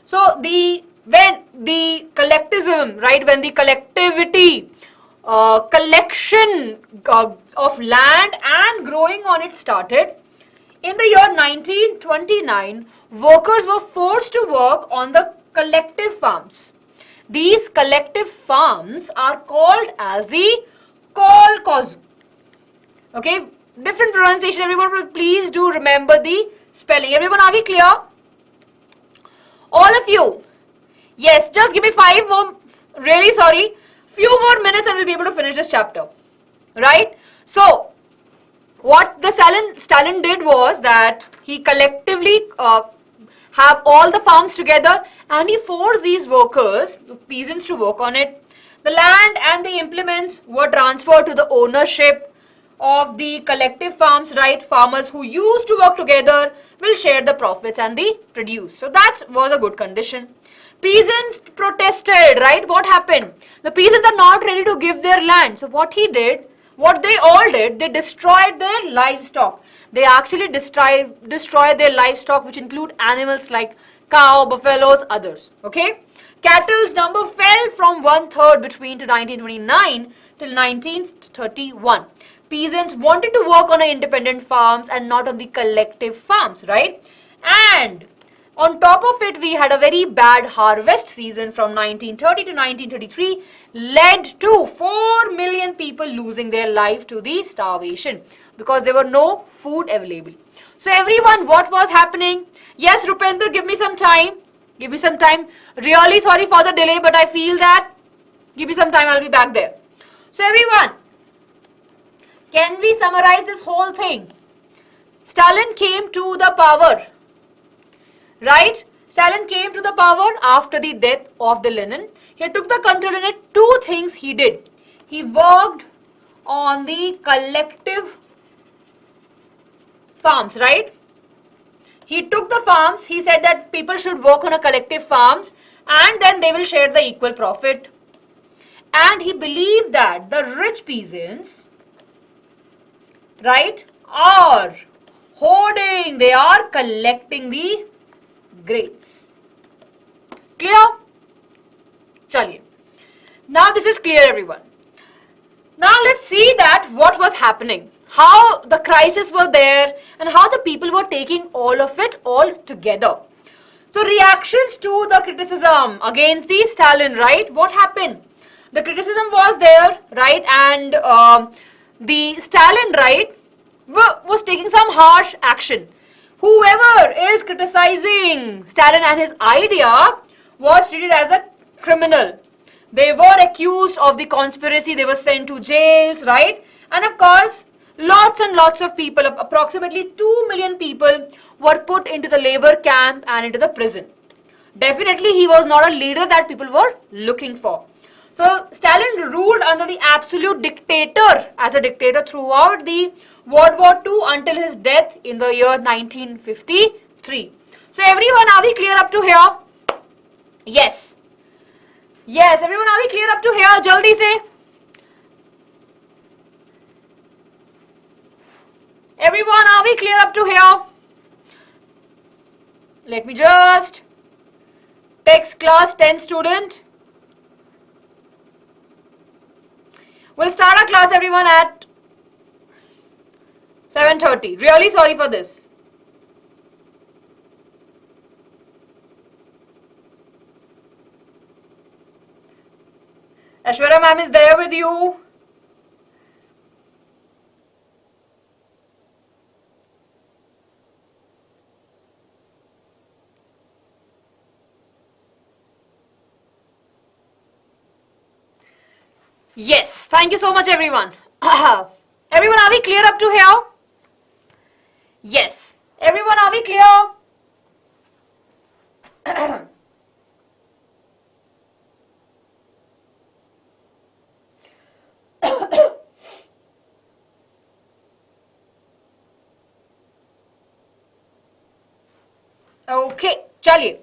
So when the collectivism, right, when the collectivity, collection of land and growing on it started, in the year 1929, workers were forced to work on the collective farms. These collective farms are called as the kolkhoz. Okay, different pronunciation. Everyone, will please do remember the spelling. Everyone, are we clear? All of you. Yes, just give me 5 more. Really sorry. Few more minutes and we'll be able to finish this chapter. Right? So, what the Stalin did was that he collectively have all the farms together, and he forced these workers, the peasants, to work on it. The land and the implements were transferred to the ownership of the collective farms, right? Farmers who used to work together will share the profits and the produce. So that was a good condition. Peasants protested, right? What happened? The peasants are not ready to give their land. So what they all did, they destroyed their livestock. They actually destroyed their livestock, which include animals like cow, buffaloes, others. Okay? Cattle's number fell from 1/3 between 1929 till 1931. Peasants wanted to work on independent farms and not on the collective farms, right? And on top of it, we had a very bad harvest season from 1930 to 1933, led to 4 million people losing their life to the starvation because there were no food available. So everyone, what was happening? Yes, Rupinder, give me some time. Give me some time. Really sorry for the delay, but I feel that. Give me some time, I'll be back there. So everyone, can we summarize this whole thing? Stalin came to the power. Right? Stalin came to the power after the death of the Lenin. He took the control in it. Two things he did. He worked on the collective farms, right? He took the farms. He said that people should work on a collective farms and then they will share the equal profit. And he believed that the rich peasants, right, are hoarding, they are collecting the grains. Clear? Chaliye. Now this is clear, everyone. Now let's see that what was happening, how the crisis were there and how the people were taking all of it all together. So reactions to the criticism against the Stalin, right? What happened? The criticism was there, right? And the Stalin, right, was taking some harsh action. Whoever is criticizing Stalin and his idea was treated as a criminal. They were accused of the conspiracy. They were sent to jails, right? And of course, lots and lots of people, approximately 2 million people, were put into the labor camp and into the prison. Definitely, he was not a leader that people were looking for. So, Stalin ruled under the absolute dictator, as a dictator throughout the World War II until his death in the year 1953. So, everyone, are we clear up to here? Yes. Yes, everyone, are we clear up to here? Jaldi se. Everyone, are we clear up to here? Let me just text class 10 student. We'll start our class, everyone, at 7:30. Really sorry for this. Ashwara ma'am is there with you. Yes, thank you so much, everyone. Everyone, are we clear up to here? Yes. Everyone, are we clear? Okay, chaliye.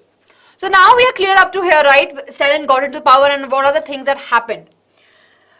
So now we are clear up to here, right? Stalin got into power and what are the things that happened.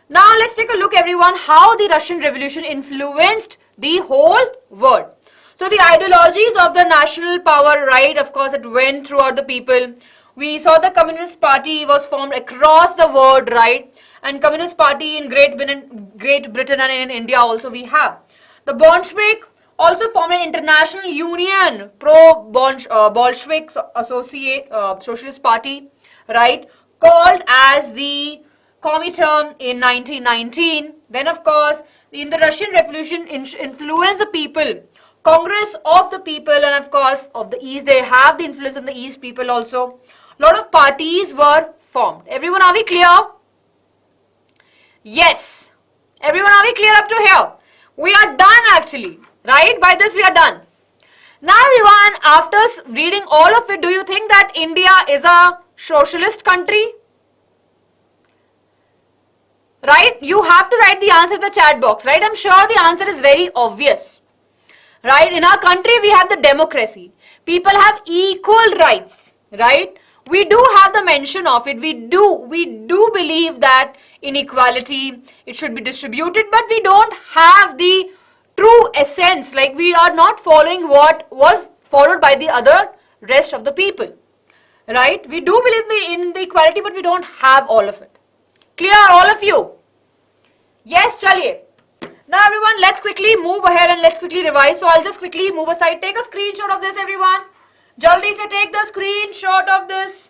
Now let's take a look, everyone, how the Russian Revolution influenced the whole world. So the ideologies of the national power, right, of course, it went throughout the people. We saw the Communist Party was formed across the world, right? And Communist Party in Great Britain and in India also we have. The Bolshevik also formed an international union, pro-Bolshevik Socialist Party, right, called as the Comintern in 1919. Then, of course, in the Russian Revolution, influenced the people. Congress of the people and, of course, of the East. They have the influence on the East people also. A lot of parties were formed. Everyone, are we clear? Yes. Everyone, are we clear up to here? We are done actually. Right? By this, we are done. Now, everyone, after reading all of it, do you think that India is a socialist country? right? You have to write the answer in the chat box, right? I'm sure the answer is very obvious, right? In our country, we have the democracy. People have equal rights, right? We do have the mention of it. We do believe that inequality, it should be distributed, but we don't have the true essence. Like, we are not following what was followed by the other rest of the people, right? We do believe in the equality, but we don't have all of it. Clear, all of you? Yes, chaliye. Now everyone, let's quickly move ahead and let's quickly revise. So I'll just quickly move aside. Take a screenshot of this, everyone. Jaldi se take the screenshot of this.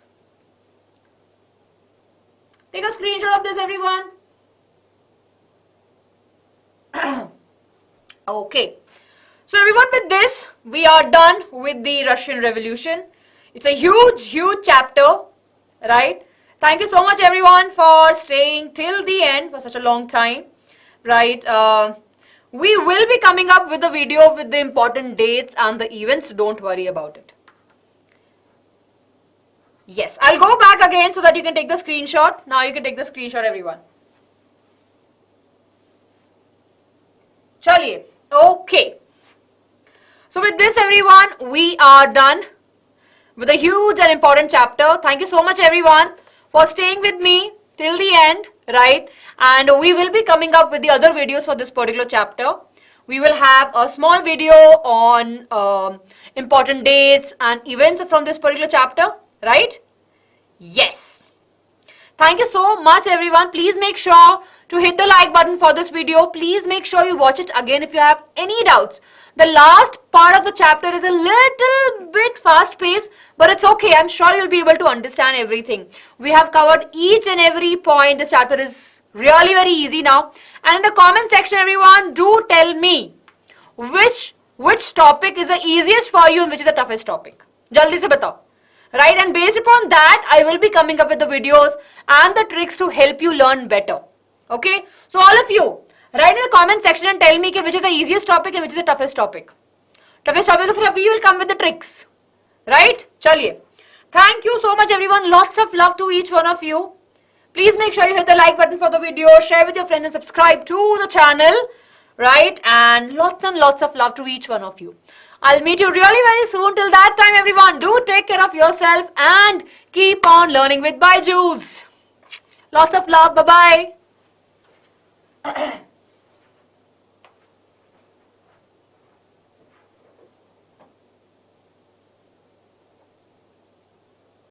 Take a screenshot of this, everyone. Okay. So everyone, with this, we are done with the Russian Revolution. It's a huge, huge chapter, right? Thank you so much, everyone, for staying till the end for such a long time, right? We will be coming up with a video with the important dates and the events. Don't worry about it. Yes, I'll go back again so that you can take the screenshot. Now you can take the screenshot, everyone. Chaliye. Okay. So with this, everyone, we are done with a huge and important chapter. Thank you so much, everyone, for staying with me till the end, right? And we will be coming up with the other videos for this particular chapter. We will have a small video on important dates and events from this particular chapter, right? Yes. Thank you so much, everyone. Please make sure to hit the like button for this video. Please make sure you watch it again if you have any doubts. The last part of the chapter is a little bit fast paced, but it's okay. I'm sure you'll be able to understand everything. We have covered each and every point. This chapter is really very easy now. And in the comment section, everyone, do tell me which topic is the easiest for you and which is the toughest topic. Jaldi se batao. Right, and based upon that, I will be coming up with the videos and the tricks to help you learn better. Okay, so all of you, write in the comment section and tell me which is the easiest topic and which is the toughest topic. Toughest topic, so we will come with the tricks. Right? Chaliye. Thank you so much, everyone. Lots of love to each one of you. Please make sure you hit the like button for the video, share with your friends and subscribe to the channel. Right? And lots of love to each one of you. I'll meet you really very soon. Till that time, everyone, do take care of yourself and keep on learning with BYJU'S. Lots of love. Bye-bye.